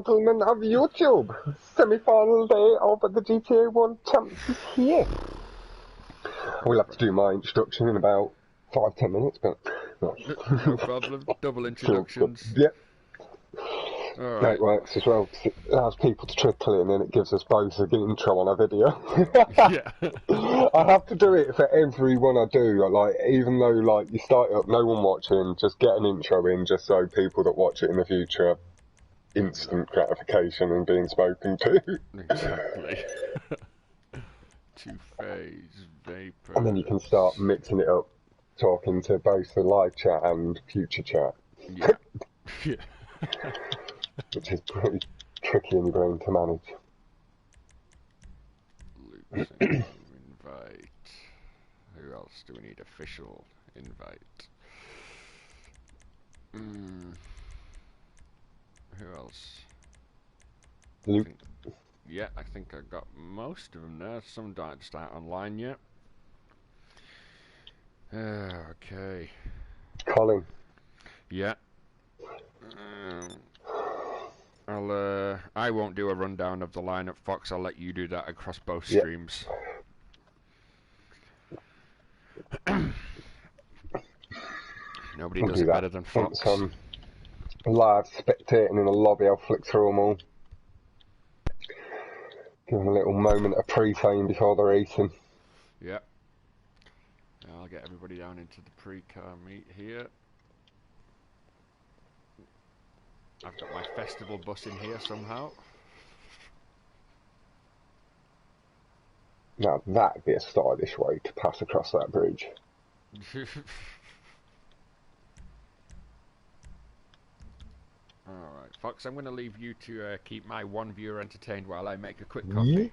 gentlemen of YouTube, semi-final day of the GTA 1 Champs is here. We'll have to do my introduction in about 5-10 minutes, but no problem. Double introductions. Yep. All That works as well, because it allows people to trickle in and it gives us both an intro on a video. Yeah. I have to do it for every one I do, like, even though like you start up, no one watching, just get an intro in just so people that watch it in the future have instant gratification and being spoken to. Exactly. Two-phase vapor. And then you can start mixing it up, talking to both the live chat and future chat. Yeah. Yeah. Which is pretty tricky in your brain to manage. Luke's invite. Who else do we need? Official invite. Who else? Luke. I think I got most of them there. Some don't start online yet. Okay. Colin. Yeah. I won't do a rundown of the lineup, Fox. I'll let you do that across both streams. Nobody does it better than Fox. Once I'm live spectating in the lobby, I'll flick through them all. Give them a little moment of pre-fame before the racing. Yeah. I'll get everybody down into the pre-car meet here. I've got my festival bus in here somehow. Now that'd be a stylish way to pass across that bridge. Alright, Fox, I'm going to leave you to keep my one viewer entertained while I make a quick coffee.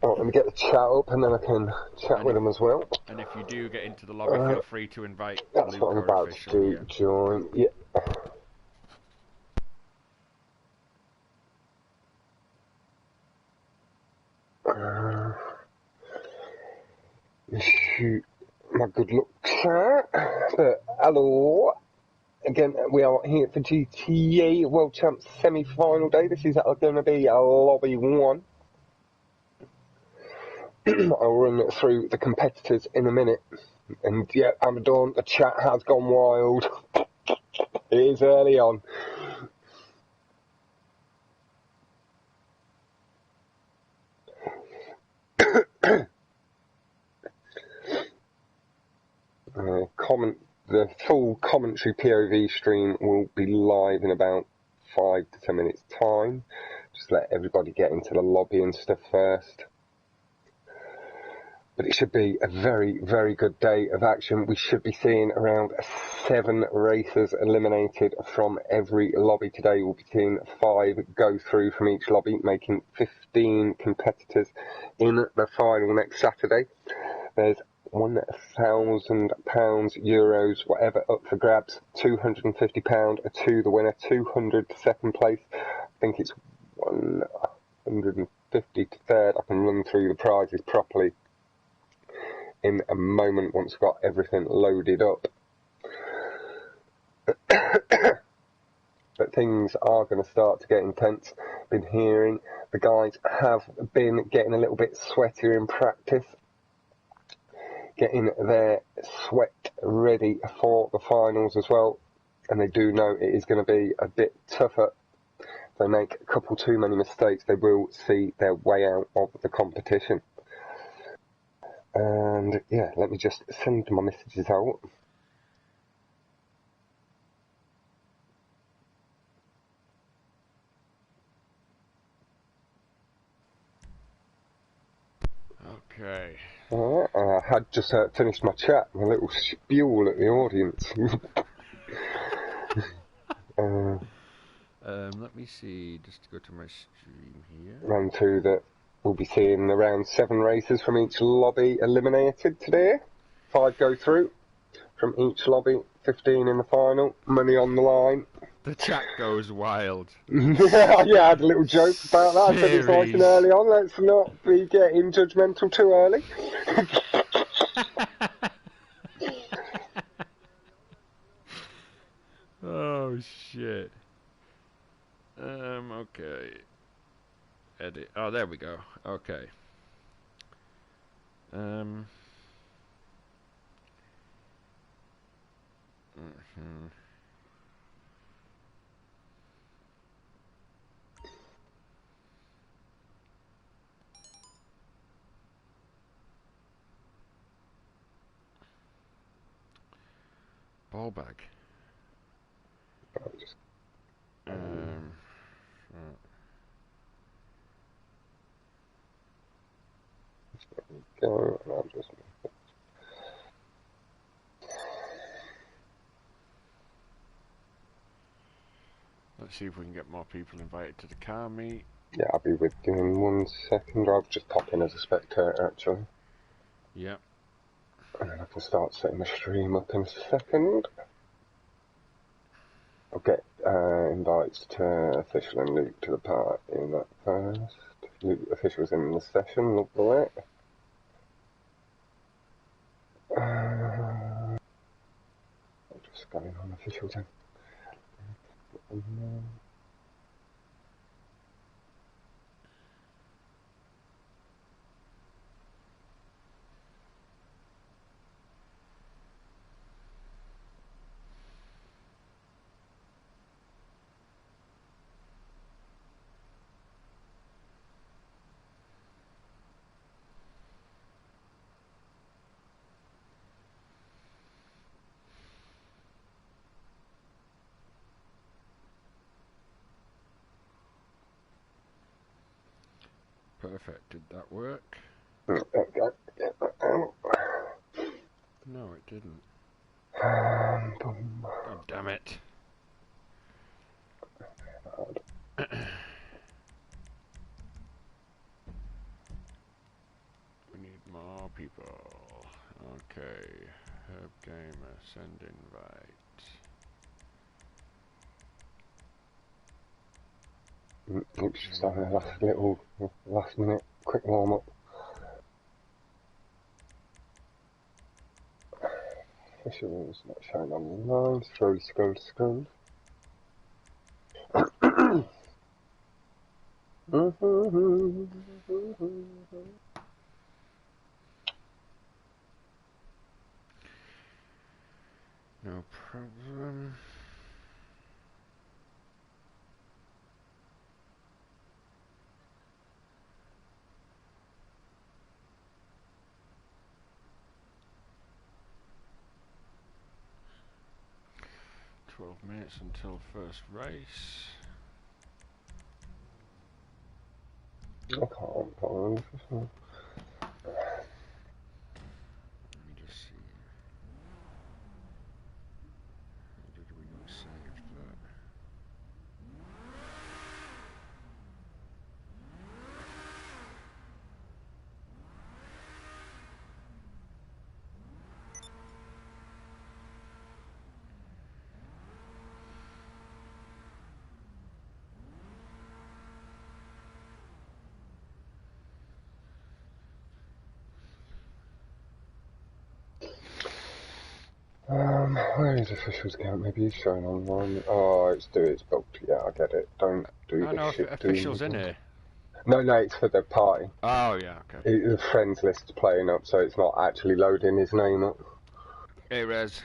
Oh, let me get the chat up and then I can chat with them as well. And if you do get into the lobby, feel free to invite That's Luke what I'm about official to do, here. join. Yeah. Shoot my good luck, chat. But hello. Again, we are here for GTA World Champs semi-final day. This is going to be lobby 1. I'll run through the competitors in a minute. And yeah, Amadon, the chat has gone wild. It is early on. The full commentary POV stream will be live in about 5 to 10 minutes time. Just let everybody get into the lobby and stuff first. But it should be a very, very good day of action. We should be seeing around 7 racers eliminated from every lobby today. We'll be seeing 5 go through from each lobby, making 15 competitors in the final next Saturday. There's £1,000, euros, whatever, up for grabs. £250 to the winner, 200 to second place. I think it's 150 to third. I can run through the prizes properly in a moment once I've got everything loaded up. But things are going to start to get intense. Been hearing the guys have been getting a little bit sweatier in practice, getting their sweat ready for the finals as well, and they do know it is going to be a bit tougher. If they make a couple too many mistakes, they will see their way out of the competition. And yeah, let me just send my messages out. Okay. I had just finished my chat, my little spiel at the audience. Let me see, just to go to my stream here. Round 2 that we'll be seeing around 7 racers from each lobby eliminated today. 5 go through from each lobby, 15 in the final, money on the line. The chat goes wild. Yeah, I had a little joke about that. I said it's like an early on, let's not be getting judgmental too early. Oh shit. Okay. Edit. Oh, there we go. Okay. Mhm. Ball bag. Just go, and I'll just. Let's see if we can get more people invited to the car meet. Yeah, I'll be with you in 1 second. I'll just pop in as a spectator, actually. Yep. And then I can start setting the stream up in a second. I'll get invites to Official and Luke to the part in that first. Luke, Official's in the session, look the way. I'm just going on Official then. Perfect. Did that work? There we go. Get that out. No, it didn't. Boom. God damn it. We need more people. Okay. Herb Gamer, send invite. Oops, just having a last minute quick warm up. Official's not showing online, slowly scroll to scroll. No problem. .12 minutes until first race. I can't find. Let me just see. How did we not save that? Where is Official's account? Maybe he's showing online. Oh, it's booked. Yeah, I get it. Don't do Oh the no, shit. Official's in here. No, it's for the party. Oh yeah, okay. The friends list's playing up, so it's not actually loading his name up. Hey Rez.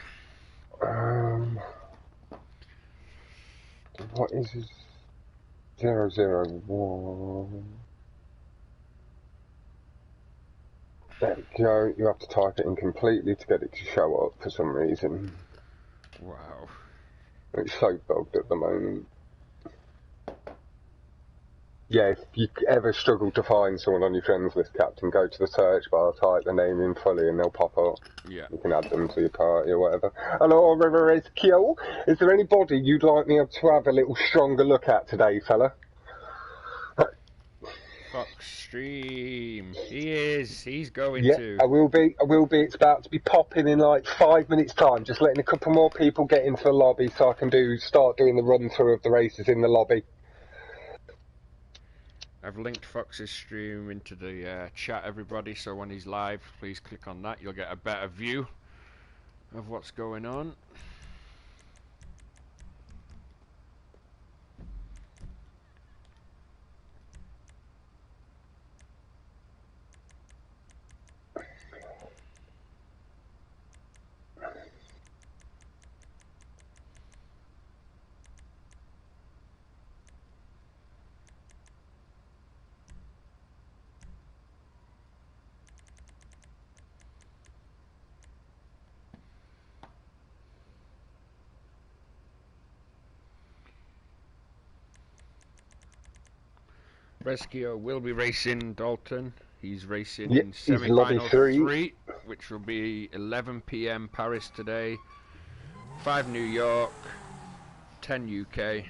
What is his 001? There we go. You have to type it in completely to get it to show up for some reason. Wow. It's so bugged at the moment. Yeah, if you ever struggle to find someone on your friends list, Captain, go to the search bar, type the name in fully, and they'll pop up. Yeah. You can add them to your party or whatever. Hello, River is Kill. Is there anybody you'd like me to have a little stronger look at today, fella? Fox stream. He is. He's going Yeah, to. I will be. It's about to be popping in like 5 minutes' time. Just letting a couple more people get into the lobby so I can start doing the run through of the races in the lobby. I've linked Fox's stream into the chat, everybody, so when he's live, please click on that. You'll get a better view of what's going on. Rescue will be racing Dalton. He's racing Yeah, in he's lobby semi-final 3. 3, which will be 11 p.m. Paris today, 5 New York, 10 UK.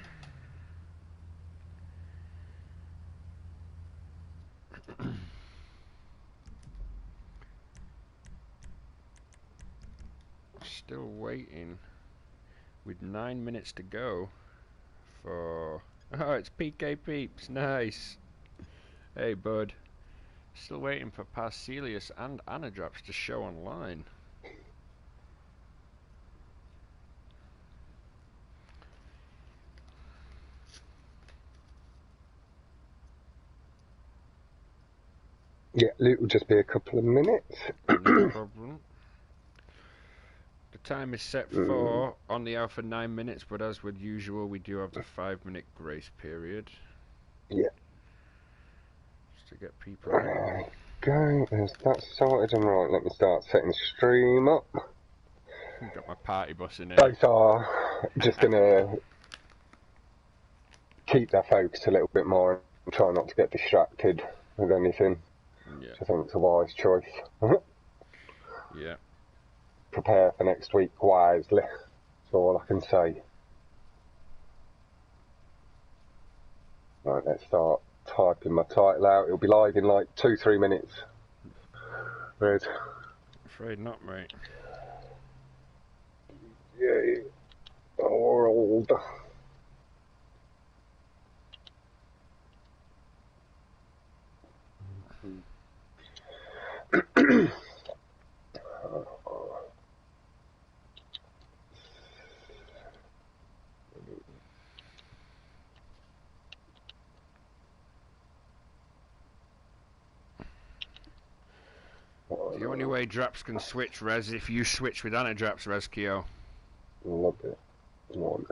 Still waiting with 9 minutes to go for... Oh, it's PK Peeps, nice. Hey, bud. Still waiting for Parcelius and Anadraps to show online. Yeah, Luke will just be a couple of minutes. No problem. The time is set for on the hour for 9 minutes, but as with usual, we do have the 5-minute grace period. Yeah. Just to get people in. Go, there's that sorted and right. Let me start setting the stream up. Got my party bus in here. Both are just gonna keep their focus a little bit more and try not to get distracted with anything. Yeah. Which I think it's a wise choice. Yeah. Prepare for next week wisely. That's all I can say. Right, let's start typing my title out. It'll be live in like 2-3 minutes. Red. Afraid not, mate. Yeah. World. The only way Draps can switch, Res, if you switch with Anadraps, Rezkio. Love it. One.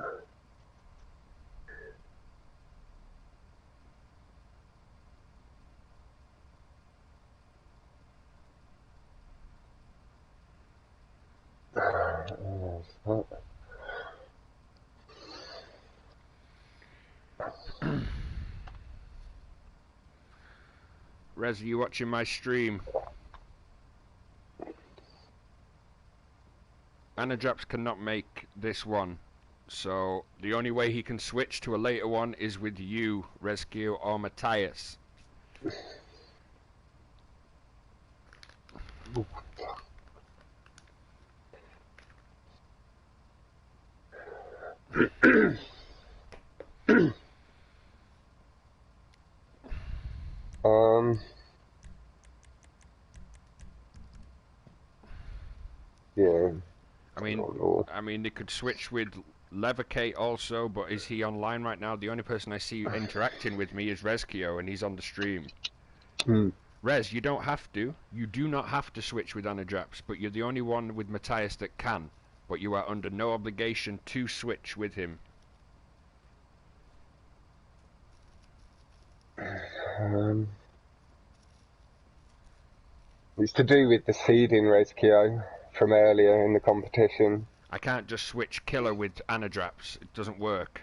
Rez, are you watching my stream? Anadraps cannot make this one, so the only way he can switch to a later one is with you, Rescue, or Matthias. Yeah. I mean, they could switch with Levercate also, but is he online right now? The only person I see interacting with me is Rezkio, and he's on the stream. Rez, you don't have to. You do not have to switch with Anadraps, but you're the only one with Matthias that can. But you are under no obligation to switch with him. It's to do with the seeding, Rezkio, from earlier in the competition. I can't just switch Killer with Anadraps. It doesn't work.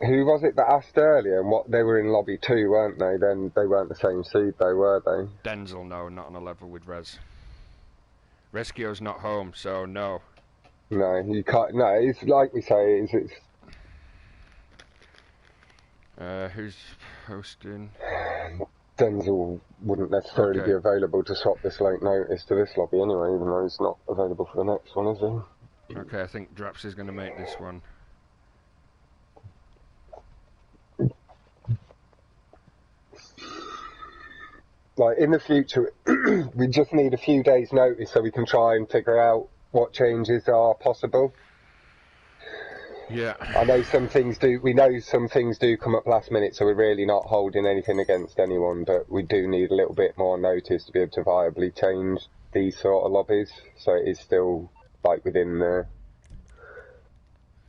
Who was it that asked earlier? And what, they were in lobby 2, weren't they? Then they weren't the same seed, though, were they? Denzel, no, not on a level with Rez. Rezkio's not home, so no. No, you can't. No, it's like we say. It's who's hosting? Denzel wouldn't necessarily be available to swap this late notice to this lobby anyway, even though he's not available for the next one, is he? Okay, I think Draps is going to make this one. Like, in the future, we just need a few days' notice so we can try and figure out what changes are possible. Yeah. I know some things do, we know some things do come up last minute, so we're really not holding anything against anyone, but we do need a little bit more notice to be able to viably change these sort of lobbies, so it is still, like, within the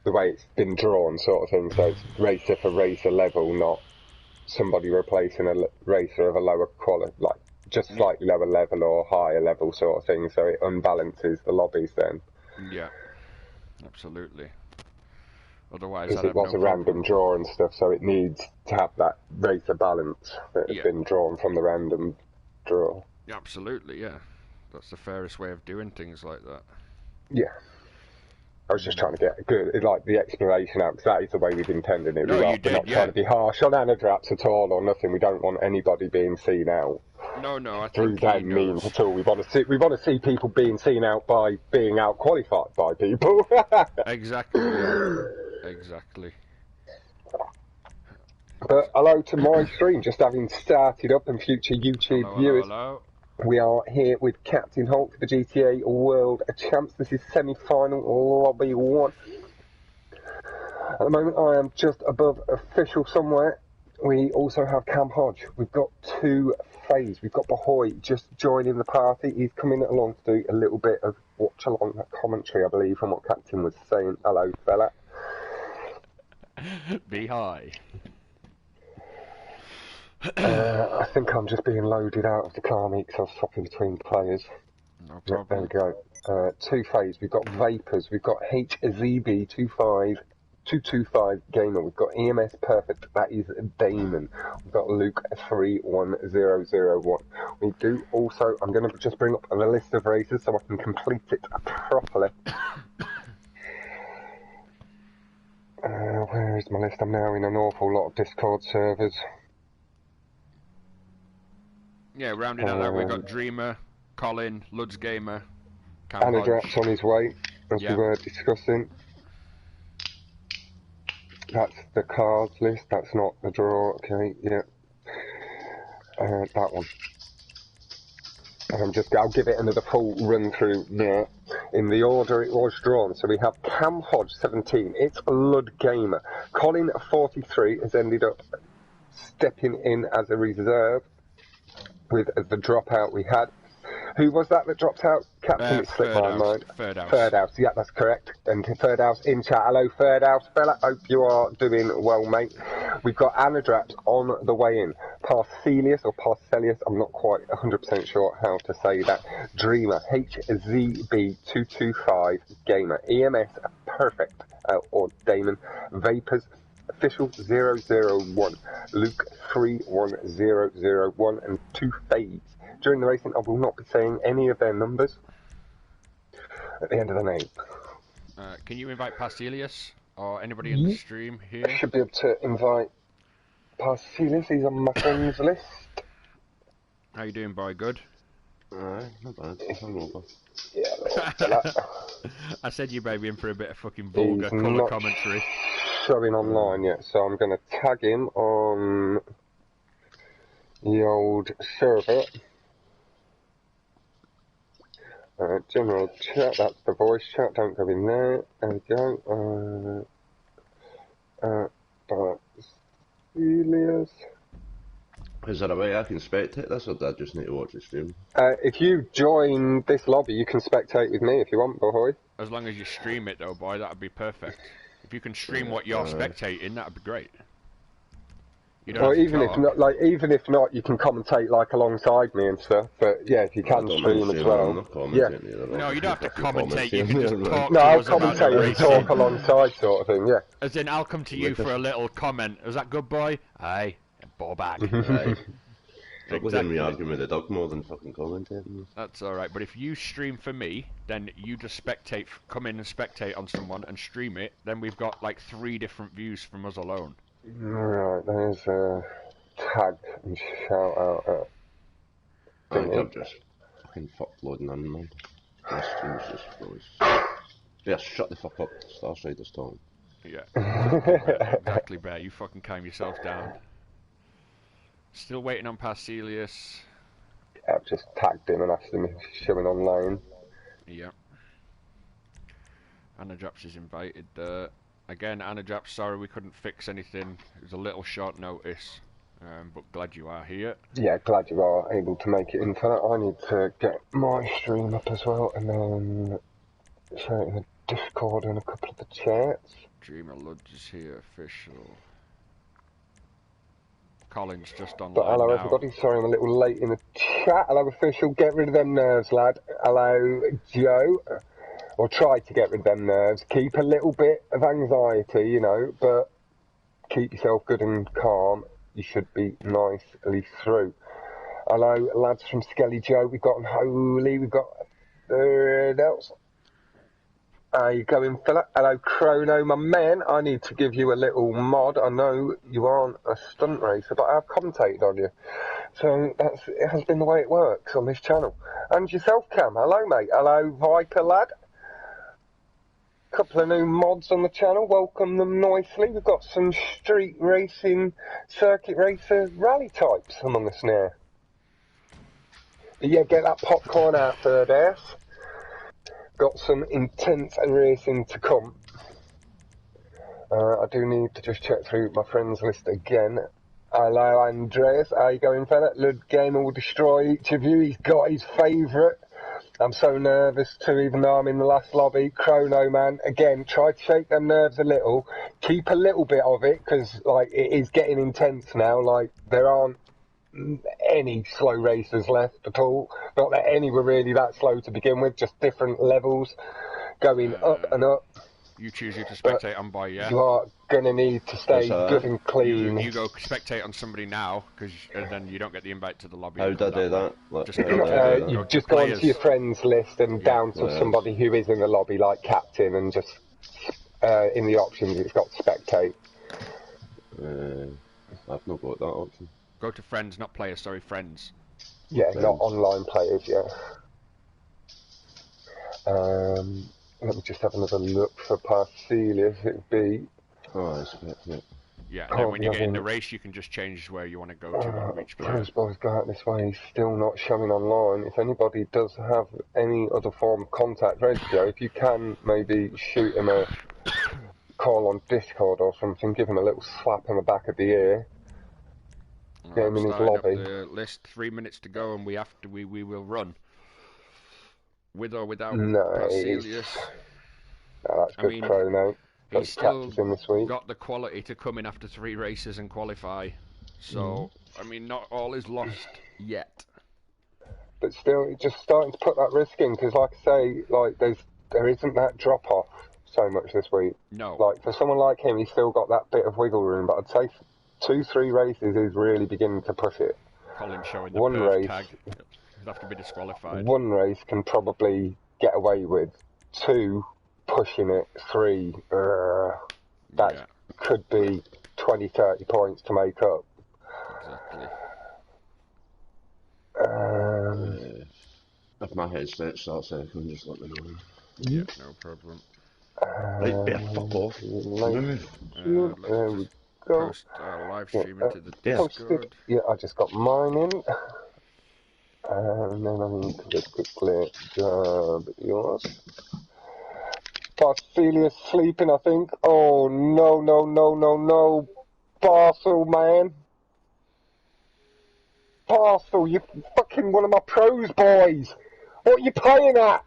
way it's been drawn sort of thing, so it's racer for racer level, not somebody replacing a racer of a lower quality, like just slightly lower level or higher level sort of thing, so it unbalances the lobbies then. Yeah, absolutely. Otherwise, because it was a random draw and stuff, so it needs to have that racer balance that has been drawn from the random draw. Absolutely, yeah. That's the fairest way of doing things like that. Yeah. I was just trying to get the explanation out, because that is the way we've intended it. No, We're not trying to be harsh on Anadraps at all or nothing. We don't want anybody being seen out. No, I through think them means at all. We want to see people being seen out by being out qualified by people. Exactly. Yeah. Exactly. But hello to my stream, just having started up, and future YouTube viewers. Hello. We are here with Captain Holt for the GTA World Champs. This is semi-final lobby 1. At the moment, I am just above official somewhere. We also have Cam Hodge. We've got 2 FaZe. We've got Bahoy just joining the party. He's coming along to do a little bit of watch-along commentary, I believe, from what Captain was saying. Hello, fella. Be high. I think I'm just being loaded out of the car meet because I was swapping between players. No problem. There we go. 2 FaZe. We've got Vapors. We've got HZB225 Gamer. We've got EMS Perfect. That is Damon. We've got Luke 31001. We do also. I'm going to just bring up the list of races so I can complete it properly. Where is my list? I'm now in an awful lot of Discord servers. Yeah, rounding out that, we've got Dreamer, Colin, Luds Gamer, Anadrap's on his way, as we were discussing. That's the cards list, that's not the draw, okay, yeah. That one. And I'll give it another full run through there. In the order it was drawn, so we have Cam Hodge 17, it's Lud Gamer. Colin 43 has ended up stepping in as a reserve with the dropout we had. Who was that dropped out? Captain, it slipped my mind. Third House. Third House, yeah, that's correct. And Third House in chat. Hello, Third House fella. Hope you are doing well, mate. We've got Anadraps on the way in. Parcelius or Parcelius, I'm not quite 100% sure how to say that. Dreamer, HZB225 Gamer. EMS Perfect, or Damon. Vapors, Official 001, Luke 31001, and 2 FaZe. During the racing, I will not be saying any of their numbers at the end of the name. Can you invite Parcelius or anybody in the stream here? I should be able to invite Parcelius. He's on my friends list. How you doing, boy? Good? Alright, not bad. Yeah, I said you may be in for a bit of fucking vulgar colour commentary. Showing online yet, so I'm going to tag him on the old server. General chat, that's the voice chat, don't go in there. There we go. Basilius. Is that a way I can spectate this, or do I just need to watch the stream? If you join this lobby, you can spectate with me if you want, boy. As long as you stream it, though, boy, that would be perfect. If you can stream what you're spectating, that would be great. You don't even if not, you can commentate alongside me and stuff. But yeah, if you can stream as well. No, you don't have to commentate. You can just talk. No, I'll commentate and talk alongside, sort of thing. Yeah. As in, I'll come to you for a little comment. Is that good, boy? Aye, ball bag. That was in me arguing with the dog more than fucking commentating. That's alright, but if you stream for me, then you just spectate, come in and spectate on someone and stream it, then we've got like 3 different views from us alone. Right, there's a tag and shout out at... I'm just fucking loading on, man. My stream's just froze. Yeah, shut the fuck up, Starstrider's talking. Yeah, exactly, Bear, you fucking calm yourself down. Still waiting on Parcelius. I've just tagged him and asked him if he's showing online. Yeah. Anadraps is invited. Again, Anadraps, sorry we couldn't fix anything. It was a little short notice, but glad you are here. Yeah, glad you are able to make it in for that. I need to get my stream up as well, and then share it in the Discord and a couple of the chats. Dreamer Ludge is here, official. Colin's just online. But hello, everybody. Sorry I'm a little late in the chat. Hello, official. Get rid of them nerves, lad. Hello, Joe. or try to get rid of them nerves. Keep a little bit of anxiety, you know, but keep yourself good and calm. You should be nicely through. Hello, lads from Skelly Joe. We've got Holy. We've got else. How you going, fella? Hello, Chrono, my man. I need to give you a little mod. I know you aren't a stunt racer, but I've commentated on you. So it has been the way it works on this channel. And yourself, Cam. Hello, mate. Hello, Viper lad. Couple of new mods on the channel. Welcome them nicely. We've got some street racing, circuit racer, rally types among us now. Yeah, get that popcorn out, third ass. Got some intense racing to come. I do need to just check through my friends list again. Hello, Andreas. How you going, fella? Lud Gamer will destroy each of you. He's got his favourite. I'm so nervous too, even though I'm in the last lobby. Chrono, man. Again, try to shake them nerves a little. Keep a little bit of it, because like, it is getting intense now. Like, there aren't any slow racers left at all. Not that any were really that slow to begin with, just different levels going up and up. You choose who to spectate on by, yeah? You are going to need to stay good and clean. You go spectate on somebody now, because then you don't get the invite to the lobby. How did I do that? You just go onto your friends list and down to somebody who is in the lobby, like Captain, and just in the options it's got spectate. I've not got that option. Go to friends, not players, sorry, friends. Yeah, friends. Not online players, yeah. Let me just have another look for Parcelius. It'd be... Oh, I expect it. Yeah, and then when you get in the race, you can just change where you want to go to and reach player. Those boys go out this way. He's still not showing online. If anybody does have any other form of contact, Regio, if you can maybe shoot him a call on Discord or something, give him a little slap on the back of the ear. Get him in his lobby. The list, 3 minutes to go, and we will run. With or without Parcelius. No, that's good, Chrono. He's still got the quality to come in after 3 races and qualify. So, I mean, not all is lost yet. But still, it's just starting to put that risk in, because like I say, like there isn't that drop off so much this week. No. Like for someone like him, he's still got that bit of wiggle room. But I'd say 2-3 races is really beginning to push it. Colin showing the Perth tag. He'll have to be disqualified. 1 race can probably get away with. 2, pushing it. 3, that could be 20-30 points to make up. Exactly. If my headset starts echoing, just let me know. Yeah, no problem. Right, better fuck off. There we go. Post live stream into the Discord. Yeah, I just got mine in. And then I need to just quickly grab yours. Parcelius sleeping, I think. Oh, no. Barcel, man. Barcel, you're fucking one of my pros, boys. What are you playing at?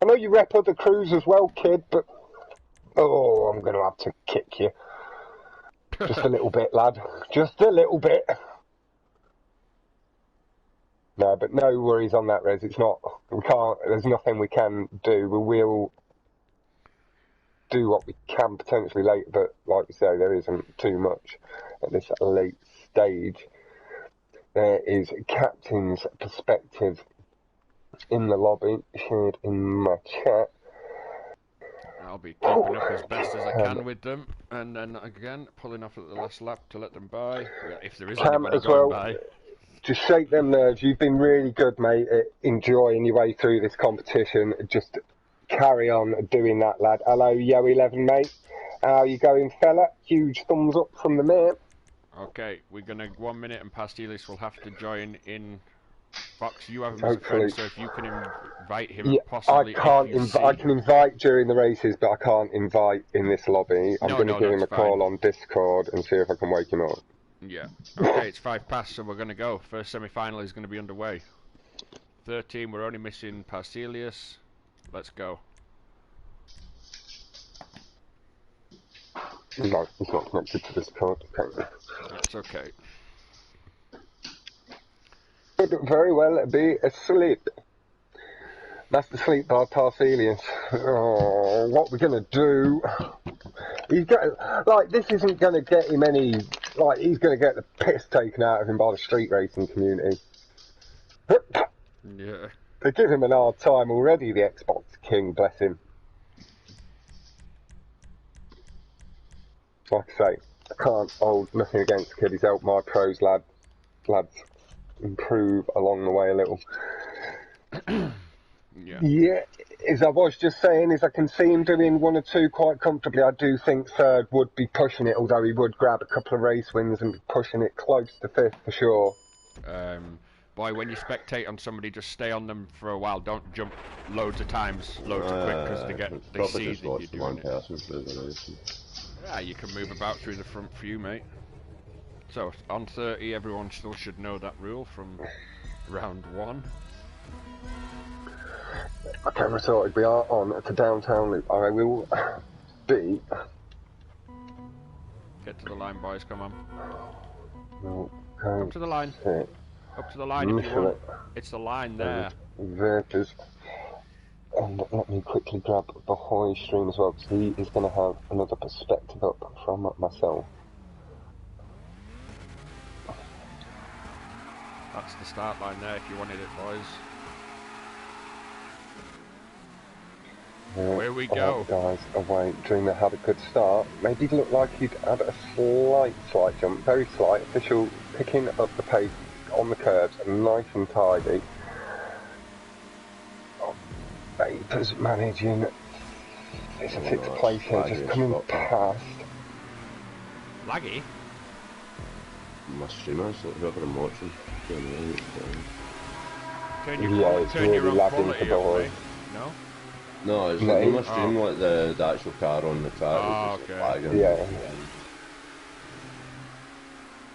I know you rep other crews as well, kid, but... Oh, I'm going to have to kick you. Just a little bit, lad. Just a little bit. No, but no worries on that, Rez. It's not... We can't... There's nothing we can do. We will do what we can potentially later, but like we say, there isn't too much at this late stage. There is Captain's perspective in the lobby, shared in my chat. I'll be keeping up as best as I can with them, and then again, pulling off at the last lap to let them by, if there is anybody going by. Just shake them nerves. You've been really good, mate, at enjoying your way through this competition. Just carry on doing that, lad. Hello, Yo11, mate. How you going, fella? Huge thumbs up from the man. Okay, we're going to 1 minute, and Parcelius will have to join in. Fox, you have him as a friend, so if you can invite him, possibly. I can invite during the races, but I can't invite in this lobby. I'm going to give him a call on Discord and see if I can wake him up. Yeah. Okay, it's 5 past, so we're going to go. First semi-final is going to be underway. 13, we're only missing Parcelius. Let's go. No, he's not connected to Discord. Okay. That's okay. Could very well be asleep. Master Sleep by Parthelius. Oh, what we're gonna do? He's this isn't gonna get him any. Like, he's gonna get the piss taken out of him by the street racing community. Yeah. They give him an hard time already, the Xbox King, bless him. Like I say, I can't hold nothing against the kid. He's helped my pros lads improve along the way a little. Yeah, as I was just saying, as I can see him doing 1 or 2 quite comfortably, I do think third would be pushing it, although he would grab a couple of race wins and be pushing it close to 5th for sure. Boy, when you spectate on somebody, just stay on them for a while. Don't jump loads of times, loads of quick, because they see that you're doing it. Yeah, you can move about through the front few, mate. So, on 30, everyone still should know that rule from round 1. Okay, we're sorted. We are on to downtown loop. I will be... Get to the line, boys, come on. Okay. Up to the line. Up to the line if you want. It's the line there. Vapors. And let me quickly grab the Hoy stream as well, because he is going to have another perspective up from myself. That's the start line there if you wanted it, boys. Where we go. Guys away. Dreamer had a good start. Maybe it looked like he'd had a slight jump, very slight. Official picking up the pace on the curves, and nice and tidy. Vapors managing. It's a 6th place here, just coming past. Laggy? My streamer, so whoever I'm watching. Turn your own quality up, mate. No? No, it's like my stream, like the actual car on the track. Oh, okay. Yeah.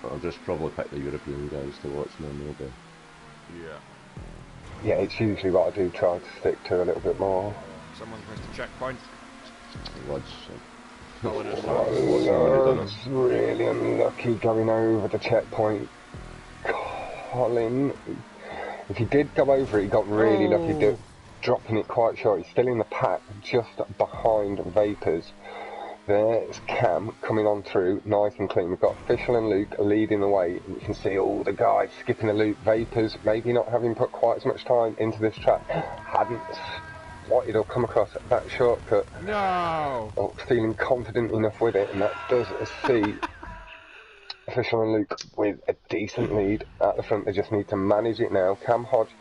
I'll just probably pick the European guys to watch now, maybe. Yeah. Yeah, it's usually what I do, try to stick to a little bit more. Someone's missed a checkpoint. It's really unlucky going over the checkpoint. Colin, if he did go over it, he got really lucky, dropping it quite short. He's still in the pack, just behind Vapors. There's Cam coming on through, nice and clean. We've got Official and Luke leading the way. And you can see all the guys skipping the loop. Vapors, maybe not having put quite as much time into this track, hadn't spotted or come across that shortcut. No! Or feeling confident enough with it, and that does see Official and Luke with a decent lead at the front. They just need to manage it now. Cam Hodge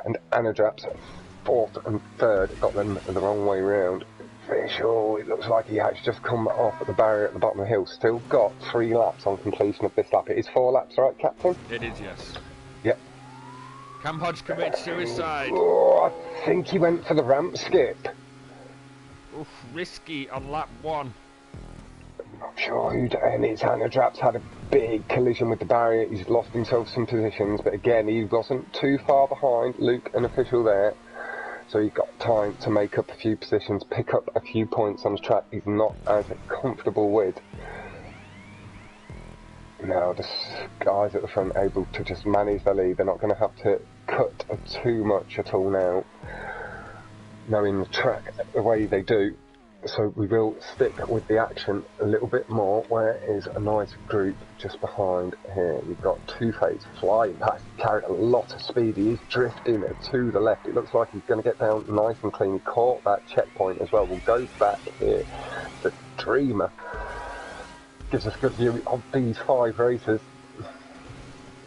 and Anadraps, 4th and 3rd, got them the wrong way round. Official, it looks like he has just come off at the barrier at the bottom of the hill. Still got 3 laps on completion of this lap. It is 4 laps, right, Captain? It is, yes. Yep. Cam Hodge commits suicide. Oh, I think he went for the ramp skip. Oof, risky on lap 1. Not sure who, and it's Anadraps had a big collision with the barrier. He's lost himself some positions, but again, he wasn't too far behind Luke and Official there. So he's got time to make up a few positions, pick up a few points on the track he's not as comfortable with. Now the guys at the front able to just manage their lead. They're not going to have to cut too much at all now, knowing the track the way they do. So we will stick with the action a little bit more. Where is a nice group just behind here? You've got Two-Face flying past, carrying a lot of speed. He is drifting to the left. It looks like he's going to get down nice and clean. He caught that checkpoint as well. We'll go back here. The Dreamer gives us a good view of these 5 races.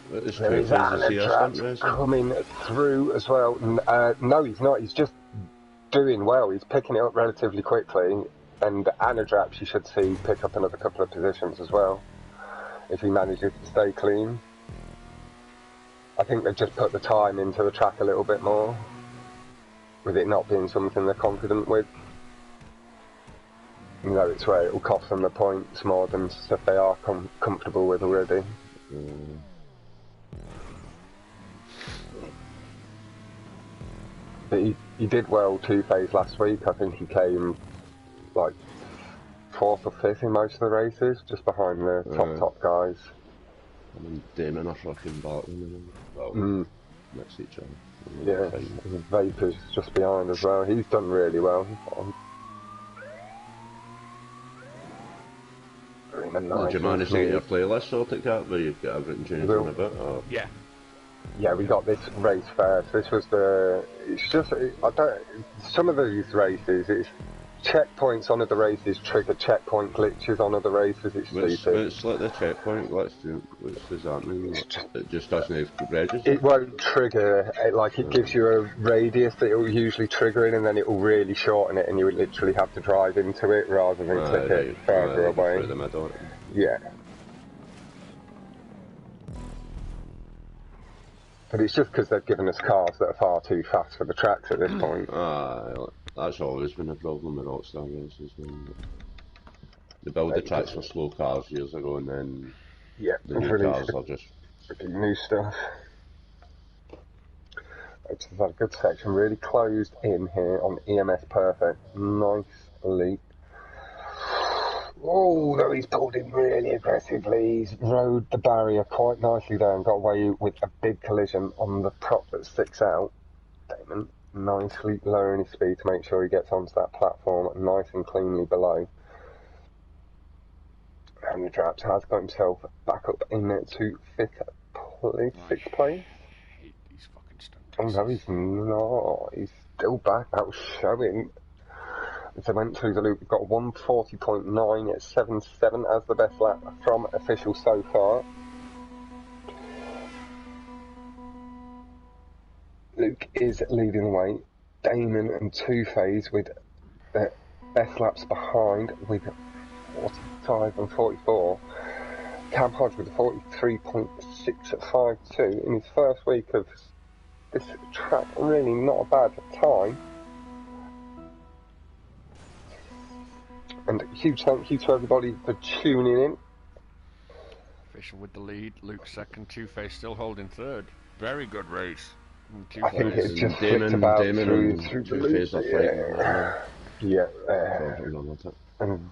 There is Anadraps coming through as well. No, he's not. He's just doing well. He's picking it up relatively quickly, and Anadraps you should see pick up another couple of positions as well if he manages to stay clean. I think they've just put the time into the track a little bit more, with it not being something they're confident with. You know, it's where it will cost them the points more than stuff they are comfortable with already. But he did well Two-Face last week. I think he came like 4th or 5th in most of the races, just behind the top guys. I mean, Damon are fucking battling next to each other. Yeah, the Vapor's just behind as well. He's done really well. Did you manage to get your playlist sorted out where you've got everything changed on a bit? Or? Yeah. Yeah, we got this race first. This was the. It's just. I don't. Some of these races, it's checkpoints on other races trigger checkpoint glitches on other races. It's stupid. It's like the checkpoint glitch. What does that mean? It just doesn't register. It won't trigger. It gives you a radius that it will usually trigger in, and then it will really shorten it, and you would literally have to drive into it rather than click it further away. Through the middle. Yeah. But it's just because they've given us cars that are far too fast for the tracks at this point. That's always been a problem with Rockstar races. They build the tracks for slow cars years ago, and then the new cars are just new stuff. It's a good section, really closed in here on EMS Perfect. Nice leap. Oh, though he's pulled in really aggressively. He's rode the barrier quite nicely there and got away with a big collision on the prop that sticks out. Damon nicely lowering his speed to make sure he gets onto that platform nice and cleanly below. Henry Draps has got himself back up into sixth place. I hate these fucking stunt races. Oh no, he's not. He's still back. That was showing. As I went through the loop, we've got 140.9 at 7.7 as the best lap from official so far. Luke is leading the way. Damon and Two Phase with the best laps behind with 45 and 44. Cam Hodge with a 43.652 in his first week of this track. Really not a bad time. And huge thank you to everybody for tuning in. Official with the lead, Luke second, Two Face still holding third. Very good race. I think it's just flipped about through the loop. And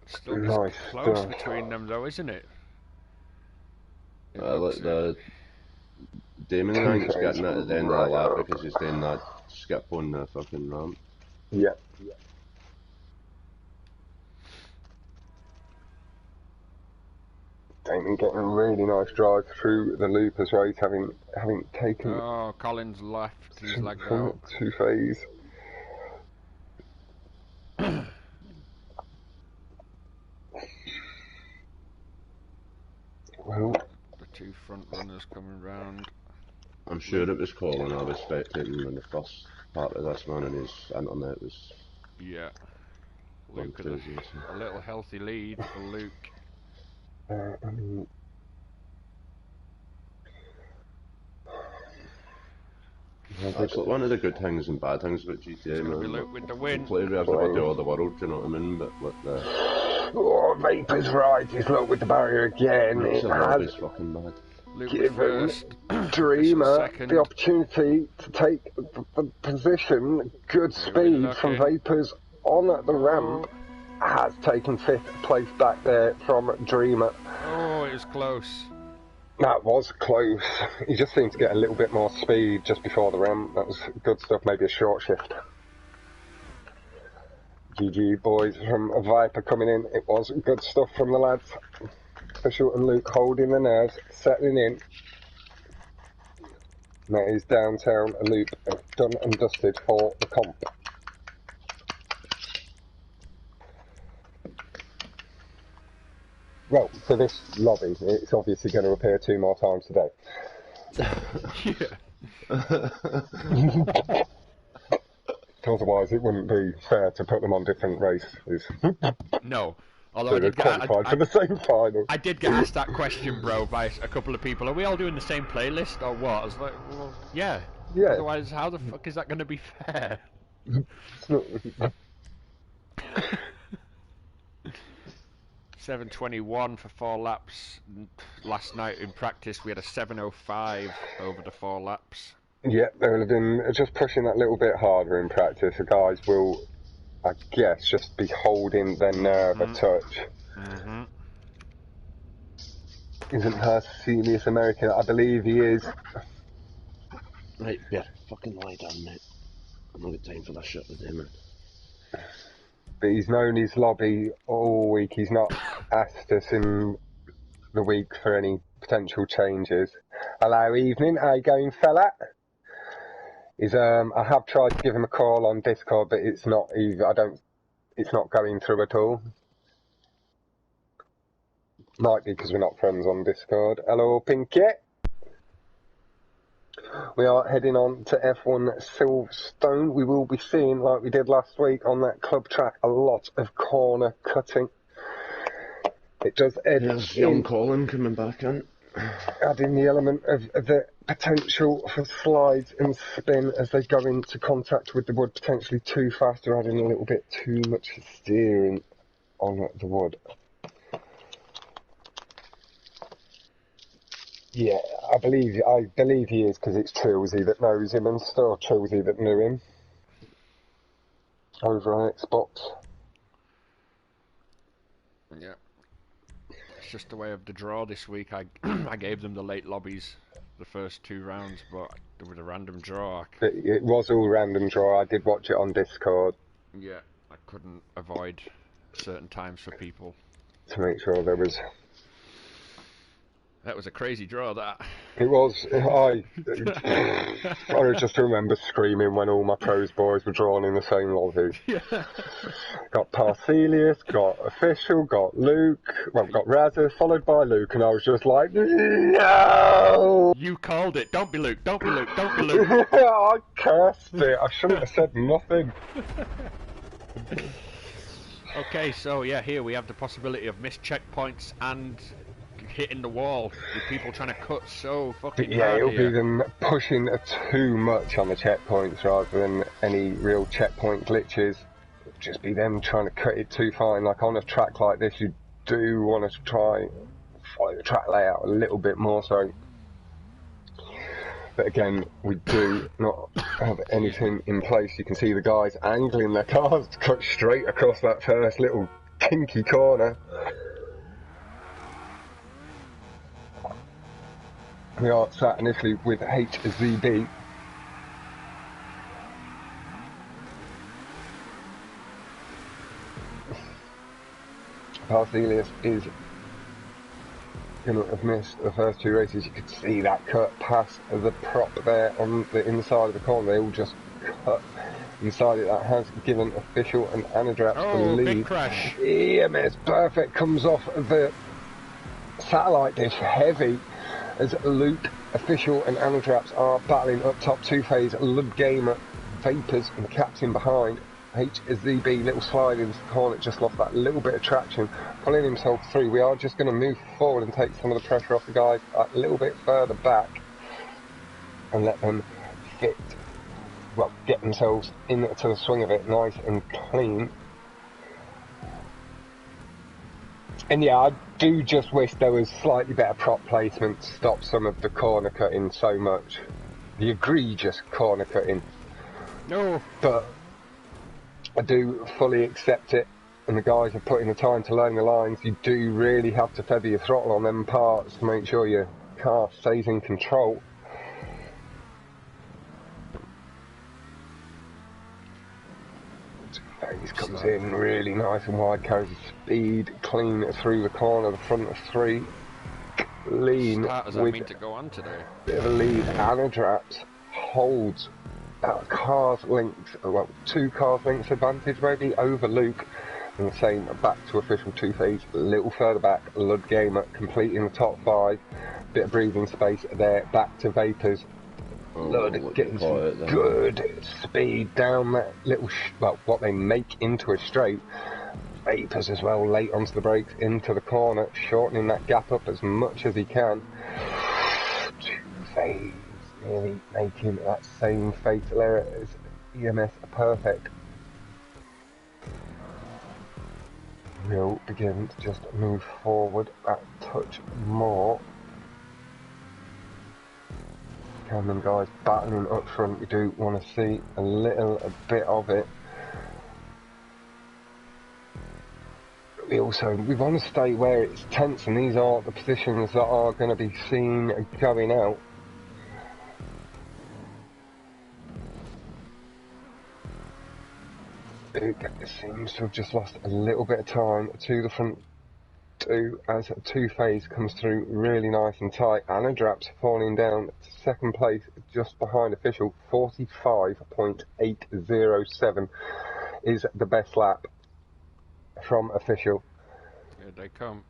still nice close between them though, isn't it? Look, Damon I think is getting it at the end of the lap because he's doing that skip on the fucking ramp. Yeah. Damon getting a really nice drive through the loop as well. He's having taken. Oh, Collins left. He's like out. Two Phase. Well, the two front runners coming round. I'm sure it was Colin I was spectating when the first part of this man and his internet was. Yeah. Luke a little healthy lead for Luke. That's like one of the good things and bad things about GTA, man. Luke with the win. Play with everybody all the world, do you know what I mean? But with the... Oh, Vapor's right, he's low with the barrier again. It has fucking bad. Given Dreamer the opportunity to take the position. Good speed from Vapors on the ramp. Has taken 5th place back there from Dreamer. Oh, it was close. That was close. He just seemed to get a little bit more speed just before the ramp. That was good stuff, maybe a short shift. GG boys from Viper coming in. It was good stuff from the lads. Official and Luke holding the nerves, settling in. That is downtown loop done and dusted for the comp. Well, for this lobby, it's obviously going to appear 2 more times today. Otherwise, it wouldn't be fair to put them on different races. No. Although I did qualify for the same final. I did get asked that question, bro, by a couple of people. Are we all doing the same playlist or what? I was like, well, yeah. Yeah. Otherwise, how the fuck is that going to be fair? It's not... 7:21 for 4 laps. Last night in practice we had a 7:05 over the 4 laps. Yeah, they would have been just pushing that little bit harder in practice. The guys will, I guess, just be holding their nerve a touch. Isn't Hurst a serious American? I believe he is. Right, yeah, fucking lie down, mate. I'm not got time for that shit today, man. But he's known his lobby all week. He's not asked us in the week for any potential changes. Hello, evening. How you going, fella? I have tried to give him a call on Discord, but it's not it's not going through at all. Might be because we're not friends on Discord. Hello, Pinky. We are heading on to F1 Silverstone. We will be seeing, like we did last week on that club track, a lot of corner cutting. It does add young Colin coming back in. Adding the element of the potential for slides and spin as they go into contact with the wood, potentially too fast or adding a little bit too much steering on the wood. Yeah, I believe he is, because it's Chilsey that knows him and still Chilsey that knew him over on Xbox. Yeah. It's just the way of the draw this week. I gave them the late lobbies the first 2 rounds, but there was a random draw. It was all random draw. I did watch it on Discord. Yeah, I couldn't avoid certain times for people. To make sure there was... That was a crazy draw, that. It was. I just remember screaming when all my pros boys were drawn in the same lobby. Yeah. Got Parcelius, got Official, got Luke, got Razza, followed by Luke, and I was just like, no! You called it. Don't be Luke, don't be Luke, don't be Luke. I cursed it. I shouldn't have said nothing. Okay, so yeah, here we have the possibility of missed checkpoints and hitting the wall with people trying to cut so fucking hard. Yeah, it'll be them pushing too much on the checkpoints rather than any real checkpoint glitches. It'll just be them trying to cut it too fine. Like on a track like this, you do want to try follow the track layout a little bit more so. But again, we do not have anything in place. You can see the guys angling their cars to cut straight across that first little kinky corner. We are sat initially with HZB. Parcelius is going to have missed the first 2 races. You could see that cut past the prop there on the inside of the corner. They all just cut inside it. That has given Official and Anadraps the lead. Big crash. EMS Perfect comes off the satellite dish heavy as Luke, Official and Anadraps are battling up top. Two-phase, Ludgamer, Vapors and the captain behind. HZB, little slide into the corner, just lost that little bit of traction, pulling himself through. We are just going to move forward and take some of the pressure off the guys a little bit further back and let them get themselves into the swing of it nice and clean. And yeah, I do just wish there was slightly better prop placement to stop some of the corner cutting so much. The egregious corner cutting. No. But I do fully accept it, and the guys are putting the time to learn the lines. You do really have to feather your throttle on them parts to make sure your car stays in control. Phase comes in really nice and wide, carries speed clean through the corner, the front of 3. Lean with to go on today. Bit of a lead. Anadraps holds about car's length, 2 cars lengths advantage maybe over Luke, and the same back to Official. Two-phase a little further back. Ludgamer completing the top 5. Bit of breathing space there. Back to Vapors. Getting some good speed down that little, what they make into a straight. Vapors as well, late onto the brakes, into the corner, shortening that gap up as much as he can. Two-phase, nearly making that same fatal error as EMS Perfect. We'll begin to just move forward a touch more. Cameron guys battling up front. We do want to see a little bit of it. We want to stay where it's tense, and these are the positions that are going to be seen going out. seems to have just lost a little bit of time to the front two as Two Phase comes through really nice and tight. Anadraps falling down to second place just behind Official. 45.807 is the best lap from Official. Here they come.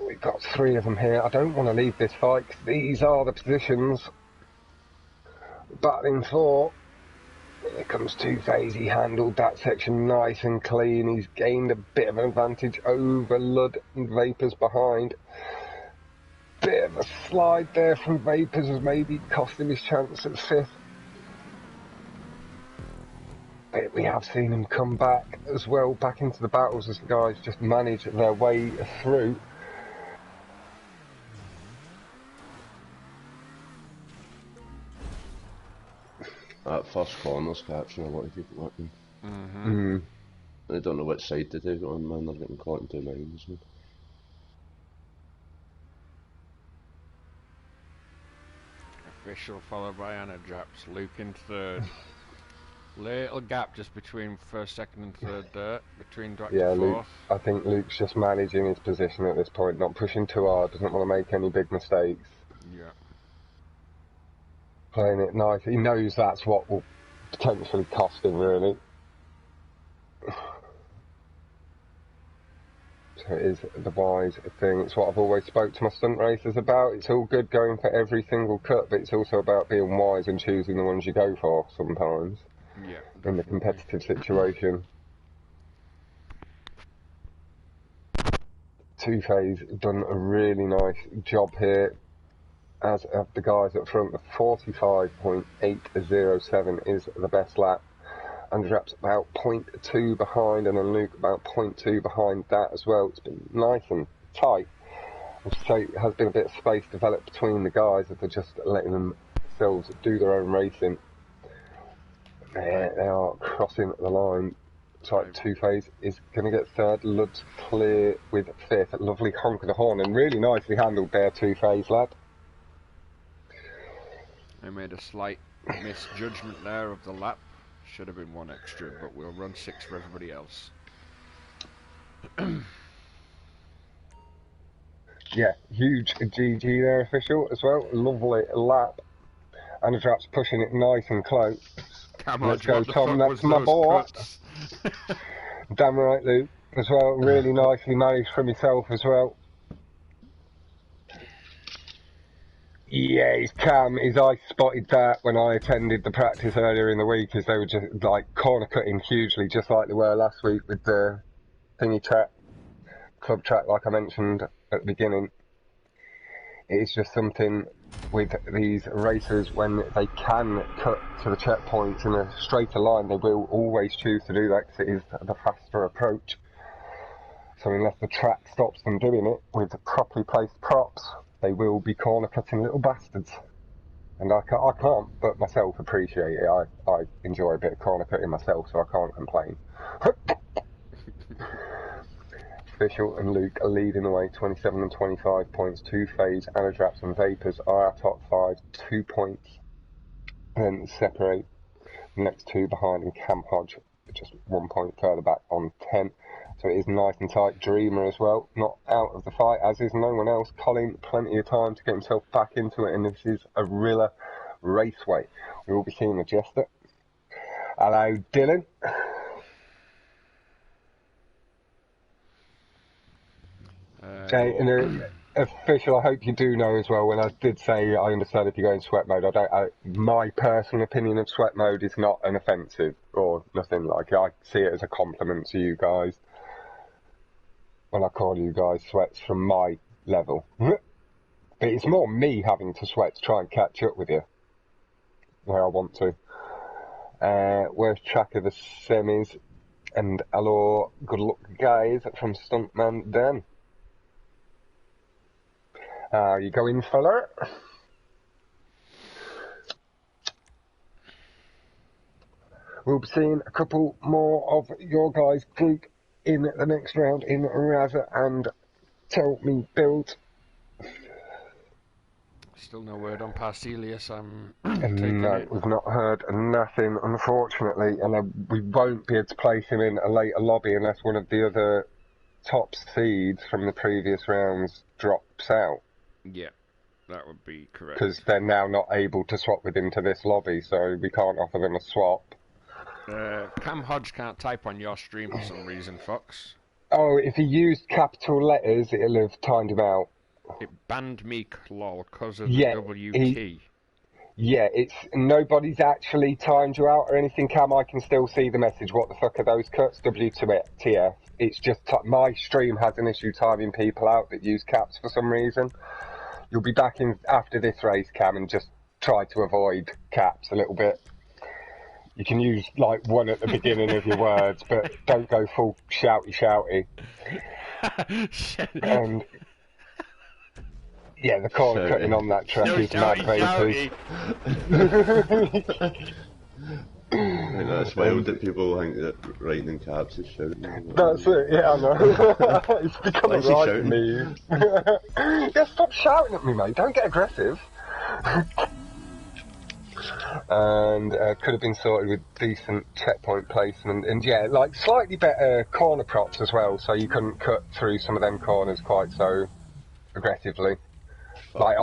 We've got 3 of them here. I don't want to leave this fight 'cause these are the positions battling for. Here comes Two Phase. He handled that section nice and clean. He's gained a bit of an advantage over Lud and Vapors behind. Bit of a slide there from Vapors has maybe cost him his chance at 5th. But we have seen him come back as well, back into the battles as the guys just manage their way through. That first corner's catching a lot of people looking. They don't know which side to take it on, man. They're getting caught in 2 lines. Official followed by Anadraps. Luke in 3rd. Little gap just between 1st, 2nd and 3rd there. Between back to 4th. Luke, I think Luke's just managing his position at this point. Not pushing too hard. Doesn't want to make any big mistakes. Yeah. Playing it nice. He knows that's what will potentially cost him, really. So it is the wise thing. It's what I've always spoke to my stunt racers about. It's all good going for every single cut, but it's also about being wise and choosing the ones you go for sometimes. Yeah. Definitely. In the competitive situation. Two Phase done a really nice job here. As of the guys up front, the 45.807 is the best lap. Anadraps about 0.2 behind, and then Luke about 0.2 behind that as well. It's been nice and tight. So it has been a bit of space developed between the guys if they're just letting themselves do their own racing. They are crossing the line. Type Two Phase is going to get 3rd. Lud's clear with 5th. Lovely honk of the horn and really nicely handled there, Two Phase lad. I made a slight misjudgment there of the lap. Should have been 1 extra, but we'll run 6 for everybody else. Yeah, huge GG there, Official, as well. Lovely lap. Anadraps pushing it nice and close. Let's go, Tom. That's my boy. Damn right, Luke, as well. Really nicely managed from himself as well. Yeah, his cam, his eye spotted that when I attended the practice earlier in the week, as they were just like corner cutting hugely, just like they were last week with the thingy track, club track, like I mentioned at the beginning. It is just something with these racers, when they can cut to the checkpoints in a straighter line, they will always choose to do that because it is the faster approach. So unless the track stops them doing it with properly placed props, they will be corner cutting little bastards. And I can't but myself appreciate it. I enjoy a bit of corner cutting myself, so I can't complain. Official and Luke are leading the way, 27 and 25 points. Two Phase, Anadraps and Vapors are our top 5, 2 points. Then separate the next 2 behind, and Cam Hodge just 1 point further back on 10. So it is nice and tight. Dreamer as well, not out of the fight, as is no one else. Colin, plenty of time to get himself back into it, and this is a Rilla Raceway. We will be seeing the Jester. Hello, Dylan. Okay, and Official, I hope you do know as well, when I did say I understand if you go in sweat mode, my personal opinion of sweat mode is not an offensive or nothing like it. I see it as a compliment to you guys when I call you guys sweats from my level. But it's more me having to sweat to try and catch up with you where I want to. Where's track of the semis? And hello, good luck guys from Stuntman Dan. You going, fella? We'll be seeing a couple more of your guys' group in the next round in Raza and Tell Me Build. Still no word on Parselius. I'm taking no, it. We've not heard nothing, unfortunately, and we won't be able to place him in a later lobby unless one of the other top seeds from the previous rounds drops out. Yeah, that would be correct. Because they're now not able to swap with him to this lobby, so we can't offer them a swap. Cam Hodge can't type on your stream for some reason, Fox. Oh, if he used capital letters, it'll have timed him out. It banned me, lol, because of the WT. It's nobody's actually timed you out or anything, Cam. I can still see the message. What the fuck are those cuts? WTF. It's just my stream has an issue timing people out that use caps for some reason. You'll be back in after this race, Cam, and just try to avoid caps a little bit. You can use like one at the beginning of your words, but don't go full shouty. And yeah, the corner cutting on that track is mad vapors. I think that's wild that people think that writing in caps is shouting. That's it, yeah, I know. It's become a right meme. Yeah, stop shouting at me, mate. Don't get aggressive. And could have been sorted with decent checkpoint placement. And yeah, like slightly better corner props as well, so you couldn't cut through some of them corners quite so aggressively. Like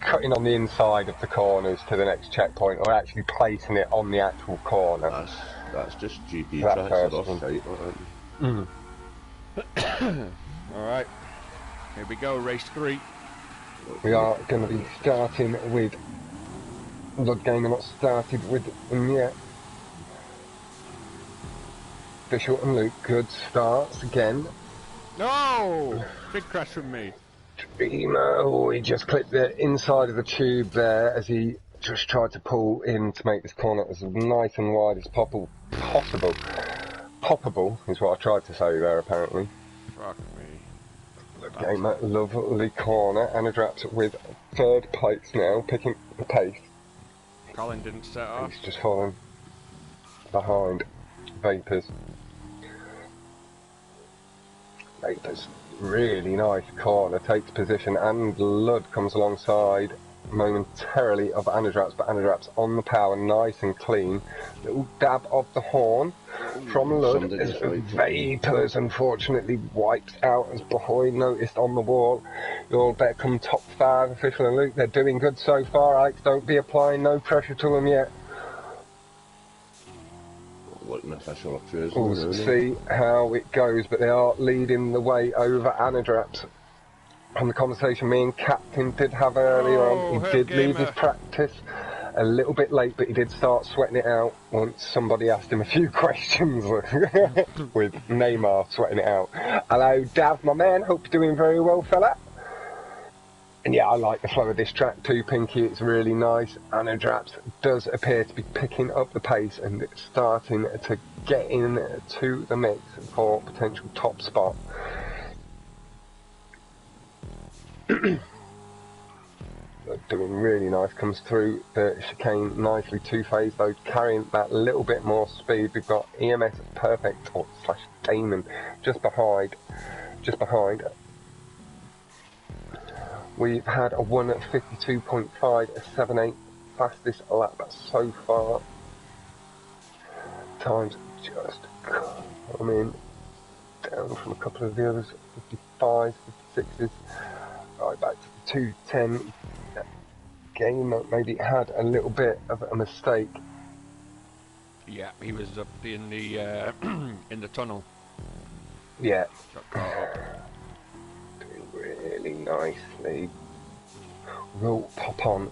cutting on the inside of the corners to the next checkpoint, or actually placing it on the actual corner. That's just GP tracks off site. Alright, here we go, race 3. We are going to be starting with Lud Gamer, not started with them yet. Bishop and Luke, good starts again. No! Big crash with me. Dreamer, he just clipped the inside of the tube there as he just tried to pull in to make this corner as nice and wide as possible. Poppable is what I tried to say there, apparently. Fuck me. Gamer, lovely corner. Anadraps with third place now, picking the pace. Colin didn't set off. He's just falling behind Vapors. Really nice corner, takes position, and Lud comes alongside momentarily of Anadraps, but Anadraps on the power, nice and clean. Little dab of the horn from Lud as Vapors unfortunately wipes out as behind noticed on the wall. You'll better come top 5, Official and Luke. They're doing good so far, Alex. Don't be applying no pressure to them yet. We'll see how it goes, but they are leading the way over Anadraps. From the conversation me and Captain did have earlier on, he did leave his practice a little bit late, but he did start sweating it out once somebody asked him a few questions with Neymar sweating it out. Hello, Dav, my man. Hope you're doing very well, fella. And yeah, I like the flow of this track too, Pinky. It's really nice. Anadraps does appear to be picking up the pace and it's starting to get into the mix for potential top spot. Doing really nice, comes through the chicane nicely, two-phase though, carrying that little bit more speed. We've got EMS Perfect or / Damon just behind. We've had a 1:52.578 fastest lap so far. Times just coming down from a couple of the others, 55s, 56s, right back to the 2:10. Game maybe had a little bit of a mistake. Yeah, he was up in the in the tunnel. Yeah. Got caught up. Doing really nicely. We'll pop on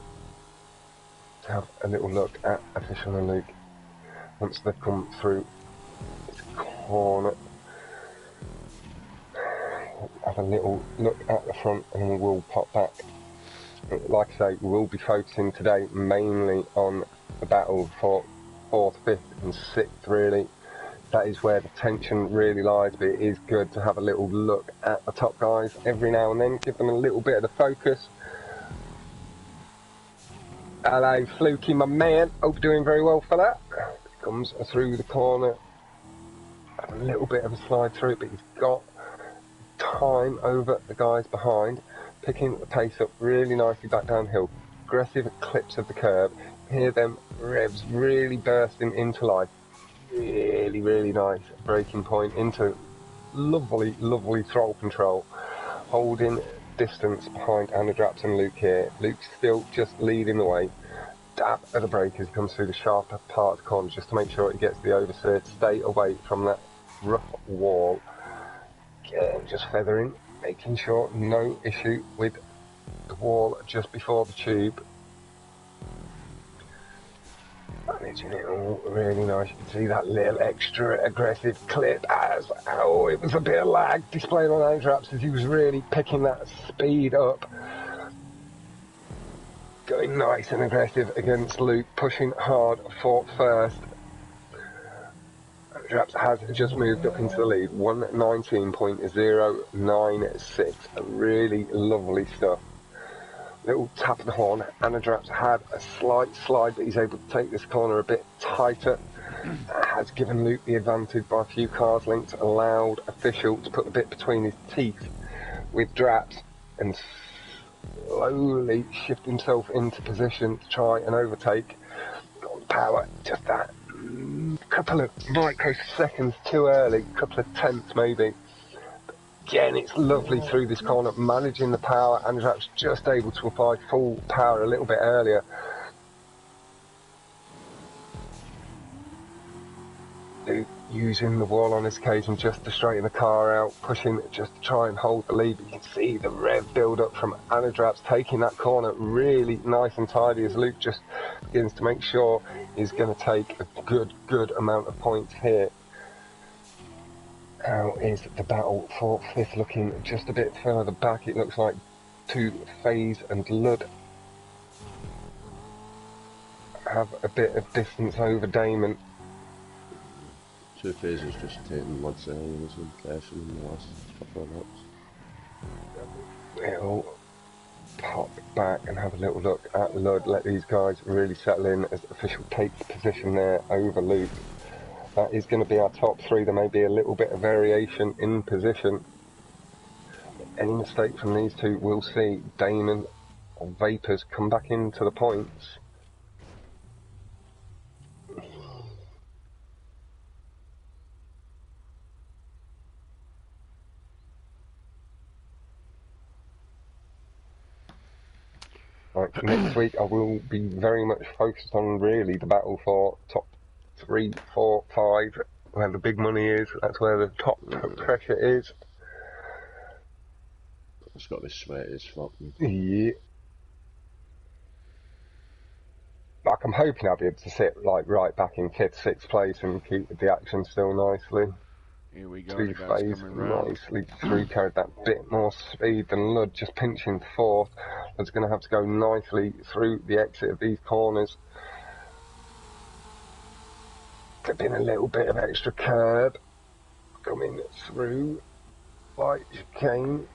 to have a little look at Official and Luke once they've come through this corner. Have a little look at the front and we'll pop back. Like I say, we'll be focusing today mainly on the battle for 4th, 5th and 6th really. That is where the tension really lies, but it is good to have a little look at the top guys every now and then, give them a little bit of the focus. Hello Fluky, my man, hope you're doing very well for that. Comes through the corner, have a little bit of a slide through it, but he's got time over the guys behind, picking the pace up really nicely back downhill. aggressive clips of the curb. Hear them revs really bursting into life. Really, really nice braking point into lovely, lovely throttle control. Holding distance behind Anna Draps and Luke here. Luke's still just leading the way. Dab of the brake as he comes through the sharper part of the corner just to make sure he gets the oversteer. Stay away from that rough wall. Again, just feathering, making sure no issue with the wall just before the tube. Managing it all really nice. You can see that little extra aggressive clip as, oh, it was a bit of lag displayed on Anna Draps as he was really picking that speed up. Going nice and aggressive against Luke, pushing hard for first. Anna Draps has just moved up into the lead, 119.096. Really lovely stuff. Little tap of the horn. Anna Draps had a slight slide, but he's able to take this corner a bit tighter. Has given Luke the advantage by a few cars lengths, allowed official to put the bit between his teeth with Draps and slowly shift himself into position to try and overtake. Got power, just that couple of microseconds too early, couple of tenths maybe. Again, it's lovely through this corner, managing the power, and Draps just able to apply full power a little bit earlier. Using the wall on this occasion just to straighten the car out, pushing just to try and hold the lead. You can see the rev build up from Anna Draps taking that corner really nice and tidy as Luke just begins to make sure he's going to take a good amount of points here. How is the battle for fifth looking? Just a bit further back, it looks like to FaZe and Lud have a bit of distance over Damon. Two phases just taking Lud's areas and crashing in the last couple of laps. We'll pop back and have a little look at Lud, let these guys really settle in as official takes position there over Luke. That is going to be our top three. There may be a little bit of variation in position. Any mistake from these two, we'll see Damon or Vapors come back into the points. Right, next week I will be very much focused on really the battle for top 3, 4, 5, where the big money is. That's where the top pressure is. It's got to be sweaty as fuck. Yeah. Like, I'm hoping I'll be able to sit like right back in 5th, 6th place and keep the action still nicely. Here we go. Two FaZe nicely through, carried that bit more speed than Lud, just pinching 4th. Lud's going to have to go nicely through the exit of these corners. There's been a little bit of extra curb coming through like chicane.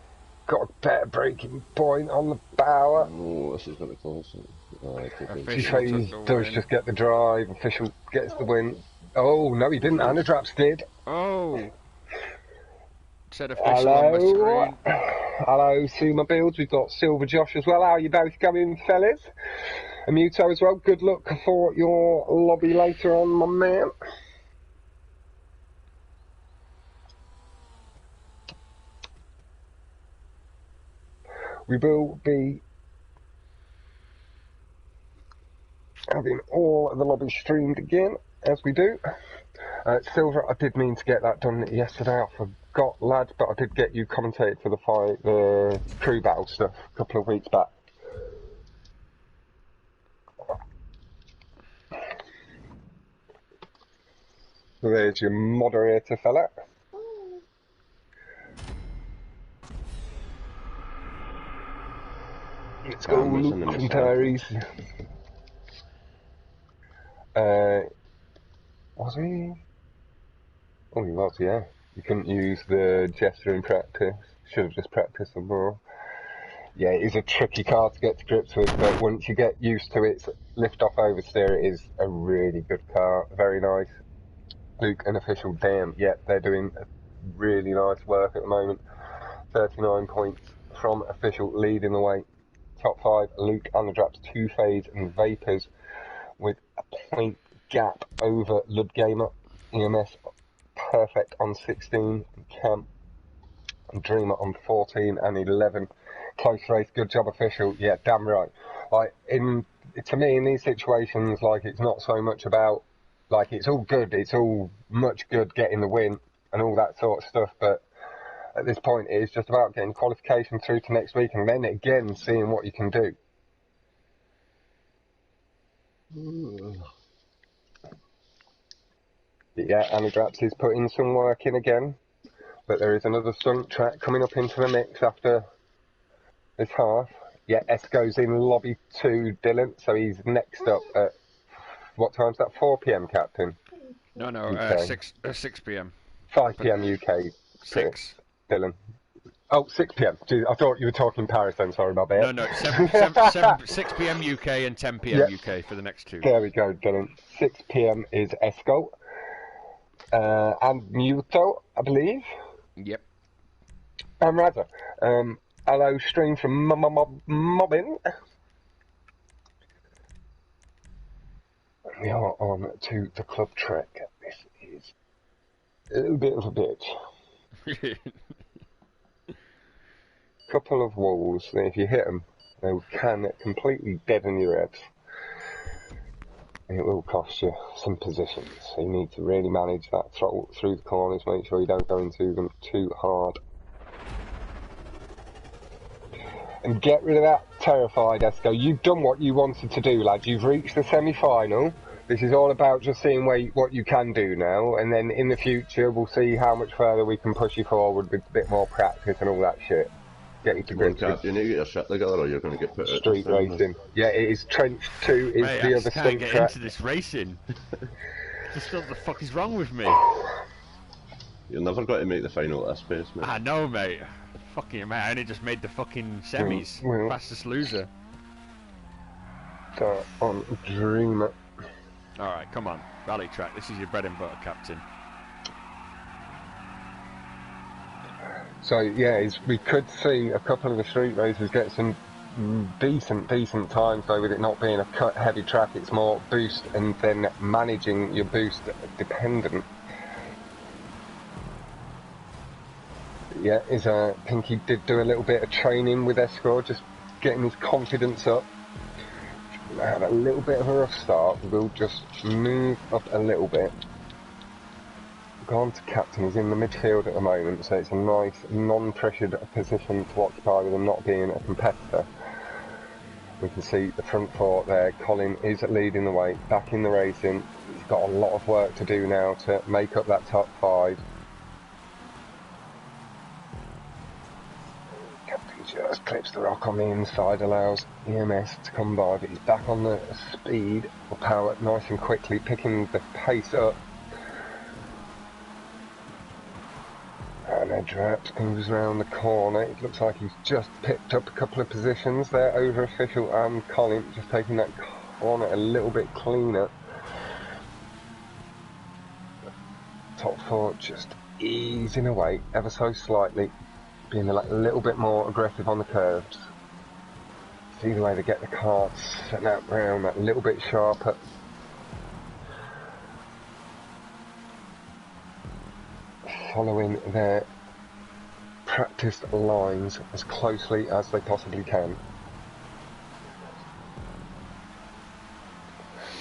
Got a better braking point on the Bauer. Oh, this is going to be close. FaZe does just get the drive. Official gets the win. Oh, no, he didn't. Anna Draps did. Oh. Said official on the screen. Hello, Suma Builds. We've got Silver Josh as well. How are you both going, fellas? And Muto as well. Good luck for your lobby later on, my man. We will be having all of the lobbies streamed again, as we do. Silver, I did mean to get that done yesterday. I forgot, lads, but I did get you commentated for the crew battle stuff a couple of weeks back. So there's your moderator, fella. Let's go, Luke and Tyrese. Was he? Oh, he was, yeah. You couldn't use the gesture in practice. Should have just practiced some more. Yeah, it is a tricky car to get to grips with, but once you get used to its lift-off oversteer, it is a really good car. Very nice. Luke and official, damn, yeah, they're doing really nice work at the moment. 39 points from official, leading the way. top 5, Luke Underdraps, Two Phase and Vapors with a point gap over Ludgamer. EMS perfect on 16, Cam and Dreamer on 14 and 11. Close race, good job official. Yeah, damn right. Like, to me, in these situations, like, it's not so much about, like, it's all good, it's all much good getting the win and all that sort of stuff, but at this point it's just about getting qualification through to next week and then again seeing what you can do. Yeah, Anadraps is putting some work in again, but there is another stunt track coming up into the mix after this half. Yeah, Esco's in lobby 2, Dylan, so he's next up at, what time's that, 4 PM, Captain? No, 6 PM. 5 PM UK. 6. Dylan. Oh, 6 PM. Jeez, I thought you were talking Paris then, sorry about that. No, 6 PM UK and 10 PM UK for the next 2. There we go, Dylan. 6 PM is Esco. And Muto, I believe. Yep. And rather, hello, stream from Mobbin. We are on to the club trek. This is a little bit of a bitch. Couple of walls, and if you hit them, they can completely deaden your head. It will cost you some positions, so you need to really manage that throttle through the corners, make sure you don't go into them too hard. And get rid of that terrified Esco. You've done what you wanted to do, lads. You've reached the semi-final. This is all about just seeing what you can do now, and then in the future we'll see how much further we can push you forward with a bit more practice and all that shit. Get you to grips. You need to get your shit together or you're going to get put out. Street racing. Yeah, it is Trench 2 is Mate, the other stunt track. I can't get into this racing. Just what the fuck is wrong with me? You're never going to make the final at this pace, mate. I know, mate. Fucking mate, I only just made the fucking semis. Well. Fastest loser. Start on Dreamer. Alright, come on. Rally track. This is your bread and butter, Captain. So yeah, we could see a couple of the street racers get some decent times though, with it not being a cut heavy track. It's more boost and then managing your boost dependent. Yeah, Pinky did do a little bit of training with Escort, just getting his confidence up. Had a little bit of a rough start. We'll just move up a little bit. Gone to captain. He's in the midfield at the moment, so it's a nice non-pressured position to occupy with him not being a competitor. We can see the front four there. Colin is leading the way, back in the racing. He's got a lot of work to do now to make up that top 5. Captain just clips the rock on the inside, allows EMS to come by, but he's back on the speed or power nice and quickly, picking the pace up. And Anadraps moves around the corner. It looks like he's just picked up a couple of positions there over official and Colin, just taking that corner a little bit cleaner. Top 4 just easing away ever so slightly, being a little bit more aggressive on the curves. See the way they get the cars set out round that little bit sharper. Following their practiced lines as closely as they possibly can.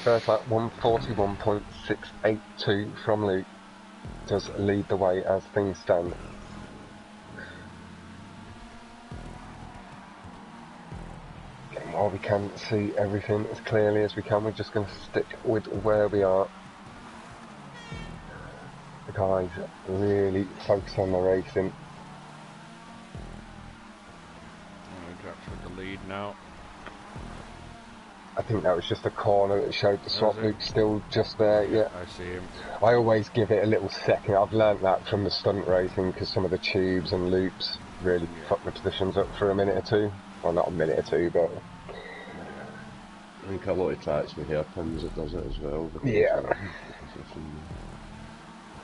First lap 141.682 from Luke does lead the way as things stand. Again, while we can see everything as clearly as we can, we're just going to stick with where we are. The guys really focus on the racing. Anadraps with the lead now. I think that was just a corner that showed the swap loop still just there. Yeah, I see him. I always give it a little second. I've learnt that from the stunt racing because some of the tubes and loops really fuck the positions up for a minute or two. Well, not a minute or two, but I think a lot of tracks with hairpins it does it as well. Yeah.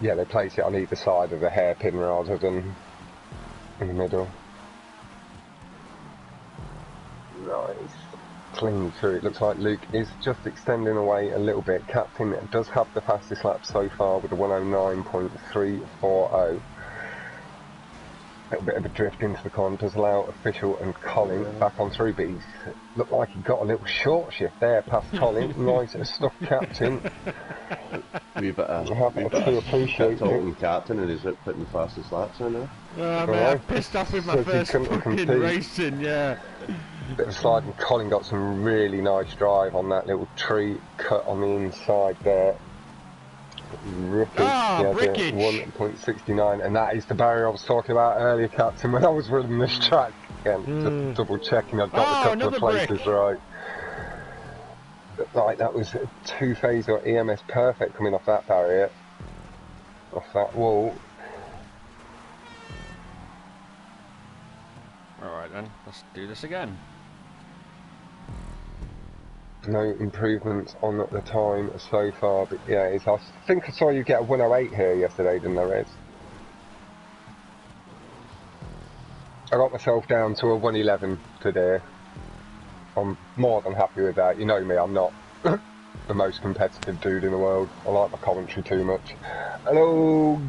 Yeah, they place it on either side of the hairpin rather than in the middle. Nice. Clean through. It looks like Luke is just extending away a little bit. Captain does have the fastest lap so far with a 109.340. A little bit of a drift into the corner does allow Official and Colin back on through, but he looked like he got a little short shift there past Colin. Nice stuff, Captain. We better appreciate talking Captain, and he's putting the fastest laps in there. Oh man, I'm pissed off with my first fucking racing, yeah. Bit of sliding. Colin got some really nice drive on that little tree cut on the inside there. Rookie, brickage! 1.69, and that is the barrier I was talking about earlier, Captain, when I was running this track. Again, just double checking I'd got a couple of places right. Right, that was a two-phase or EMS perfect coming off that barrier, off that wall. Alright then, let's do this again. No improvements on the time so far, but yeah, I think I saw you get a 108 here yesterday, didn't I, Rez? I got myself down to a 111 today. I'm more than happy with that. You know me, I'm not the most competitive dude in the world. I like my commentary too much. Hello,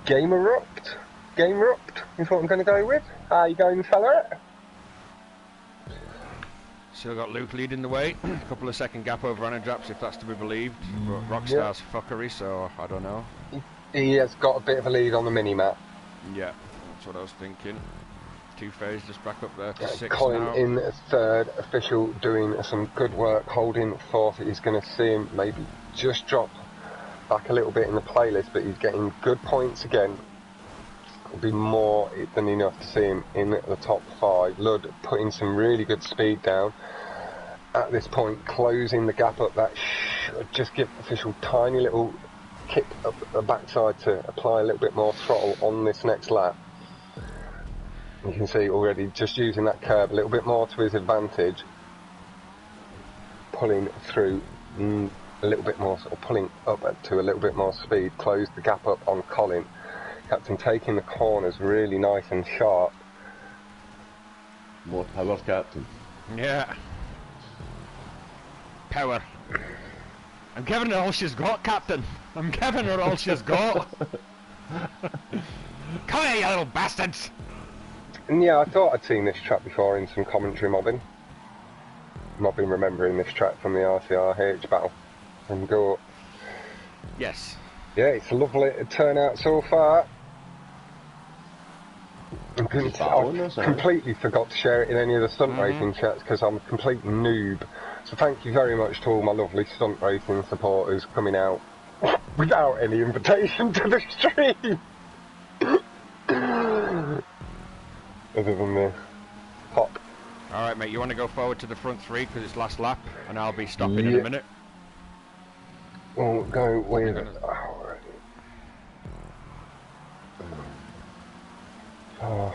Game Erupt? Game Erupt is what I'm going to go with. How you going, fella? Still got Luke leading the way. A couple of second gap over Anadraps, if that's to be believed. But Rockstar's fuckery, so I don't know. He has got a bit of a lead on the mini-map. Yeah, that's what I was thinking. Two-phase just back up there to 6 Colin now. in third. Official doing some good work, holding fourth. He's going to see him maybe just drop back a little bit in the playlist, but he's getting good points again. It'll be more than enough to see him in the top 5. Ludd putting some really good speed down at this point, closing the gap up. That should just give Official tiny little kick up the backside to apply a little bit more throttle on this next lap. You can see already just using that curb a little bit more to his advantage, pulling through a little bit more, sort of pulling up to a little bit more speed, close the gap up on Colin. Captain taking the corners really nice and sharp. More power, Captain. Yeah. Power. I'm giving her all she's got, Captain. I'm giving her all she's got. Come here, you little bastards. And yeah, I thought I'd seen this track before in some commentary mobbing. Mobbing remembering this track from the RCRH battle from Go. Yes. Yeah, it's a lovely turnout so far. I completely forgot to share it in any of the stunt racing chats because I'm a complete noob. So thank you very much to all my lovely stunt racing supporters coming out without any invitation to the stream. Other than the pop. Alright mate, you want to go forward to the front 3 because it's last lap and I'll be stopping in a minute. We'll go with... Oh,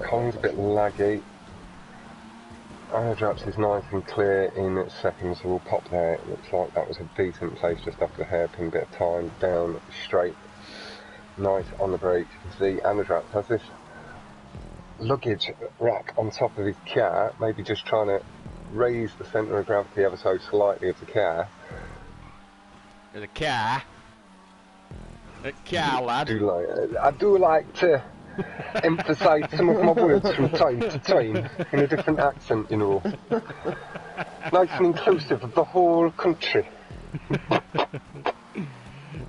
Colin's a bit laggy. Anadraps is nice and clear in second, so we'll pop there. It looks like that was a decent place just after the hairpin, bit of time down straight. Nice on the brakes. You can see Anadraps has this luggage rack on top of his car, maybe just trying to raise the centre of gravity ever so slightly of the car. The car? The car, lad. I do like to emphasise some of my words from time to time in a different accent, you know. Nice and inclusive of the whole country.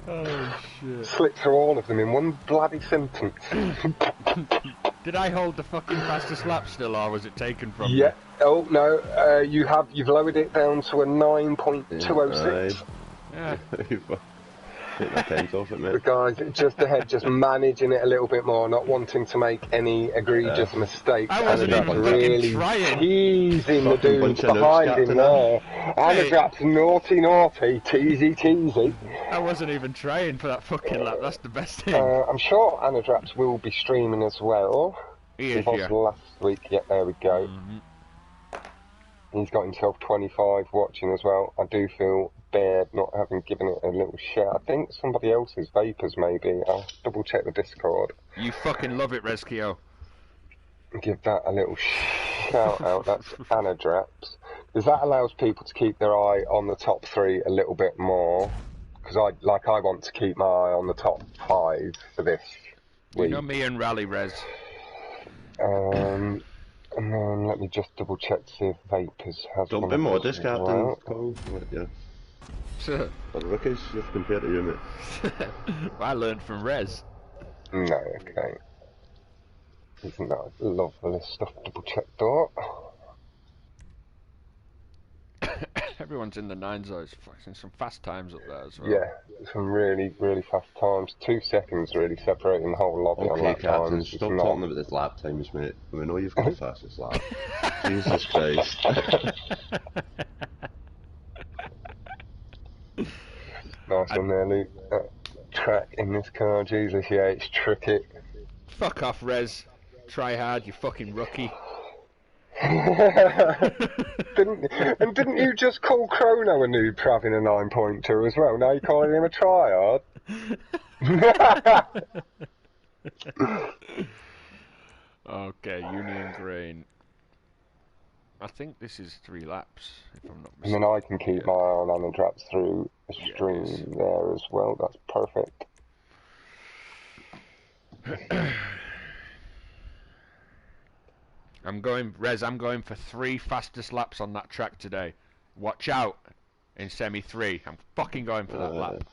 Oh shit. Slip through all of them in one bloody sentence. Did I hold the fucking fastest lap still, or was it taken from me? Yeah. Oh no, you've lowered it down to a 9.206. Yeah. Take my pens off it, mate. The guys just ahead, just managing it a little bit more, not wanting to make any egregious mistakes. I wasn't even really trying. Teasing the dudes behind him there. Anadraps naughty, teasy. I wasn't even trying for that fucking lap, that's the best thing. I'm sure Anadraps will be streaming as well. He was last week, yeah, there we go. He's got himself 25 watching as well. I do feel bad not having given it a little share. I think somebody else's Vapors maybe. I'll double check the Discord. You fucking love it, Rezkio. Give that a little shout out. That's Anadraps. Because that allows people to keep their eye on the top 3 a little bit more. Because I want to keep my eye on the top 5 for this week. You know me and Rally Res. And then let me just double check to see if Vapors has. Don't be modest, Captain. Cole. Yeah. But rookies, you've compared to you, mate. I learned from Res. No, okay. Isn't that lovely stuff? Double check that. Everyone's in the 9s though. It's some fast times up there as well. Yeah, some really, really fast times. 2 seconds really separating the whole lobby on lap Captain, times. stop talking about this lap times, mate. We know you've got the fastest lap. Jesus Christ. Nice one there, Luke. Track in this car, Jesus, yeah, it's tricky. Fuck off, Res. Try hard, you fucking rookie. Didn't you just call Chrono a noob for having a 9.2 as well? Now you're calling him a tryhard? Okay, Union Grain. I think this is 3 laps, if I'm not And mistaken. then I can keep my eye on Anadraps through a stream there as well. That's perfect. I'm going for 3 fastest laps on that track today. Watch out in semi 3. I'm fucking going for that lap.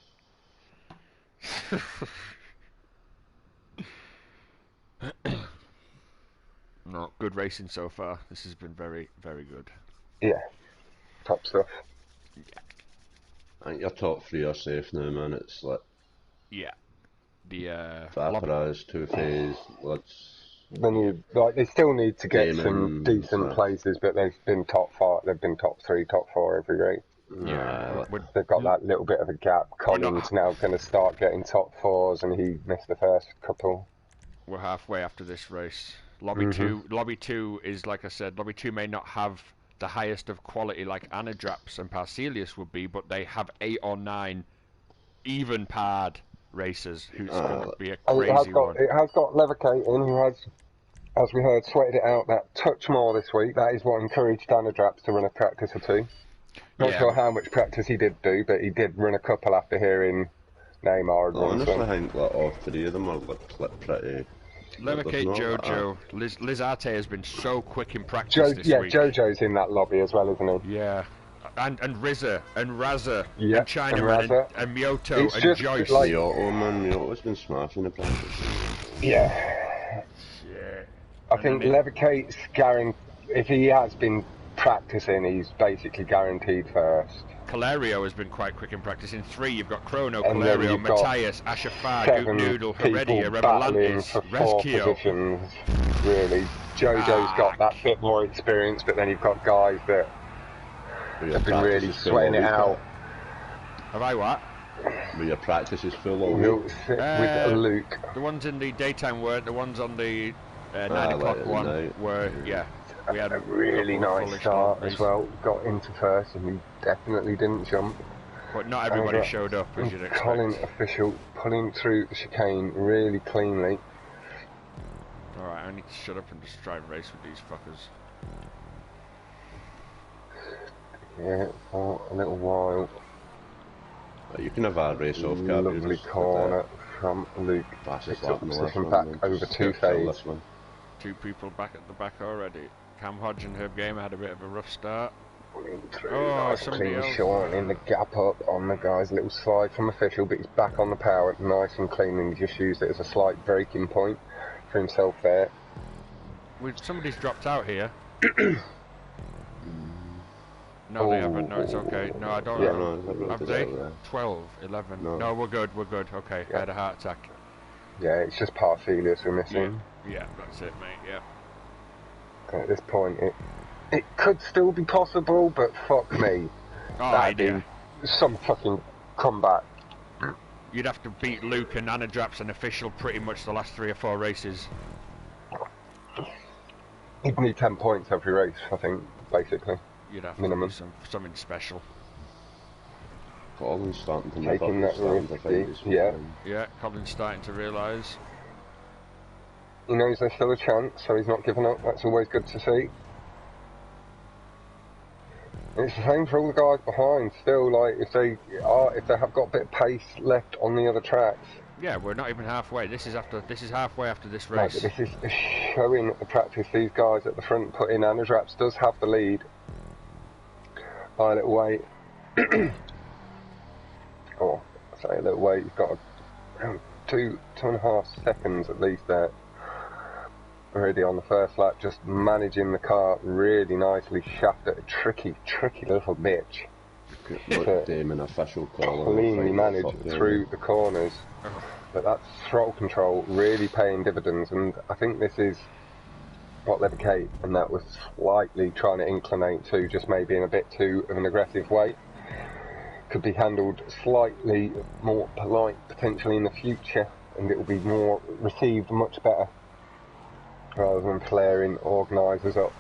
No, good racing so far. This has been very, very good. Yeah, top stuff. Yeah. I think your top 3 are safe now, man. It's like... Yeah. The, Vaporize, Two-Phase, Then they still need to get some decent places, but they've been top 5, they've been top 3, top 4 every race. Yeah, they've got that little bit of a gap. Colin's now going to start getting top 4s, and he missed the first couple. We're halfway after this race. Lobby 2 is, like I said, Lobby 2 may not have the highest of quality like Anadraps and Parcelius would be, but they have 8 or 9 even parred racers who's going to be a crazy one. It has got Levicating, who has, as we heard, sweated it out that touch more this week. That is what encouraged Anadraps to run a practice or 2. Not sure how much practice he did do, but he did run a couple after hearing Neymar. Honestly, I think all 3 of them are pretty... Levicate Jojo. Liz Arte has been so quick in practice this week. Jojo's in that lobby as well, isn't he? Yeah. And Rizza, and Raza, and Chinaman, and Miyoto, it's and just Joyce. Like... Miyoto's been smashing the practice. Yeah. I think Levicate's if he has been practicing, he's basically guaranteed first. Calerio has been quite quick in practice. In 3, you've got Chrono, Calerio, Matthias, Ashafar, Goop Noodle, Heredia, Revelantis, Rezkio. Really. Jojo's got that bit more experience, but then you've got guys that have been really sweating it out. Have I what? But your practice is full of with Luke. The ones in the daytime weren't. The ones on the 9 o'clock one were, we had a really nice start as well. Got into first and he definitely didn't jump. But not everybody showed up, as you'd expect. Colin Official pulling through the chicane really cleanly. Alright, I need to shut up and just try and race with these fuckers. Yeah, for a little while. You can have a race off, Cap. Lovely corner from Luke. Picks up position back over Two-Phase. 2 people back at the back already. Cam Hodge and Herb Gamer had a bit of a rough start. Somebody else. Shortening the gap up on the guy's little slide from Official, but he's back on the power, nice and clean, and he just used it as a slight braking point for himself there. Somebody's dropped out here. No, they haven't. No, it's okay. No, I don't know. Have they? 12, 11. No, we're good. Okay, I had a heart attack. Yeah, it's just Parcelius we're missing. Yeah, that's it, mate. Yeah. At this point, it could still be possible, but fuck me. That'd be some fucking comeback. You'd have to beat Luke and Anadraps and Official pretty much the last 3 or 4 races. You'd need 10 points every race, I think, basically. You'd have to do something special. Colin's starting to taking that risk. Yeah, Colin's starting to realise. He knows there's still a chance, so he's not giving up. That's always good to see. It's the same for all the guys behind. Still, like if they have got a bit of pace left on the other tracks. Yeah, we're not even halfway. This is halfway after this race. No, but this is showing the practice. These guys at the front put in. Anadraps does have the lead by a little way. Oh, I say a little way. He's got around 2.5 seconds at least there. Already on the first lap, just managing the car really nicely. Shafted, a tricky little bitch. Look, Damon, official call. Cleanly managed through the corners. But that throttle control really paying dividends, and I think this is what Levickate and that was slightly trying to inclinate to, just maybe in a bit too of an aggressive way. Could be handled slightly more polite potentially in the future, and it will be more received much better, rather than flaring organisers up,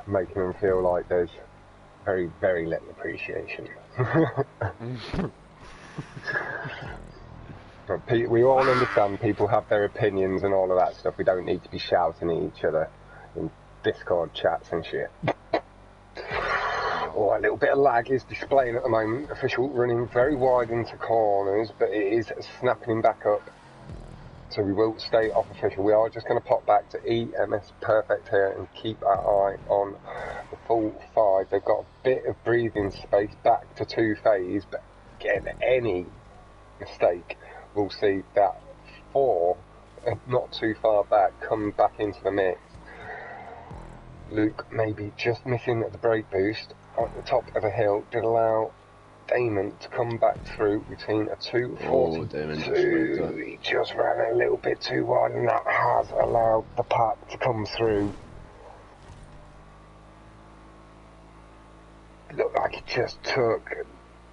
making them feel like there's very, very little appreciation. We all understand people have their opinions and all of that stuff. We don't need to be shouting at each other in Discord chats and shit. Oh, a little bit of lag is displaying at the moment. Official running very wide into corners, but it is snapping him back up. So we will stay off Official. We are just going to pop back to EMS Perfect here and keep our eye on the full 5. They've got a bit of breathing space back to 2-phase, but again, any mistake, we'll see that 4, not too far back, come back into the mix. Luke maybe just missing the brake boost at the top of a hill did allow Damon to come back through between a 2.42. He just ran a little bit too wide, and that has allowed the pack to come through. It looked like he just took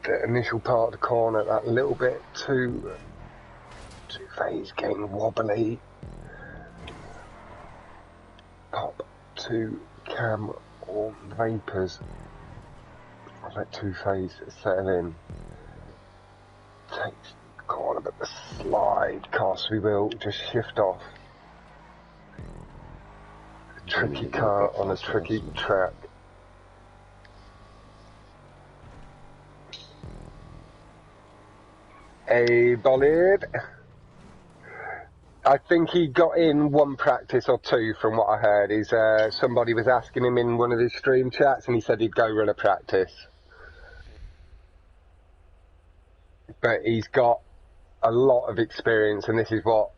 the initial part of the corner that little bit too phase, getting wobbly. Pop to Cam or Vapors. I'll let 2-phase settle in. Takes the corner, but the slide cast we will just shift off. A tricky car on a tricky track. A bolide. I think he got in one practice or two from what I heard. Is somebody was asking him in one of his stream chats and he said he'd go run a practice. But he's got a lot of experience, and this is what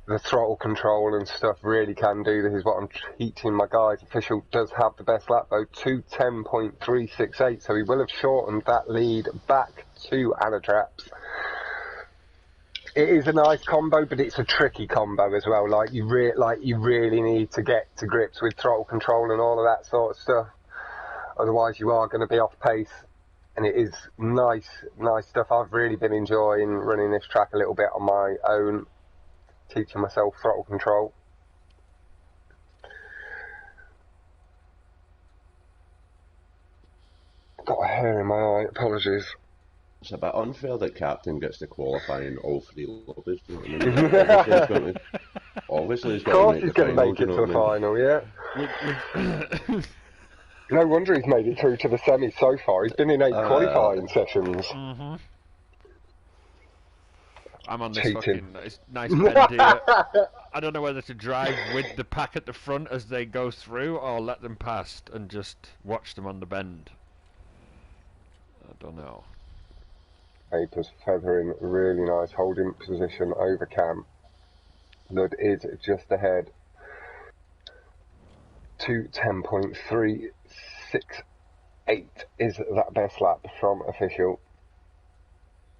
the throttle control and stuff really can do. This is what I'm teaching my guys. Official does have the best lap though, 2:10.368, so he will have shortened that lead back to Anadraps. It is a nice combo, but it's a tricky combo as well. Like you really need to get to grips with throttle control and all of that sort of stuff. Otherwise, you are going to be off pace. And it is nice stuff. I've really been enjoying running this track a little bit on my own, teaching myself throttle control. Got a hair in my eye, apologies. It's a bit unfair that Captain gets to qualify in all 3 lobbies. Obviously he's going to make it to the final, yeah. No wonder he's made it through to the semi so far. He's been in 8 qualifying sessions. Mm-hmm. I'm on this fucking nice bend here. I don't know whether to drive with the pack at the front as they go through or let them past and just watch them on the bend. I don't know. Vapors feathering really nice, holding position over Cam. Lud is just ahead. 2:10.368 is that best lap from Official.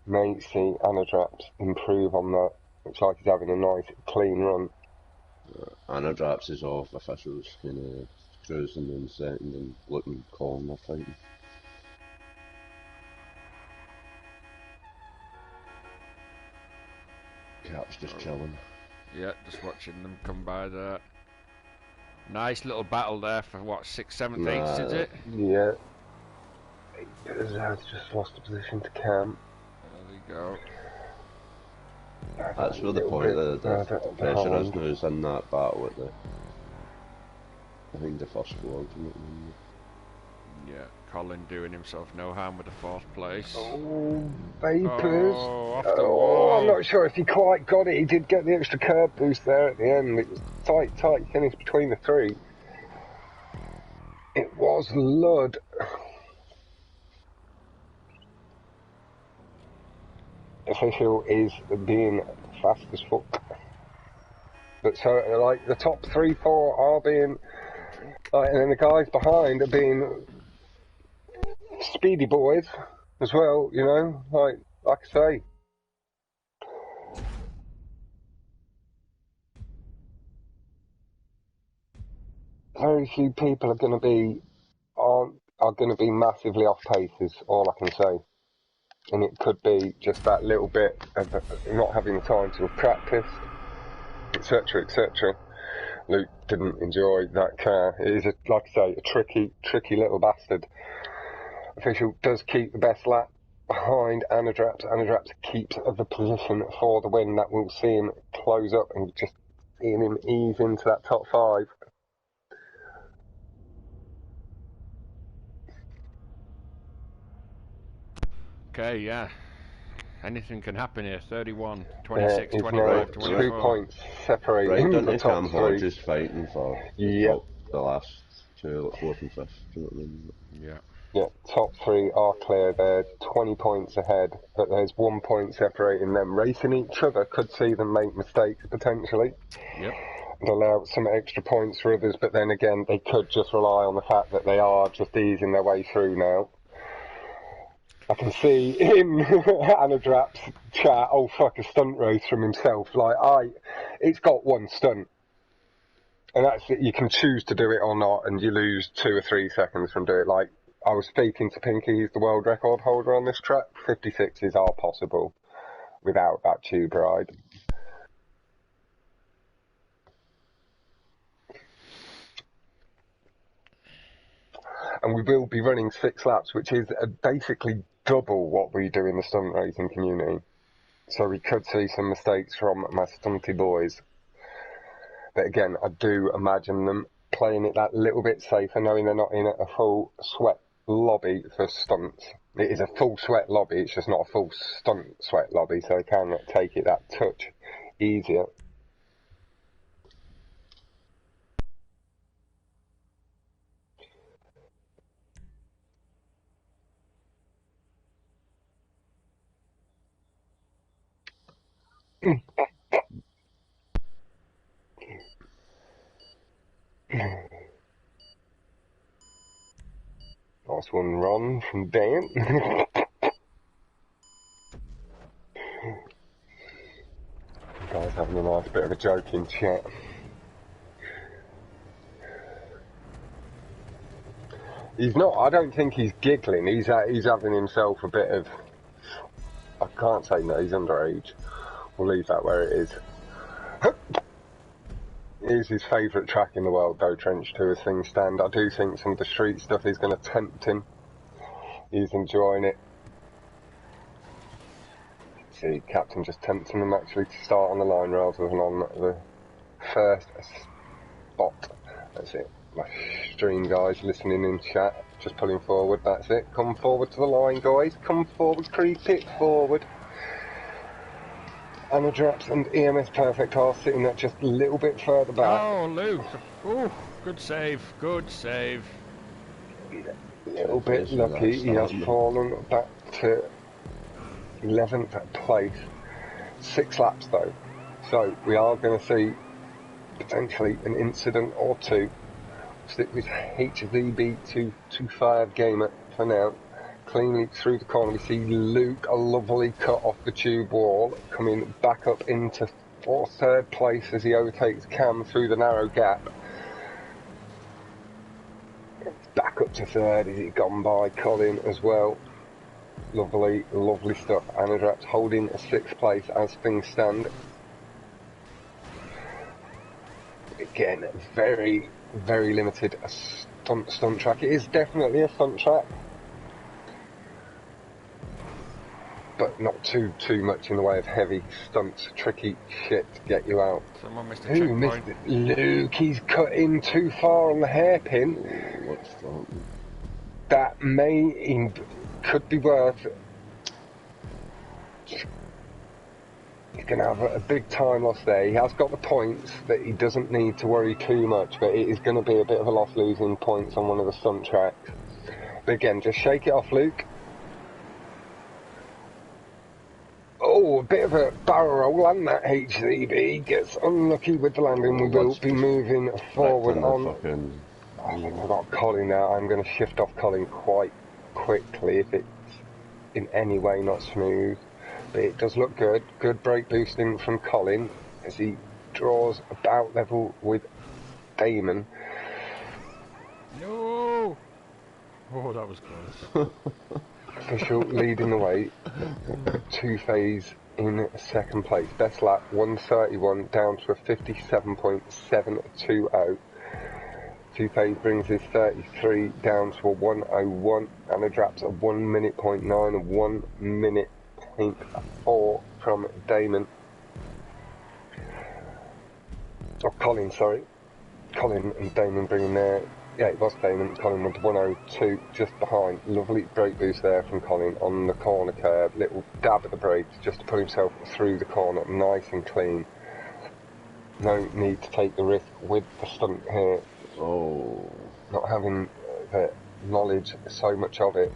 May see Anadraps improve on that. Looks like he's having a nice clean run. Anadraps is off. Official's kind of cruising in second and looking calm. They're fighting. Cap's just chilling. Yeah, just watching them come by there. Nice little battle there for what, 6th, 7th, 8th, is it? Yeah. Has just lost the position to Cam. There we go. That's where the point of the pressure is now, is in that battle at the behind the first squad. Yeah, Colin doing himself no harm with the 4th place. Oh, Vapors. Oh, off the wall. I'm not sure if he quite got it. He did get the extra curb boost there at the end. It was tight finish between the 3. It was Ludd. Official is being fast as fuck. But so, like, the top 3, 4 are being, like, and then the guys behind are being speedy boys as well, you know, like I say. Very few people are going to be massively off pace is all I can say. And it could be just that little bit of not having the time to have practiced, etc., etc. Luke didn't enjoy that car. It is, like I say, a tricky little bastard. Official does keep the best lap behind Anadraps. Anadraps keeps the position for the win. That will see him close up and just seeing him ease into that top 5. Okay, yeah. Anything can happen here. 31, 26, 25, 24. 2 points separating right, the top Cam 3. Hodges fighting for the last 2, 4th and 5th. Do you know what I mean? Yeah. Yeah, top 3 are clear. They're 20 points ahead, but there's 1 point separating them. Racing each other could see them make mistakes potentially. Yep. And allow some extra points for others, but then again, they could just rely on the fact that they are just easing their way through now. I can see in Anadrap's chat, oh fuck, a stunt race from himself. Like, it's got 1 stunt. And that's it. You can choose to do it or not, and you lose 2 or 3 seconds from doing it. Like, I was speaking to Pinky, he's the world record holder on this track. 56s are possible without that tube ride. And we will be running 6 laps, which is basically double what we do in the stunt racing community. So we could see some mistakes from my stunty boys. But again, I do imagine them playing it that little bit safer, knowing they're not in a full sweat lobby for stunts. It is a full sweat lobby, it's just not a full stunt sweat lobby, so they can take it that touch easier. Nice one, Ron, from Dan. Guys having a nice bit of a joke in chat. He's not, I don't think he's giggling, he's having himself a bit of, I can't say no, he's underage. We'll leave that where it is. It is his favourite track in the world though, Trench 2 as things stand. I do think some of the street stuff is going to tempt him. He's enjoying it. See, Captain just tempting him actually to start on the line rather than on the first spot. That's it. My stream guys listening in chat, just pulling forward, that's it. Come forward to the line, guys. Come forward, creep it forward. Anadraps and EMS Perfect are sitting there just a little bit further back. Oh, Luke. Ooh, good save, good save. A little bit lucky, he has fallen back to 11th place. 6 laps though, so we are going to see potentially an incident or 2. Stick with HZB225 Gamer for now. Cleanly through the corner, we see Luke, a lovely cut off the tube wall, coming back up into 3rd place as he overtakes Cam through the narrow gap. Back up to 3rd, is it gone by Colin as well. Lovely, lovely stuff. Anadraps holding a 6th place as things stand. Again, very, very limited stunt track. It is definitely a stunt track, but not too much in the way of heavy stunts, tricky shit to get you out. Someone missed a checkpoint. Missed it? Luke, he's cut in too far on the hairpin. What's that? that could be worth. He's going to have a big time loss there. He has got the points that he doesn't need to worry too much, but it is going to be a bit of a loss losing points on one of the stunt tracks. But again, just shake it off, Luke. Oh, a bit of a barrel roll, and that HCB gets unlucky with the landing. We will be moving forward on. I think I've got Colin now. I'm going to shift off Colin quite quickly if it's in any way not smooth. But it does look good. Good brake boosting from Colin as he draws about level with Damon. No! Oh, that was close. Official leading the way. Two-Phase in second place. Best lap 131 down to a 57.720. Two-Phase brings his 33 down to a 101, and a drops a 1 minute .9 and 1 minute .4 from Damon. Oh, Colin, sorry. Colin and Damon bringing their. Yeah, it was Damon. Colin with 102 just behind. Lovely brake boost there from Colin on the corner curve. Little dab of the brakes just to put himself through the corner, nice and clean. No need to take the risk with the stunt here. Oh, not having the knowledge so much of it.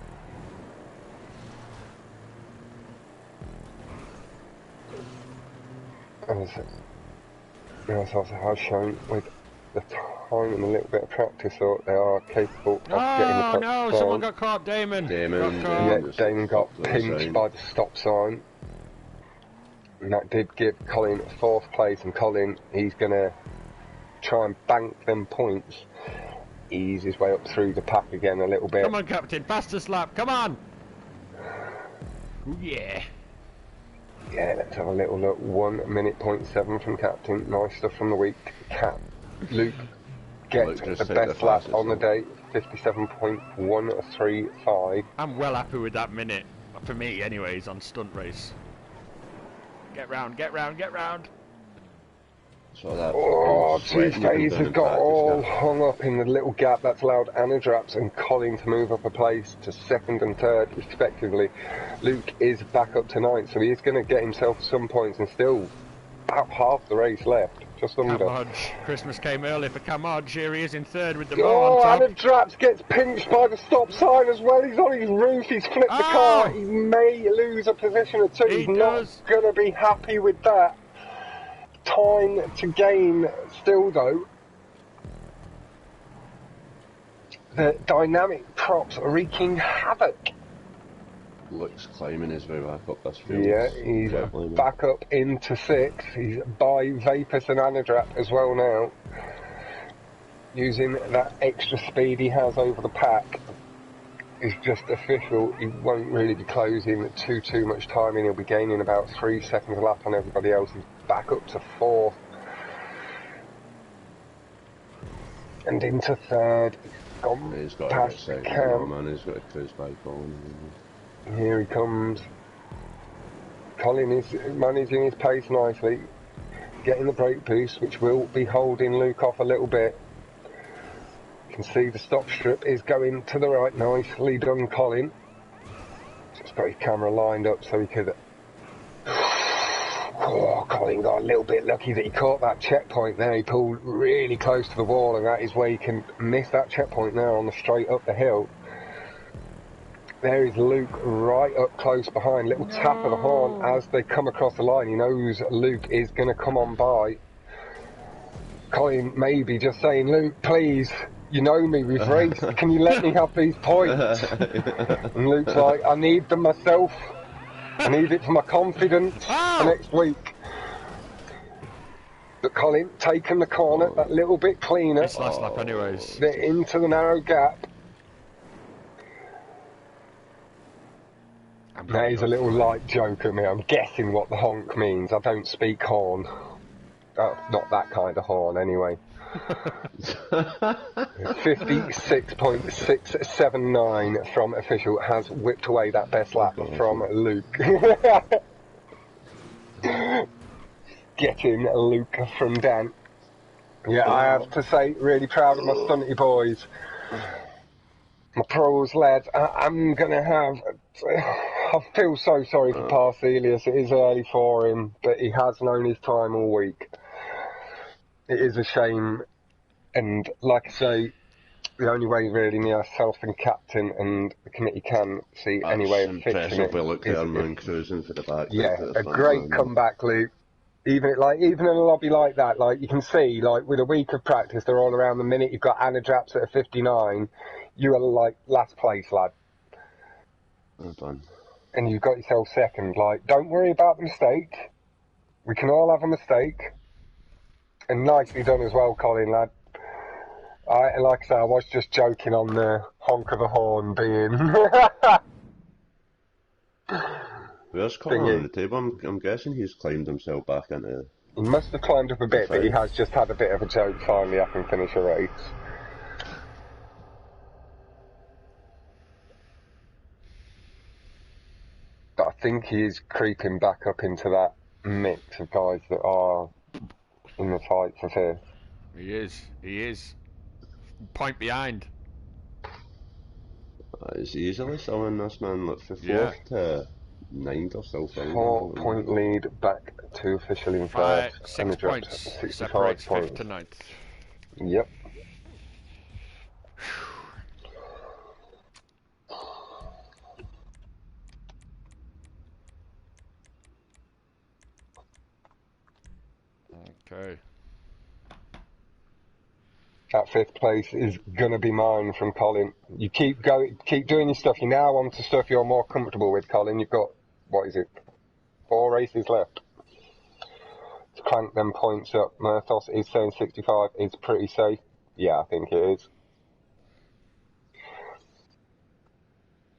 As also has shown with the time and a little bit of practice, so they are capable of getting the top no, someone got caught, Damon. Damon got pinched by the stop sign. And that did give Colin 4th place, and Colin, he's going to try and bank them points, ease his way up through the pack again a little bit. Come on, Captain, fastest lap, come on! Ooh, yeah. Yeah, let's have a little look. 1 minute .7 from Captain. Nice stuff from the week. Luke gets the best lap on the day, 57.135. I'm well happy with that minute, for me anyways, on stunt race. Get round, get round, get round! Oh, Two-Phase has got all hung up in the little gap that's allowed Anadraps and Colin to move up a place to 2nd and 3rd respectively. Luke is back up to 9th, so he is going to get himself some points and still about half the race left, just under. Camodge. Christmas came early for Camodge. Here he is in 3rd with the ball on top. Anadraps gets pinched by the stop sign as well. He's on his roof, he's flipped the car. He may lose a position or two. He's not going to be happy with that. Time to gain still though. The dynamic props are wreaking havoc. Luke's climbing his way back up this field. Yeah, he's back up into 6th. He's by Vapus and Anadrap as well now. Using that extra speed he has over the pack. Is just official. He won't really be closing too much time in. He'll be gaining about 3 seconds a lap on everybody else. He's back up to 4th and into 3rd. He's got past a Cam. man. He's got a cruise bike on. Here he comes. Colin is managing his pace nicely, getting the brake boost, which will be holding Luke off a little bit. You can see the stop strip is going to the right. Nicely done, Colin. Just got his camera lined up so he could. Oh, Colin got a little bit lucky that he caught that checkpoint there. He pulled really close to the wall, and that is where he can miss that checkpoint there on the straight up the hill. There is Luke right up close behind. Little tap of the horn as they come across the line. He knows Luke is going to come on by. Colin maybe just saying, Luke, please. You know me, we've raced. Can you let me have these points? And Luke's like, I need them myself. I need it for my confidence for next week. But Colin, taking the corner that little bit cleaner. It's last lap anyways. They're into the narrow gap. Now he's a little light joke at me. I'm guessing what the honk means. I don't speak horn. Not that kind of horn, anyway. 56.679 from official has whipped away that best lap from Luke. Getting Luke from Dan. Yeah, I have to say, really proud of my stunty boys. My pros, lads, I'm going to have... I feel so sorry for Parcelius. It is early for him, but he has known his time all week. It is a shame, and like I say, the only way really myself and captain and the committee can see any way of fixing it is cruising for the back. Yeah, a great comeback, Luke. Even in a lobby like that, like you can see, like with a week of practice, they're all around the minute. You've got Anadraps at a 59. You are like last place, lad. Well done. And you've got yourself second. Like, don't worry about the mistake. We can all have a mistake. And nicely done as well, Colin, lad. Like I say, I was just joking on the honk of the horn being... Where's Colin on the table? I'm guessing he's climbed himself back into... He must have climbed up a bit, but he has just had a bit of a joke finally up and finish a race. But I think he is creeping back up into that mix of guys that are in the fight for fifth. He is. Point behind. He's easily selling this, man. Look, for fourth to ninth or so. 4-point lead back to officially in first. 6 points. Separates fifth to ninth. Yep. Okay. That fifth place is gonna be mine from Colin. You keep doing your stuff. You're now on to stuff you're more comfortable with, Colin. You've got, what is it, 4 races left to crank them points up. Murthos is saying 65 is pretty safe. Yeah, I think it is.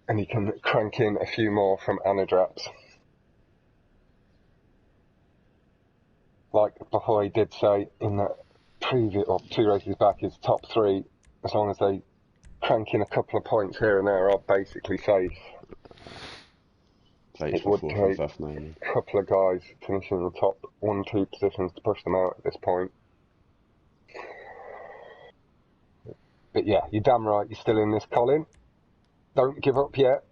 And you can crank in a few more from Anadraps. Like before, he did say in that previous, or 2 races back, his top 3, as long as they crank in a couple of points here and there, are basically safe. It would take a couple of guys finishing in the top 1-2 positions to push them out at this point. But yeah, you're damn right, you're still in this, Colin. Don't give up yet.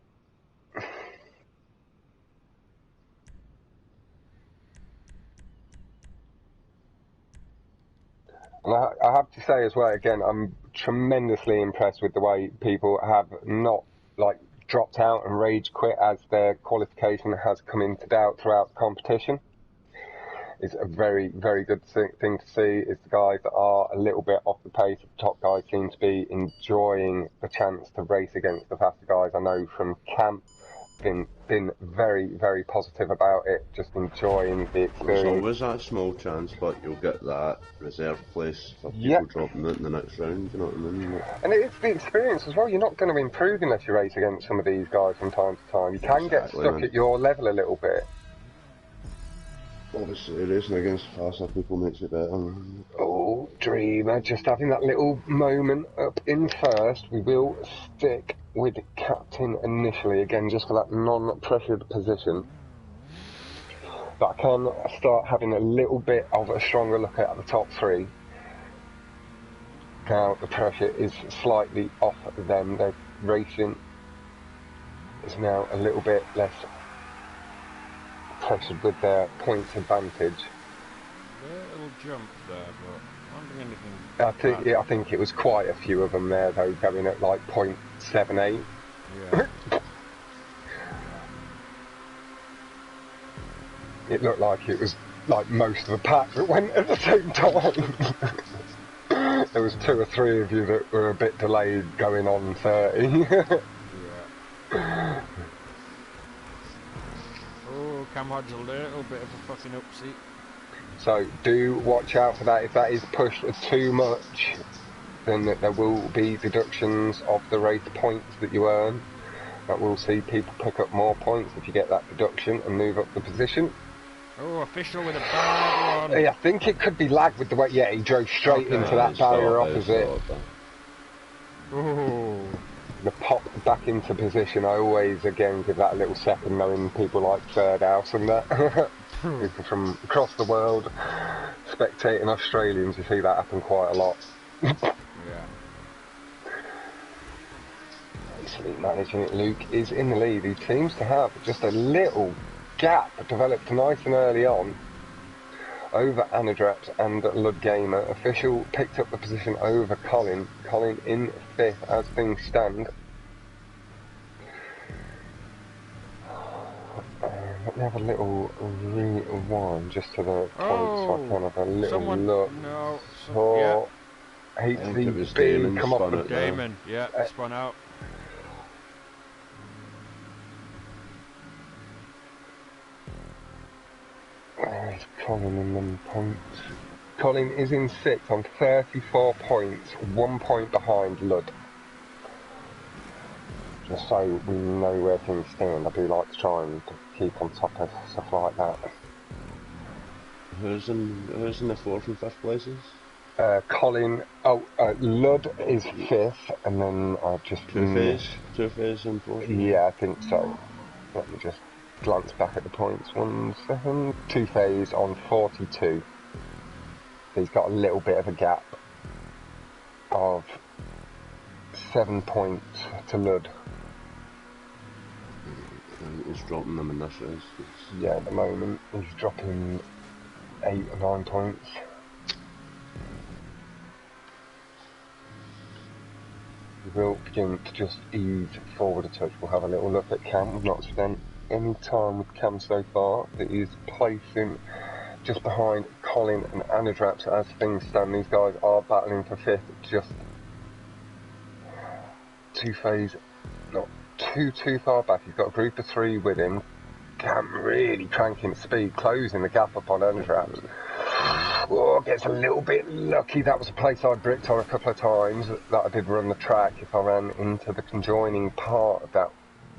And I have to say as well, again, I'm tremendously impressed with the way people have not, like, dropped out and rage quit as their qualification has come into doubt throughout the competition. It's a very, very good thing to see. Is the guys that are a little bit off the pace, the top guys seem to be enjoying the chance to race against the faster guys. I know from camp, been very, very positive about it, just enjoying the experience. There's always that small chance, but you'll get that reserve place for people dropping it in the next round, you know what I mean? And it's the experience as well. You're not going to improve unless you race against some of these guys from time to time. You can get stuck at your level a little bit. Obviously, racing against faster people makes it better. Oh, Dreamer, just having that little moment up in first. We will stick with captain initially, again, just for that non-pressured position. But I can start having a little bit of a stronger look at the top 3. Now the pressure is slightly off them. Their racing is now a little bit less pressured with their points advantage. Little jump there, but I don't think anything. I think it was quite a few of them there though, going at like 0.78. Yeah. It looked like it was like most of the pack that went at the same time. There was 2 or 3 of you that were a bit delayed going on 30. Yeah. Oh, Cam Hodge a little bit of a fucking upseat. So do watch out for that. If that is pushed too much, then there will be deductions of the race points that you earn. That will see people pick up more points if you get that deduction and move up the position. Oh, official with a bad one. Yeah, I think it could be lag with the way. Yeah, he drove straight into that barrier opposite. Oh. The pop back into position. I always again give that a little second, knowing people like Third House and that. People from across the world spectating Australians, you see that happen quite a lot. Yeah. nicely managing it. Luke is in the lead. He seems to have just a little gap developed nice and early on over Anadraps and Ludgamer. Official picked up the position over Colin. Colin in 5th as things stand. Let me have a little rewind just to the point so I can have a little look. No. So, HCB come off the Damon, spun out. Where is Colin in them points? Colin is in 6th on 34 points, 1 point behind Lud. Just so we know where things stand, I do like to try and keep on top of stuff like that. Who's in the 4th and 5th places? Colin, Lud is 5th, and then I've just... Two phase and 4th? Yeah, I think so. Let me just glance back at the points. 1 second. Two phase on 42. He's got a little bit of a gap of 7 points to Lud. He's dropping them in this race. Yeah, at the moment he's dropping 8 or 9 points. We will begin to just ease forward a touch. We'll have a little look at Cam. We've not spent any time with Cam so far. It is placing just behind Colin and Anadraps as things stand. These guys are battling for 5th, just not too far back. He's got a group of 3 with him. Cam really cranking speed, closing the gap up on Anadraps. Oh, gets a little bit lucky. That was a place I'd bricked on a couple of times that I did run the track. If I ran into the conjoining part of that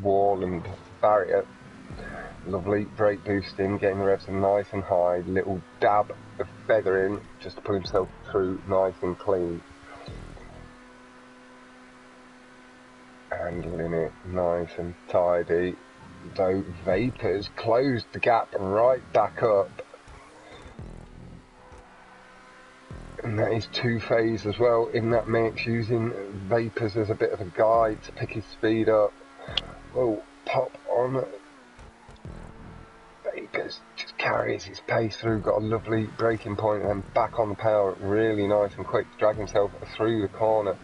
wall and barrier, lovely brake boosting, getting the revs nice and high, little dab of feathering just to put himself through nice and clean. Handling it nice and tidy, though Vapors closed the gap right back up. And that is 2 phase as well in that mix, using Vapors as a bit of a guide to pick his speed up. Oh, pop on. Vapors just carries his pace through, got a lovely braking point and then back on the power, really nice and quick to drag himself through the corner.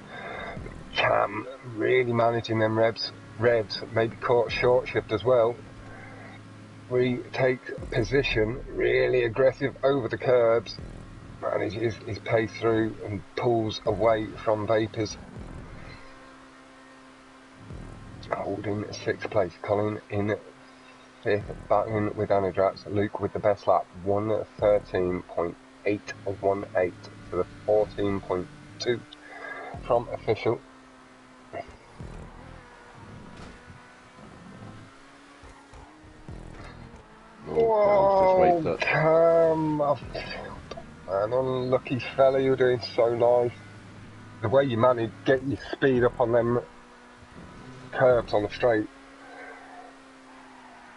Cam really managing them revs, maybe caught short shift as well. Retake position, really aggressive over the curbs. And his pace through and pulls away from Vapors. Holding 6th place, Colin in 5th, battling with Anadraps. Luke with the best lap, 1:13.818 for the 14.2 from official. Whoa, Cam! An unlucky fella, you're doing so nice. The way you manage get your speed up on them curbs on the straight.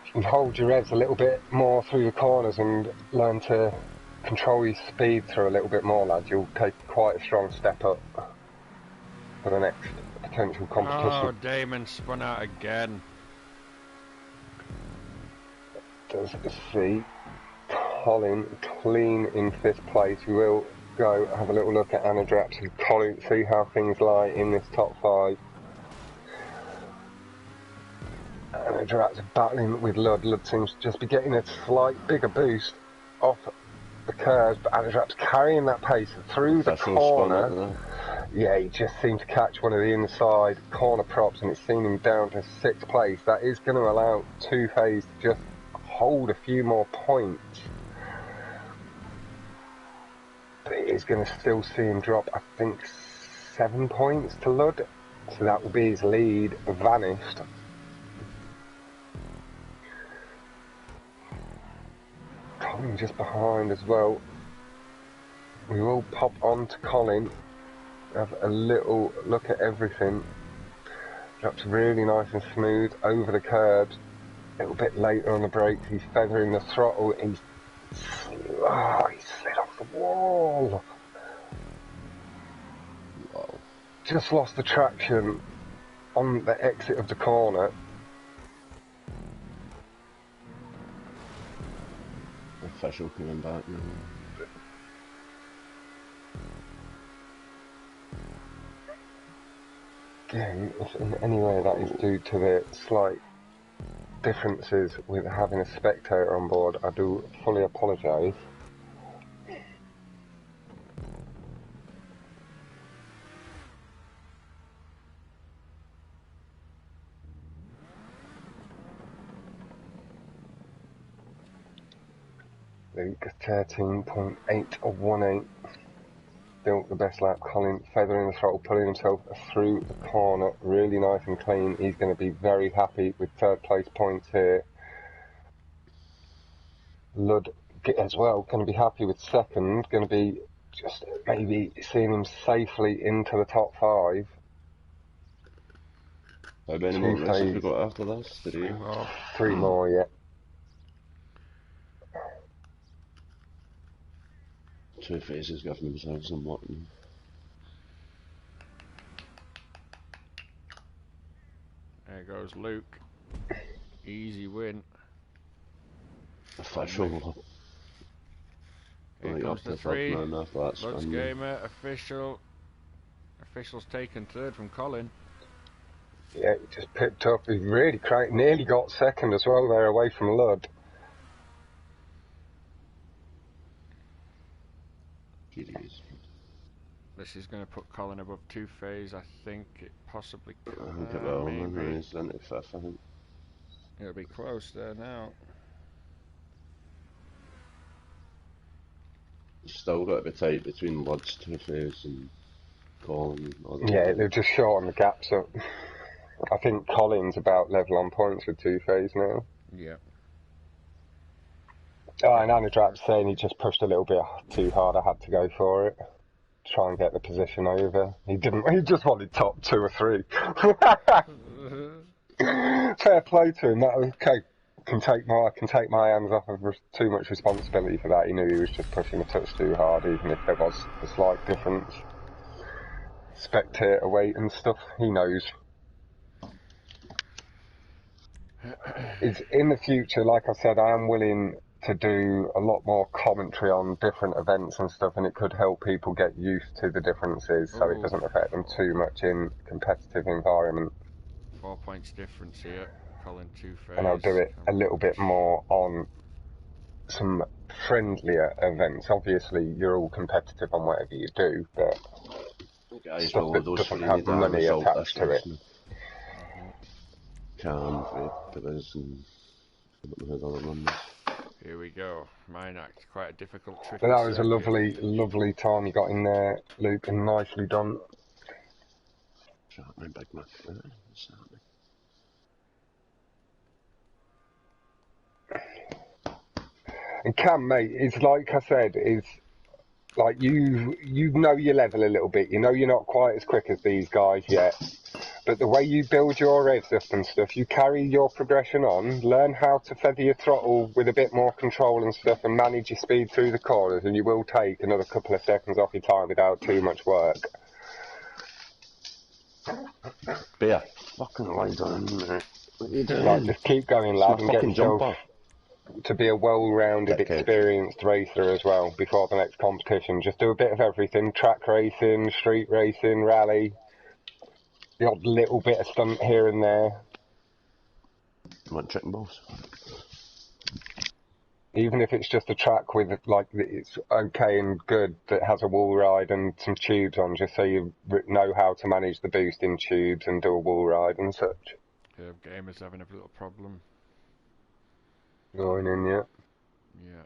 You can hold your revs a little bit more through the corners and learn to control your speed through a little bit more, lads. You'll take quite a strong step up for the next potential competition. Oh, Damon spun out again. Does see Colin clean in 5th place. We will go have a little look at Anadraps and Colin, see how things lie in this top 5. Anadraps battling with Lud. Lud seems to just be getting a slight bigger boost off the curves, but Anadraps carrying that pace through the corner. Yeah, he just seemed to catch one of the inside corner props and it's seen him down to 6th place. That is going to allow 2 phase to just hold a few more points. But it is going to still see him drop, I think, 7 points to Lud. So that will be his lead vanished. Colin just behind as well. We will pop on to Colin, have a little look at everything. Drops really nice and smooth over the curbs. A little bit later on the brakes, he's feathering the throttle. He slid off the wall. Whoa. Just lost the traction on the exit of the corner. Official coming back now. Again, if in any way that is due to the slight differences with having a spectator on board, I do fully apologise. Luke 13.818. Still the best lap. Colin feathering the throttle, pulling himself through the corner. Really nice and clean. He's going to be very happy with third place points here. Ludd as well, going to be happy with second. Going to be just maybe seeing him safely into the top 5. How many more races have we got after this? 3 more. 3 more, yeah. 2 phases giving themselves some work. There goes Luke. Easy win. Official. Here Right comes up the to 3. Ludd's Gamer, official. Official's taken 3rd from Colin. Yeah, he just picked up. He really nearly got second as well there, away from Ludd. This is going to put Colin above 2 phase. I think it possibly could. I think it will, maybe. He's into 5th, I think. It'll be close there now. Still got to be tight between Ludd's 2 phase and Colin. Yeah, they've just shortened the gaps up. I think Colin's about level on points with 2 phase now. Yeah. Oh, and Anadrap's saying he just pushed a little bit too hard. I had to go for it. Try and get the position over. He didn't. He just wanted top 2 or 3. Fair play to him. That was okay. I can take my hands off of too much responsibility for that. He knew he was just pushing a touch too hard, even if there was a slight difference. Spectator weight and stuff. He knows. It's in the future, like I said, I am willing to do a lot more commentary on different events and stuff, and it could help people get used to the differences so it doesn't affect them too much in competitive environment. 4 points difference here. Colin 2 phase. And I'll do it a little bit more on some friendlier events. Obviously, you're all competitive on whatever you do, but stuff that doesn't have money attached to it. Cam, Perez, and the other ones. Here we go. Minact, quite a difficult trick. That was a lovely, lovely time you got in there, Luke, and nicely done. Big man. And Cam, mate, it's like I said, is like you know your level a little bit. You know you're not quite as quick as these guys yet. But the way you build your revs up and stuff, you carry your progression on, learn how to feather your throttle with a bit more control and stuff, and manage your speed through the corners, and you will take another couple of seconds off your time without too much work. Bear, fucking lie down, mate. Like, just keep going, lad, and get yourself to be a well-rounded, experienced racer as well before the next competition. Just do a bit of everything: track racing, street racing, rally. The odd little bit of stunt here and there. You want chicken balls? Even if it's just a track with, like, it's okay and good that has a wall ride and some tubes on, just so you know how to manage the boost in tubes and do a wall ride and such. Yeah, Gamer's having a little problem. Going in yet? Yeah.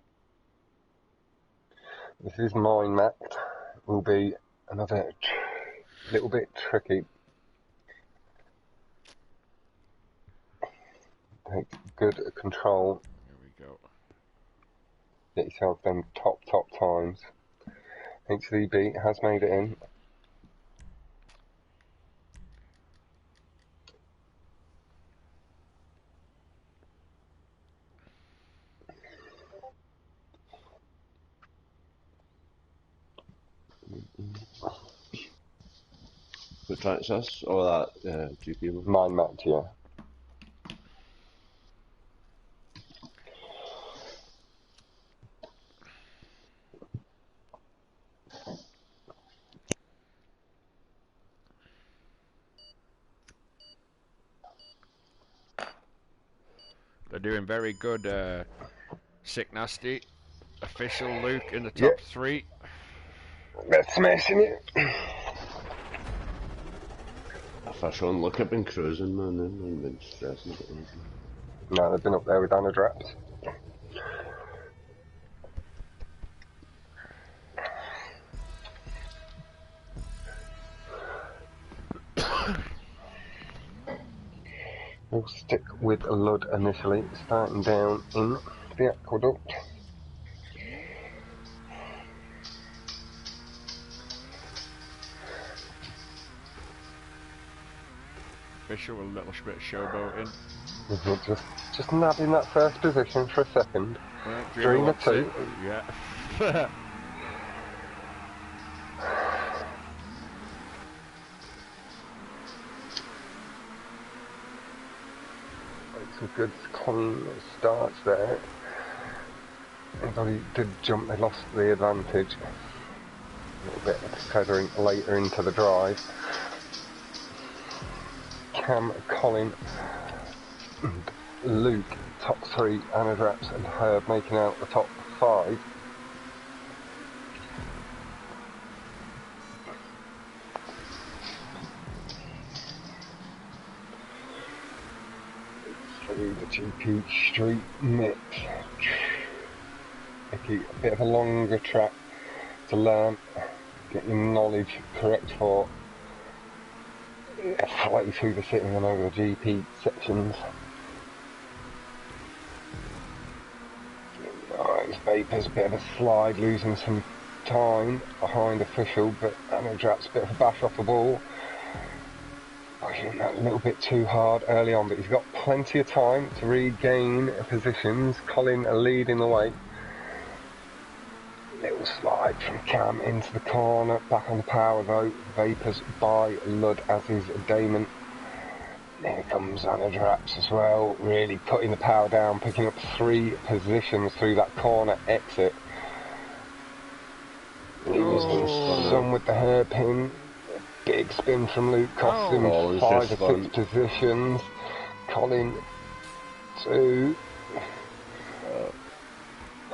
This is mine, Matt. Will be another little bit tricky. Take good control. Here we go. Get yourself them top times. HVB has made it in. What track's this? Oh, that GP one? Mind Match, yeah. They're doing very good. Sick Nasty, official Luke in the top 3. They're smashing it. Official and Luke have been cruising, man. They've been stressing. No, they've been up there with Anadraps. We'll stick with Lud initially, starting down in the aqueduct. Official with a little bit of showboating. Just nabbing that first position for a second. Dreamer 2. Yeah. Some good clean starts there. Although he did jump, they lost the advantage. A little bit feathering later into the drive. Cam, Colin, and Luke, top 3, Anadraps and Herb making out the top 5. Through the GP Street mix. A bit of a longer track to learn, get your knowledge correct for. Fly through the city and over the GP sections. It's Vapors, a bit of a slide, losing some time behind official, but Anadrap's a bit of a bash off the ball. Pushing that a little bit too hard early on, but he's got plenty of time to regain positions. Colin leading the way. Little slide from Cam into the corner, back on the power though. Vapors by Lud, as is Damon. Here comes Anadraps as well, really putting the power down, picking up 3 positions through that corner exit. Losing some with the hairpin. Big spin from Luke, cost him 5 or 6 positions. Colin 2.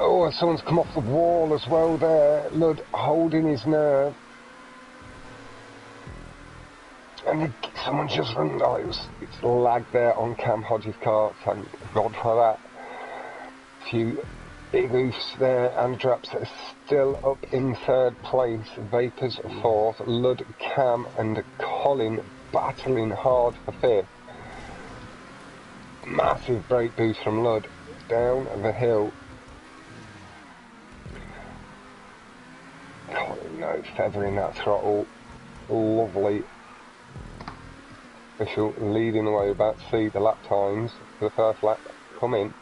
Oh, someone's come off the wall as well there. Lud holding his nerve. And someone just run. Oh, it's lagged there on Cam Hodges' car. Thank God for that. A few big oofs there. Anadraps is still up in 3rd place. Vapors 4th. Lud, Cam and Colin battling hard for 5th. Massive brake boost from Lud down the hill. Colin, no, feathering that throttle. Lovely. Official leading the way, about to see the lap times for the first lap come in.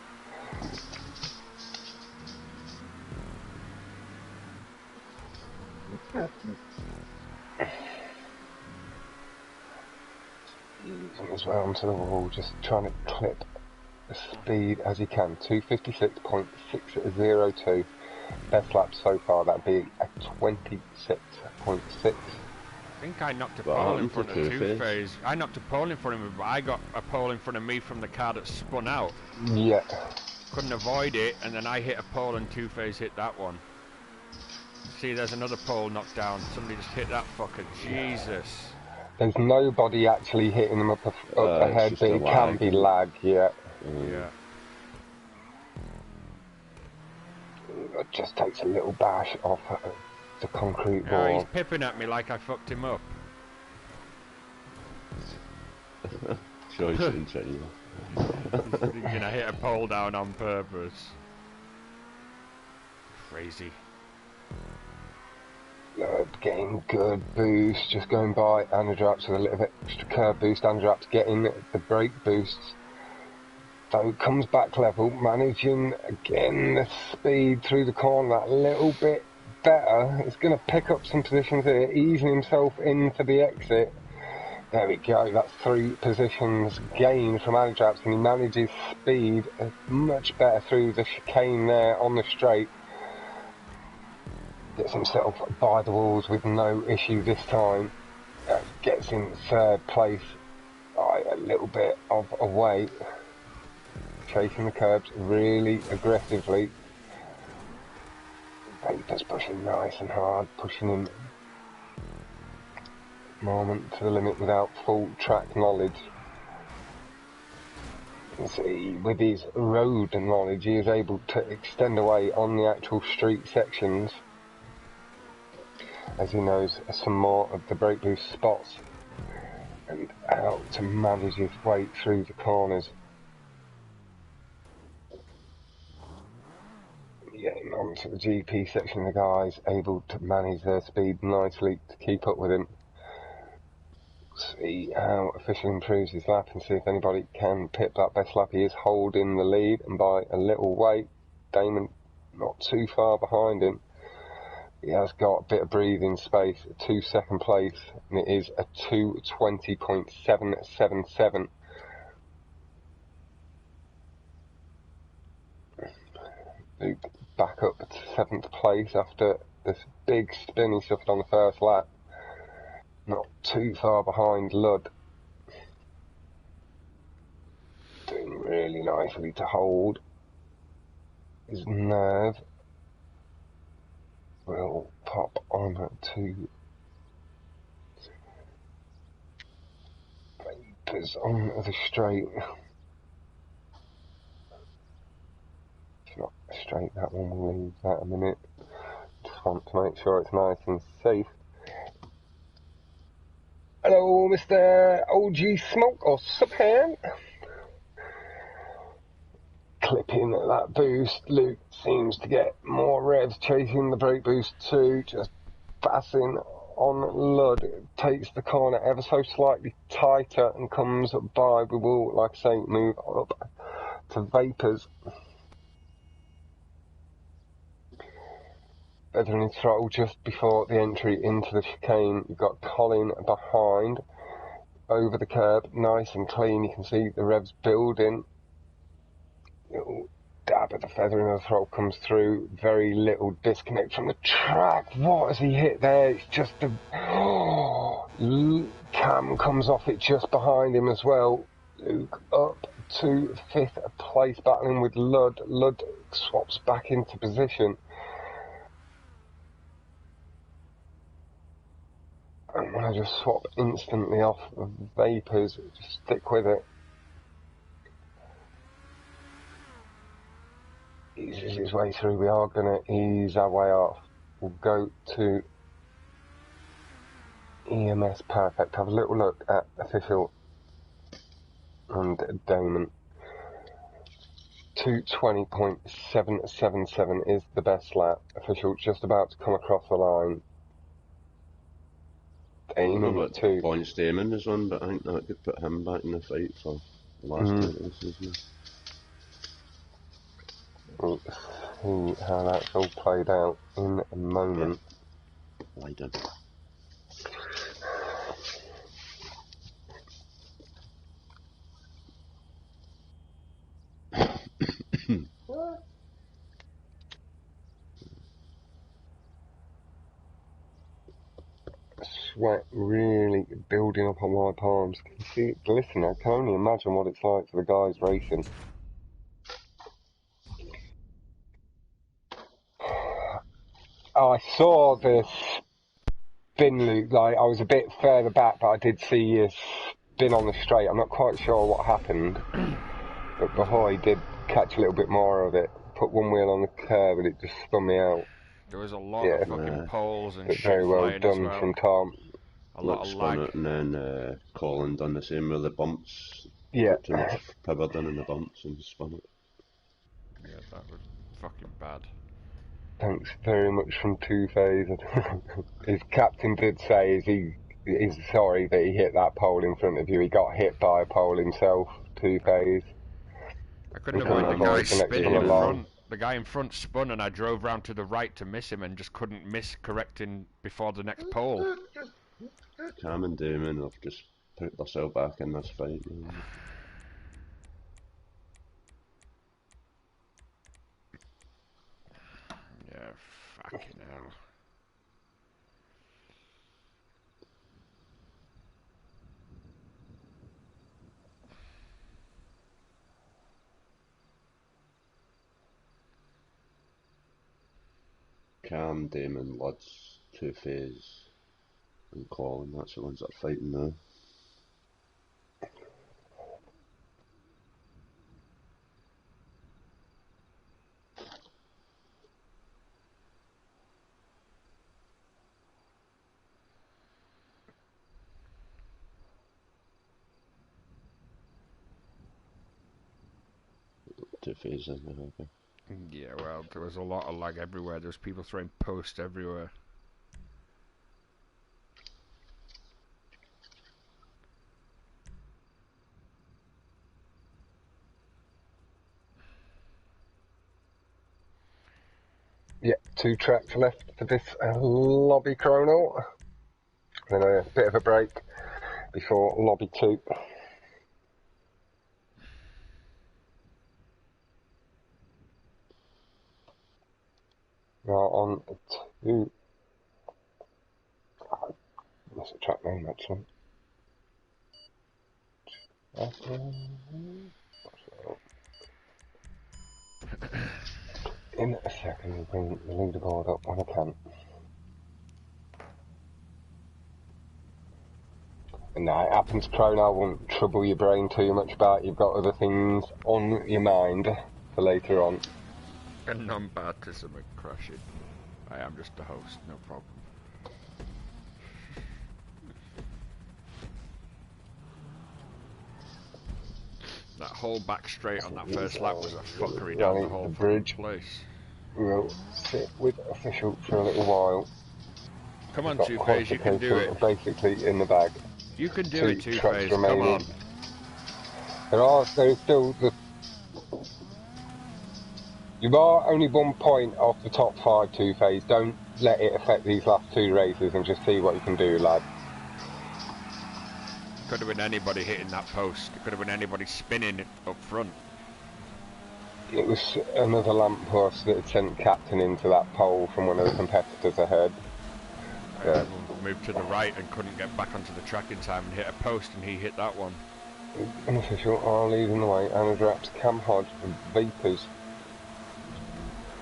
As well onto the wall, just trying to clip the speed as he can. 256.602. Best lap so far, that'd be a 26.6. I think I knocked a pole in front of Two-Phase. I knocked a pole in front of him, but I got a pole in front of me from the car that spun out. Yeah. Couldn't avoid it, and then I hit a pole and Two-Phase hit that one. See, there's another pole knocked down. Somebody just hit that fucker. Jesus. There's nobody actually hitting them up ahead, but it can be lag, yeah. Yeah. It just takes a little bash off the concrete ball. He's pipping at me like I fucked him up. Sure, he shouldn't try you. Thinking I hit a pole down on purpose. Crazy. Getting good boost, just going by Anadraps with a little bit extra curve boost. Anadraps getting the brake boosts. So comes back level, managing again the speed through the corner that little bit better. It's going to pick up some positions here, easing himself into the exit. There we go, that's 3 positions gained from Alijaps, and he manages speed much better through the chicane there on the straight. Gets himself by the walls with no issue this time. Gets in 3rd place by a little bit of a way. Chasing the curbs really aggressively. Vapors pushing nice and hard, pushing him moment to the limit without full track knowledge. You can see with his road knowledge he is able to extend away on the actual street sections as he knows some more of the brake boost spots and how to manage his way through the corners. Getting onto the GP section, the guys able to manage their speed nicely to keep up with him. See how official improves his lap and see if anybody can pip that best lap. He is holding the lead and by a little way. Damon not too far behind him. He has got a bit of breathing space, 2nd place, and it is a 2:20.777. Luke back up to 7th place after this big spin he suffered on the first lap. Not too far behind Ludd. Doing really nicely to hold. His nerve will pop on to Vapors on the straight. It's not straight, that one, we'll leave that a minute. Just want to make sure it's nice and safe. Hello, Mr. OG Smoke or Subhand. Clipping at that boost. Luke seems to get more revs, chasing the brake boost too, just passing on Ludd. Takes the corner ever so slightly tighter and comes by. We will, like I say, move up to Vapors. Feathering his throttle just before the entry into the chicane. You've got Colin behind, over the curb, nice and clean. You can see the revs building. Little dab of the feathering of the throttle comes through. Very little disconnect from the track. What has he hit there? It's just a... Cam comes off it just behind him as well. Luke up to 5th place, battling with Ludd. Ludd swaps back into position. And when I just swap instantly off of Vapors, just stick with it. Eases his way through. We are going to ease our way off. We'll go to EMS Perfect. Have a little look at official and Damon. 2:20.777 is the best lap. Official just about to come across the line. Damon too. Points Damon is on, but I think that could put him back in the fight for the last 2 races. We'll see how that's all played out in a moment. Yeah. Lie down. Sweat really building up on my palms. Can you see it glisten? I can only imagine what it's like for the guys racing. I saw the spin loop, like I was a bit further back, but I did see a spin on the straight. I'm not quite sure what happened, but Bahoy did catch a little bit more of it. Put one wheel on the curb and it just spun me out. There was a lot of fucking poles and shit very well done well. from Tom. A lot of lag. It, and then Colin done the same with the bumps. Yeah. Too much power done in the bumps and spun it. Yeah, that was fucking bad. Thanks very much from Two-Phase. His captain did say he's sorry that he hit that pole in front of you. He got hit by a pole himself, Two-Phase. I couldn't avoid the guy spinning in front. The guy in front spun and I drove round to the right to miss him and just couldn't miss correcting before the next pole. Cam and Damon have just put themselves back in this fight. Yeah, fucking hell. Cam, Damon, Luds, Two-Face, and Colin, that's the ones that are fighting now. Two-Face in there, okay. Yeah, well, there was a lot of lag everywhere. There was people throwing posts everywhere. Yeah, 2 tracks left for this lobby chrono. Then a bit of a break before lobby 2. Now on 2. That's a track name actually. In a second, we'll bring the leaderboard up when I can. And that happens, Chrono. I won't trouble your brain too much about it. You've got other things on your mind for later on. A non-participant crashing. I am just a host, no problem. That whole back straight on that first lap was a fuckery down the whole bridge place. We'll sit with official for a little while. Come on, Two-Face, you can do it. Basically in the bag. You can do it, Two-Face, come on. There's still the... You are only 1 point off the top 5, Two-Face. Don't let it affect these last 2 races and just see what you can do, lad. Could have been anybody hitting that post. It could have been anybody spinning it up front. It was another lamppost that had sent Captain into that pole from one of the competitors ahead. Moved to the right and couldn't get back onto the track in time and hit a post, and he hit that one. Unofficial are leading the way. Anadraps, Cam Hodge and Vapors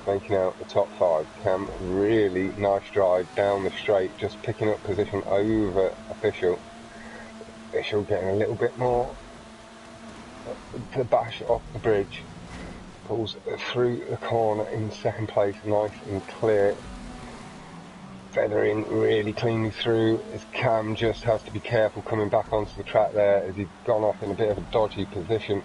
making out the top 5. Cam, really nice drive down the straight, just picking up position over Official. Official getting a little bit more to bash off the bridge. Pulls through the corner in second place, nice and clear. Feathering really cleanly through, as Cam just has to be careful coming back onto the track there as he's gone off in a bit of a dodgy position.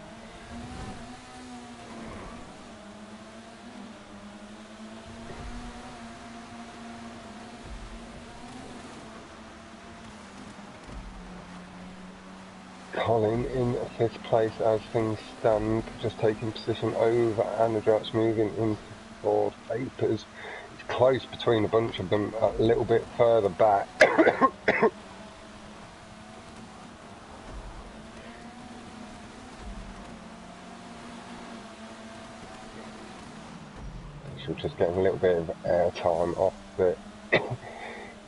Colin in 5th place as things stand, just taking position over Anadrats, moving into Ford Vapors. It's close between a bunch of them, a little bit further back. She's just getting a little bit of air time off the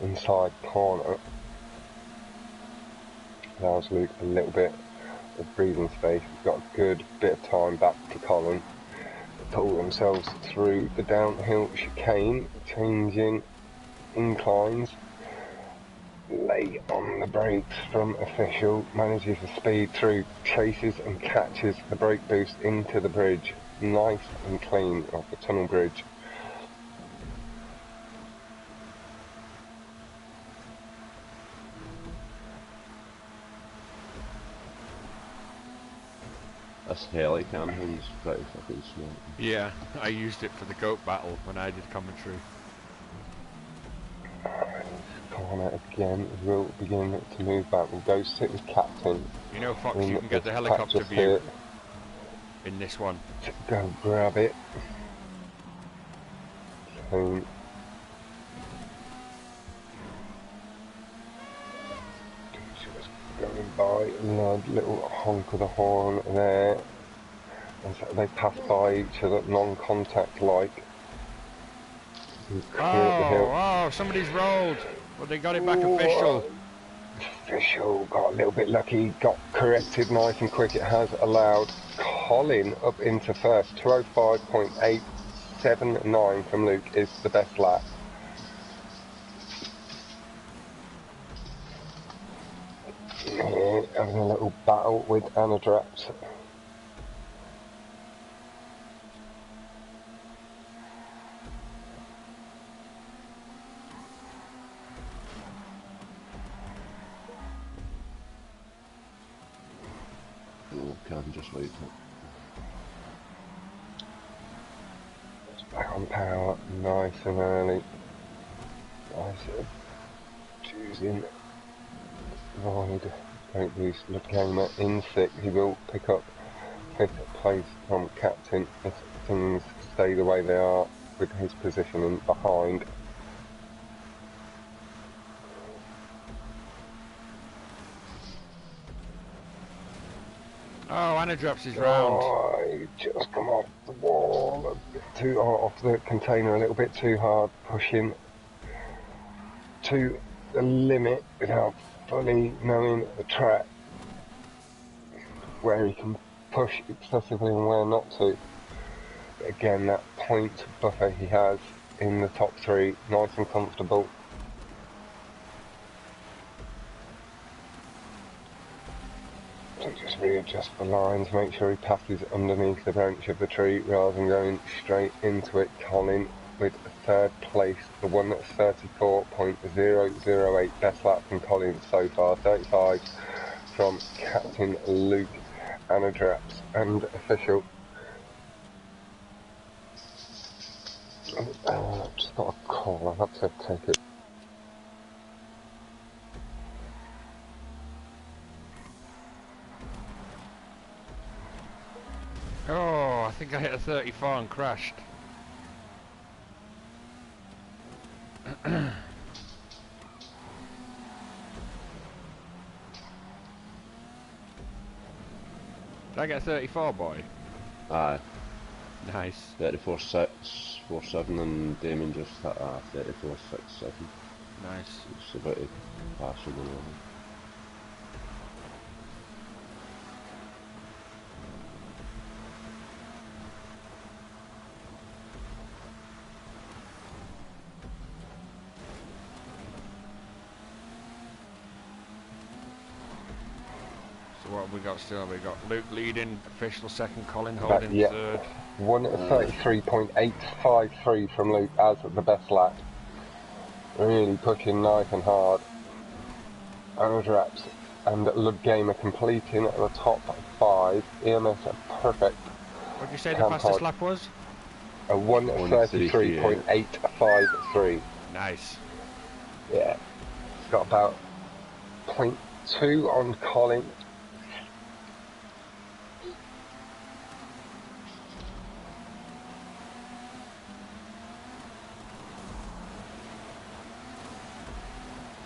inside corner. Allows Luke a little bit of breathing space. He's got a good bit of time back to Colin. They pull themselves through the downhill chicane, changing inclines. Late on the brakes from Official, manages to speed through, chases and catches the brake boost into the bridge. Nice and clean off the tunnel bridge. This heli campaign's pretty fucking smart. Yeah, I used it for the goat battle when I did commentary. Corner again, will begin to move back. We'll go sit with Captain. You know, Fox, you can get the helicopter view in this one. Go grab it. So, going by, little honk of the horn there. And so they pass by each other, non-contact like. Oh, somebody's rolled. Well, they got it back official. Official got a little bit lucky, got corrected nice and quick. It has allowed Colin up into first. 205.879 from Luke is the best lap. Having a little battle with Anadraps. Can just wait. It's back on power, nice and early. Nice choosing ride. Don't lose Lugama in 6th. He will pick up 5th place from captain if things stay the way they are with his positioning behind. Oh, Anadraps his round. Oh, he just come off the wall a bit too off the container a little bit too hard, pushing to the limit without fully knowing the track, where he can push excessively and where not to. But again, that point buffer he has in the top 3, nice and comfortable. So just readjust the lines, make sure he passes underneath the branch of the tree rather than going straight into it. Colin with 3rd place, the one that's 34.008, best lap from Colin so far, 35 from Captain Luke Anadraps and official. Just got a call, I've had to take it. Oh, I think I hit a 34 and crashed. Did I get a 34, boy? Aye. Nice. 34.6, 4.7, and Damon just hit a 34.67. Nice. It's about to pass you the wall. So what have we got still? We got Luke leading, official 2nd, Colin holding 3rd. 1:33.853 from Luke as the best lap. Really pushing nice and hard. Anadraps and Lugama completing at the top 5. EMS perfect. What did you say the fastest lap was? A 1:33.853. Nice. Yeah. It's got about 0.2 on Colin.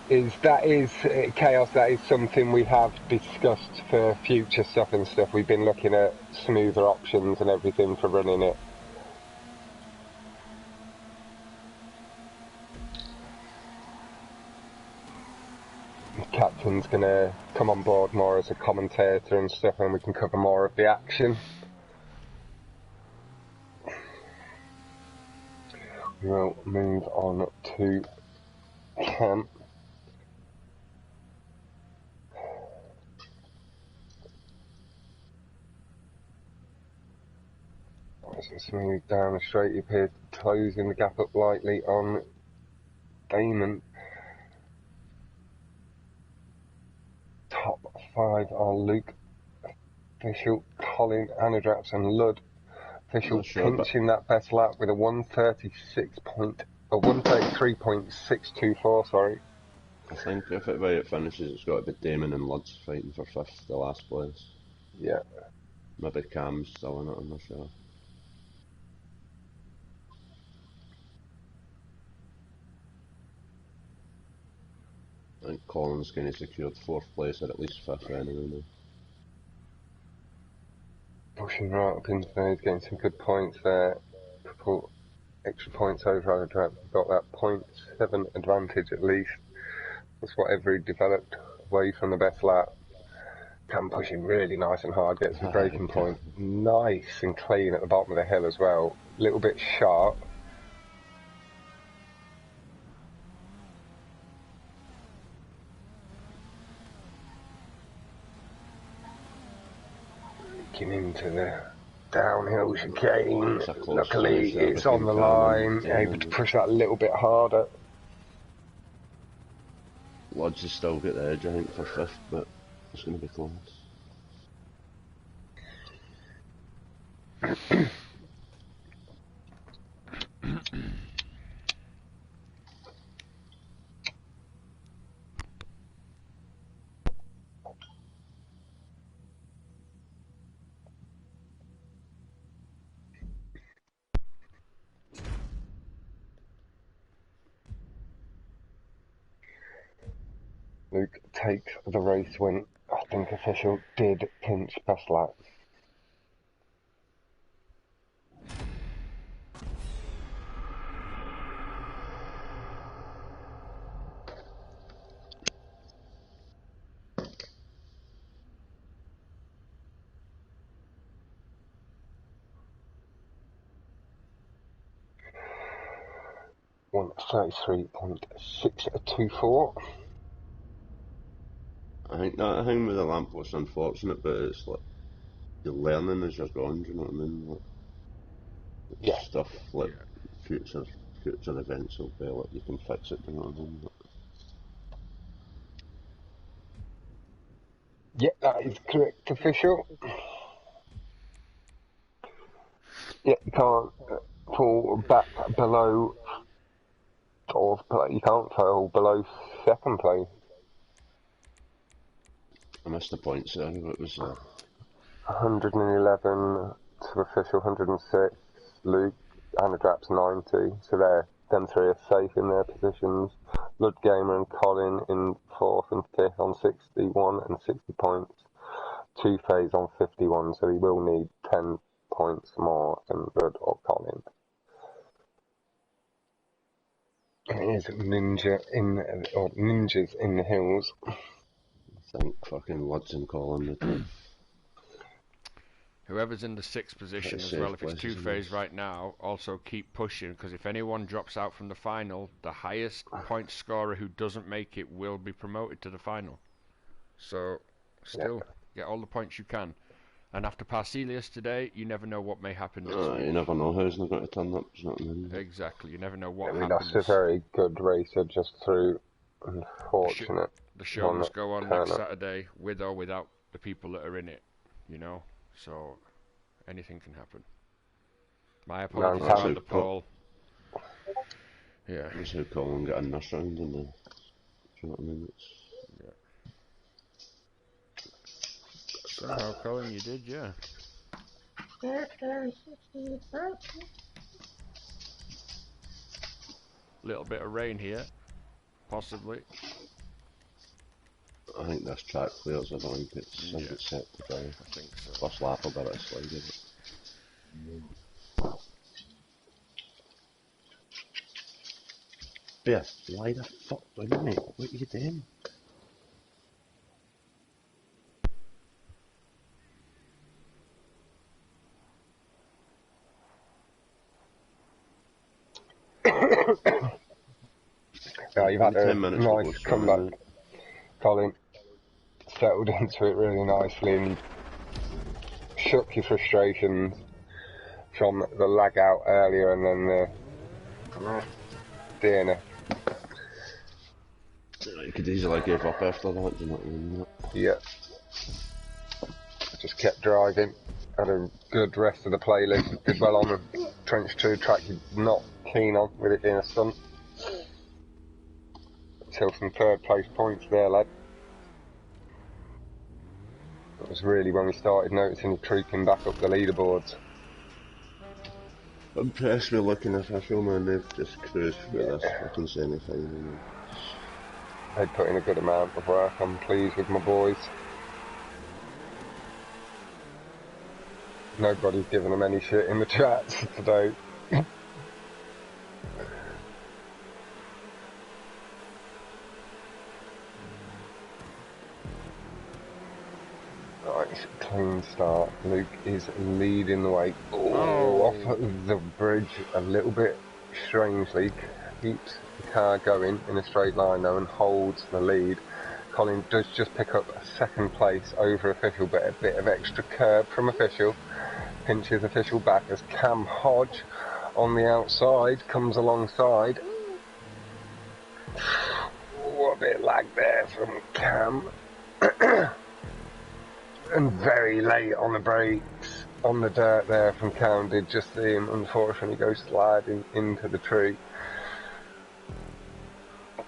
Chaos, that is something we have discussed for future stuff and stuff. We've been looking at smoother options and everything for running it. Captain's gonna come on board more as a commentator and stuff, and we can cover more of the action. We'll move on to camp. Let's move down the straight. He appears closing the gap up lightly on Damon. Top 5 are Luke, official, Colin, Anadraps and Lud. Official pinching that best lap with a 133.624, sorry. I think if it finishes, it's got to be Damon and Lud's fighting for 5th, the last place. Yeah. Maybe Cam's still in it, I'm not sure. I think Colin's going to secure 4th place or at least 5th anyway now. Pushing right up into those, getting some good points there. Couple extra points over Overdrive. Got that 0.7 advantage at least. That's whatever he developed away from the best lap. Cam pushing really nice and hard, gets the braking point nice and clean at the bottom of the hill as well. A little bit sharp. Into the downhill chicane. Luckily, it's on the line, able to push that a little bit harder. Lodge has still got the edge, I think, for 5th, but it's going to be close. Luke takes the race when I think official did pinch best lap. One 33.624. I think that thing with the lamp was unfortunate, but it's like you're learning as you're going. Do you know what I mean? Like, yeah. Stuff like future events will be like you can fix it. Do you know what I mean? Yeah, that is correct, official. Yeah, you can't fall back below, or you can't fall below 2nd place. I missed the points there. It was 111 to official, 106. Luke, Anadrap's 90. So them 3 are safe in their positions. Ludgamer and Colin in 4th and 5th on 61 and 60 points. 2Phase on 51, so he will need 10 points more than Lud or Colin. And it is Ninjas in the hills. I think fucking Lud's and Colin. Whoever's in the 6th position as well, if it's 2Phase right now, also keep pushing, because if anyone drops out from the final, the highest point scorer who doesn't make it will be promoted to the final. So, still, get all the points you can. And after Parselius today, you never know what may happen next week. You never know who's not going to turn up, do you know what I mean? Exactly, you never know what happens. That's a very good racer, just through unfortunate. The show must go on next Saturday, with or without the people that are in it, you know? So, anything can happen. My apologies about the poll. Yeah. That's how Colin got in this round, and do you know what I mean? Somehow, Colin, you did, yeah. Little bit of rain here, possibly. I think this track clears. I don't think it's set to go. I think so. First lap will be a bit of slide, is it? Bear, lie the fuck down, mate. What are you doing? Yeah, you've had a nice comeback, Colin. Settled into it really nicely and shook your frustrations from the lag out earlier and then the DNF. You could easily give up after that, do you know what I mean? Yeah. Just kept driving. Had a good rest of the playlist. Did well on the Trench 2 track you're not keen on, with it being a stunt. Until some 3rd place points there, lad. It was really when we started noticing you creeping back up the leaderboards. Impressed me looking official, man. They've just cruised through this fucking semi-final. They put in a good amount of work. I'm pleased with my boys. Nobody's giving them any shit in the chats today. Nice, clean start. Luke is leading the way. Off the bridge a little bit strangely. Keeps the car going in a straight line though and holds the lead. Colin does just pick up a second place over Official, but a bit of extra curb from Official. Pinches Official back as Cam Hodge on the outside comes alongside. Oh, a bit lag there from Cam. And very late on the brakes on the dirt there from Cam. Did just see him unfortunately go sliding into the tree.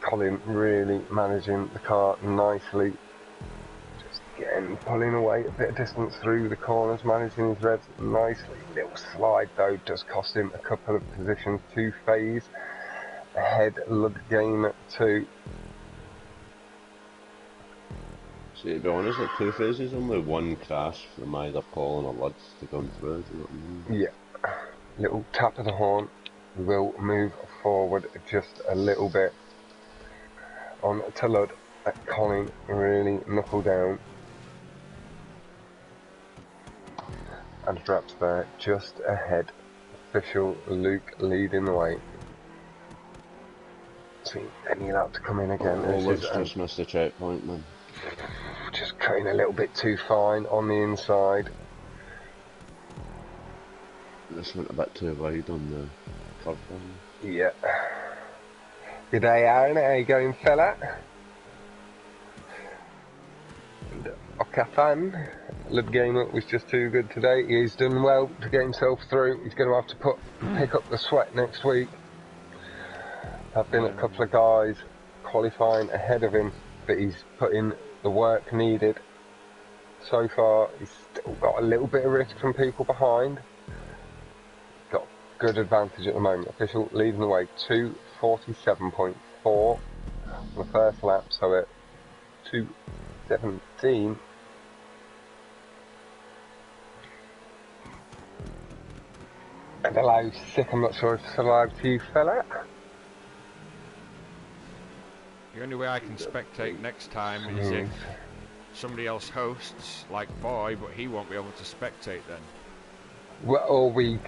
Colin really managing the car nicely. Again, pulling away a bit of distance through the corners, managing his revs nicely. Little slide though does cost him a couple of positions. 2 phase ahead, Lud game 2. See, to be honest, like 2 phases, only 1 crash from either Colin or Lud to come through. You know what I mean? Yeah, little tap of the horn will move forward just a little bit on to Lud. Colin really knuckle down. And perhaps there, just ahead. Official Luke leading the way. See any lap to come in again. Oh, Luke's just missed the checkpoint, man. Just cutting a little bit too fine on the inside. This went a bit too wide on the curve one. Yeah. Good day, Aaron. How you going, fella? Okafan. Lud Gamer was just too good today. He's done well to get himself through. He's going to have to pick up the sweat next week. Have been a couple of guys qualifying ahead of him, but he's put in the work needed. So far, he's still got a little bit of risk from people behind. Got good advantage at the moment. Official leading the way, 2:47.4 on the first lap, so at 2:17. And hello, Sick, I'm not sure if it's allowed to you, fella. The only way I can spectate next time is if somebody else hosts, like Boy, but he won't be able to spectate then. Well, or we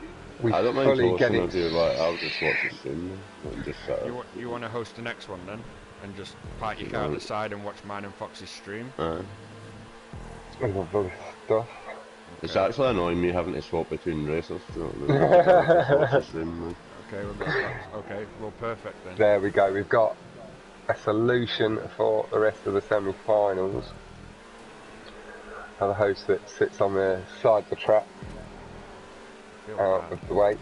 I don't mind fully get it. I'll just watch the stream and just You want to host the next one then? And just park your car at the side and watch mine and Fox's stream? Lovely stuff. It's actually annoying me having to swap between races. You know, okay, well perfect then. There we go, we've got a solution for the rest of the semi-finals. Have a host that sits on the side of the track, out of the way.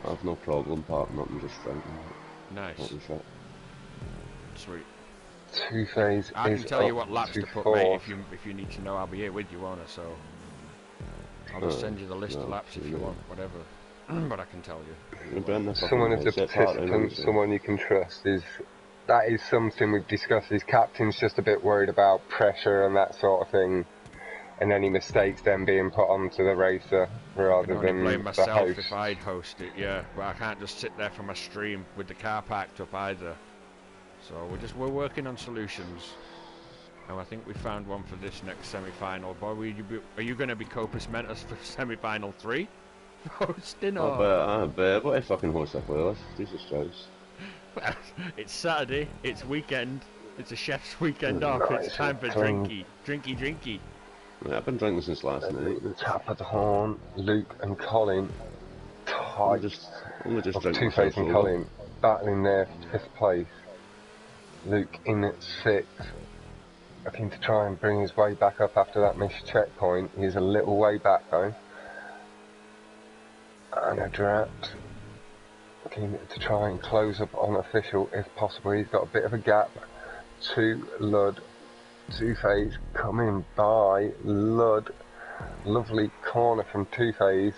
I've no problem parking up and just driving. Nice. Sweet. 2 phase. I can tell you what laps to put, mate, if you need to know. I'll be here with you on it, so I'll just send you the list of laps if you want, whatever. But I can tell you. Someone as a participant, someone you can trust that is something we've discussed. Is captain's just a bit worried about pressure and that sort of thing, and any mistakes then being put onto the racer rather than blame the myself host. If I'd host it, yeah. But I can't just sit there for my stream with the car packed up either. So we're working on solutions. And I think we found one for this next semi-final. Boy, are you going to be Copus Mentis for semi-final 3? Hosting or? I bet. What if I can host a playlist? Jesus Christ. Well, it's Saturday, it's weekend, it's a chef's weekend off, it's time for drinky. Yeah, I've been drinking since last night. The tap of the horn, Luke and Colin, tight. I'm just drinking. 2 phase and Colin battling there for 5th place. Luke in at 6th, looking to try and bring his way back up after that missed checkpoint. He's a little way back though. And a draft. Looking to try and close up on Official if possible. He's got a bit of a gap to Lud. 2 phase coming by Lud. Lovely corner from 2 phase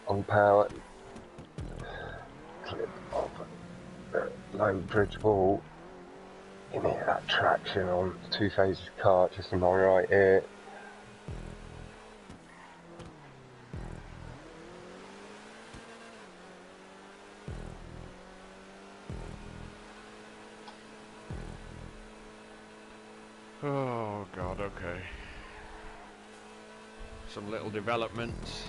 on power. Clip of the low bridge ball. You need that traction on Two Phases car just on my right here. Oh god, okay. Some little developments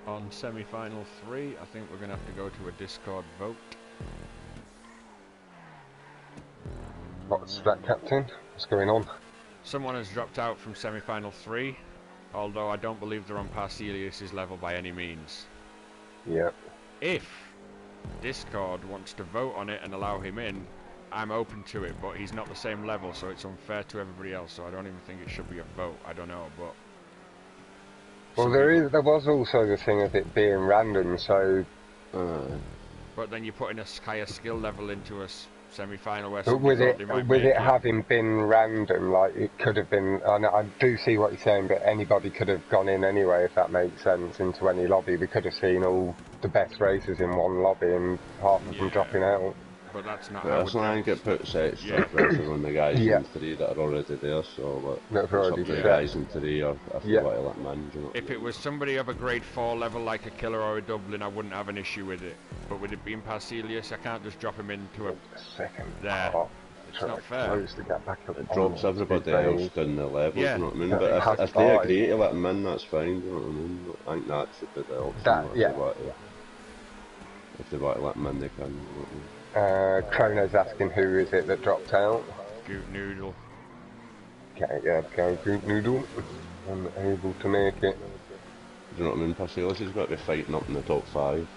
on semi-final 3. I think we're going to have to go to a Discord vote. What's that, Captain? What's going on? Someone has dropped out from semi-final 3, although I don't believe they're on Parselius's level by any means. Yep. If Discord wants to vote on it and allow him in, I'm open to it, but he's not the same level, so it's unfair to everybody else, so I don't even think it should be a vote. I don't know, but... Well, there was also the thing of it being random, so... But then you're putting a higher skill level into a semi-final where with it having been random, like, it could have been... I do see what you're saying, but anybody could have gone in anyway, if that makes sense, into any lobby. We could have seen all the best racers in one lobby and half of them dropping out. But that's not how I think it puts extra pressure on the guys in 3 that are already there, so it's up to the guys in 3 or if they want to let man, you know. If it was somebody of a grade 4 level like a Killer or a Dublin, I wouldn't have an issue with it. But with it being Parselius, I can't just drop him into a second there. It's not fair. It drops everybody else down the level, you know what I mean? But if they agree to let him in, that's fine, you know what I mean? I think that should be the option. If they want to let him in, they can, you know what I mean? Chrono's asking who is it that dropped out? Goot Noodle. Okay, yeah, Goot Noodle. Unable to make it. Do you know what I mean? Parselius has got to be fighting up in the top 5.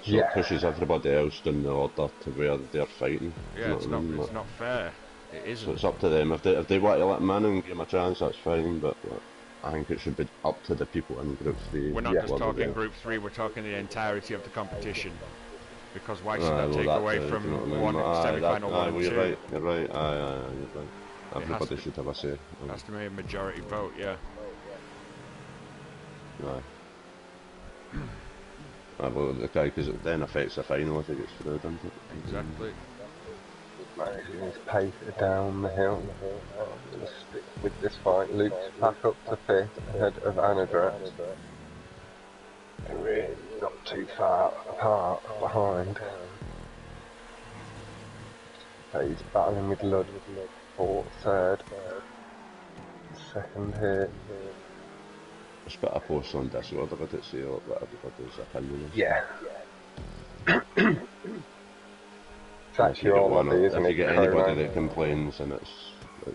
So it pushes everybody else down the order to where they're fighting. Yeah, it's not fair. It isn't. So it's up to them. If they want to let him in and give him a chance, that's fine, but I think it should be up to the people in Group 3. We're not just talking Group 3, we're talking the entirety of the competition. Because why should that take away from one semi-final 1 and 2? You're right, you're right. Everybody should have a say. Has to be a majority vote, yeah. Well, okay, because it then affects the final if it gets through, doesn't it? Exactly. Managing his pace down the hill. Just stick with this fight. Luke's back up to 5th ahead of Anadrat. They're really not too far apart behind. So he's battling with Lud for 3rd. 2nd here. It's got a post on Discord about it, see what everybody's opinion is. Yeah. It's actually your lobby, isn't it? If you get anybody that complains, and it's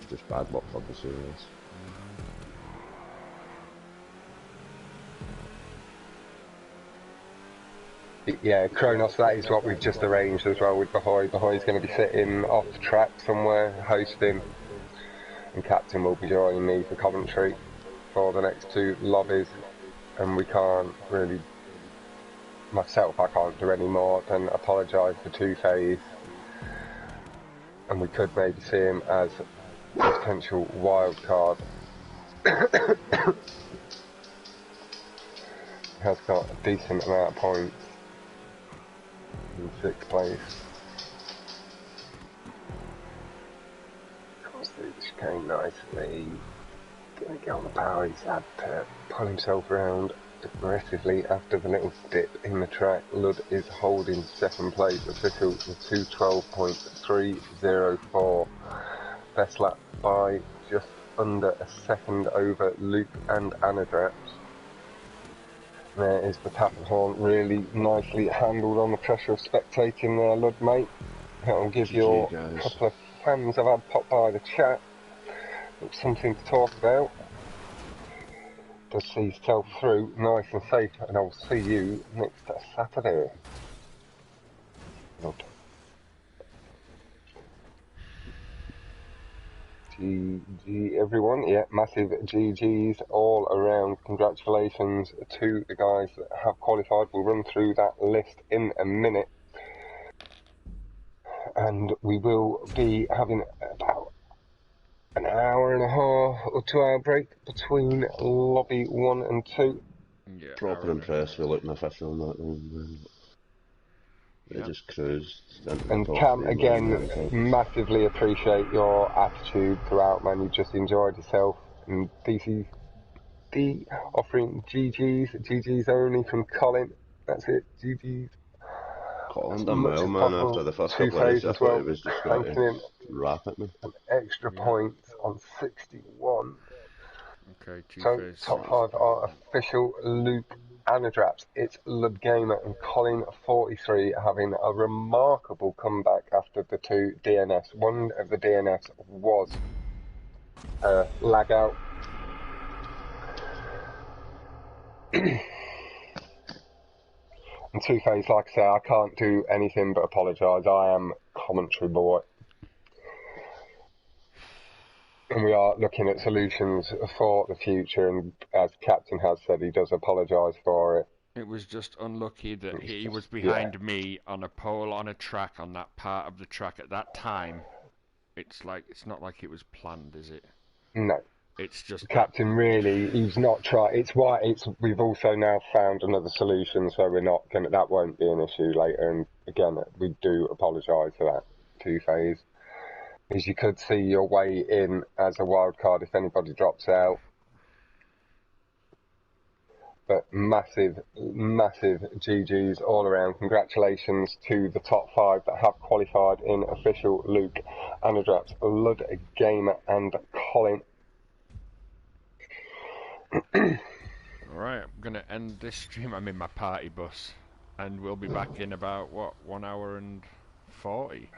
just bad luck for the series. Yeah, Kronos, that is what we've just arranged as well with Bahoy. Bahoy's going to be sitting off the track somewhere, hosting, and Captain will be joining me for commentary for the next 2 lobbies, and we can't really, myself, I can't do any more than apologise for Two Phase, and we could maybe see him as a potential wild card. He has got a decent amount of points. In 6th place. Comes through the chicane nicely. Gonna get on the power. He's had to pull himself around aggressively after the little dip in the track. Lud is holding 2nd place official with 2:12.304. Best lap by just under a second over Luke and Anadrat. There is the tap and horn, really nicely handled on the pressure of spectating there, Lud, mate. That'll give you a couple of fans I've had pop by the chat. It's something to talk about. Does see yourself through nice and safe, and I'll see you next Saturday. Lud. GG everyone, yeah, massive GGs all around. Congratulations to the guys that have qualified. We'll run through that list in a minute, and we will be having about an hour and a half or 2 hour break between lobby 1 and 2. Yeah, proper impressed with looking official on that one. They just cruised. And Cam, again, massively appreciate your attitude throughout, man. You just enjoyed yourself. And DCD offering GG's only from Colin. That's it, GG's. Colin done well, man, after the first couple of races. I thought he was just going to rap at me. An extra point on 61. Okay, so top 5 are official Luke Anadraps. It's Ludgamer and Colin 43 having a remarkable comeback after the 2 DNFs. One of the DNFs was a lag out. And Two-Face, like I say, I can't do anything but apologise. I am commentary boy. And we are looking at solutions for the future, and as Captain has said, he does apologise for it. It was just unlucky that he was behind me on a pole on a track on that part of the track at that time. It's not like it was planned, is it? No. It's just Captain. Really, he's not trying. We've also now found another solution, so we're not gonna. That won't be an issue later. And again, we do apologise for that. Two-Phase, as you could see your way in as a wild card if anybody drops out. But massive GGs all around. Congratulations to the top 5 that have qualified in official Luke Anadraps, Ludgamer and Colin. Alright, I'm going to end this stream. I'm in my party bus. And we'll be back in about, 1 hour and 40?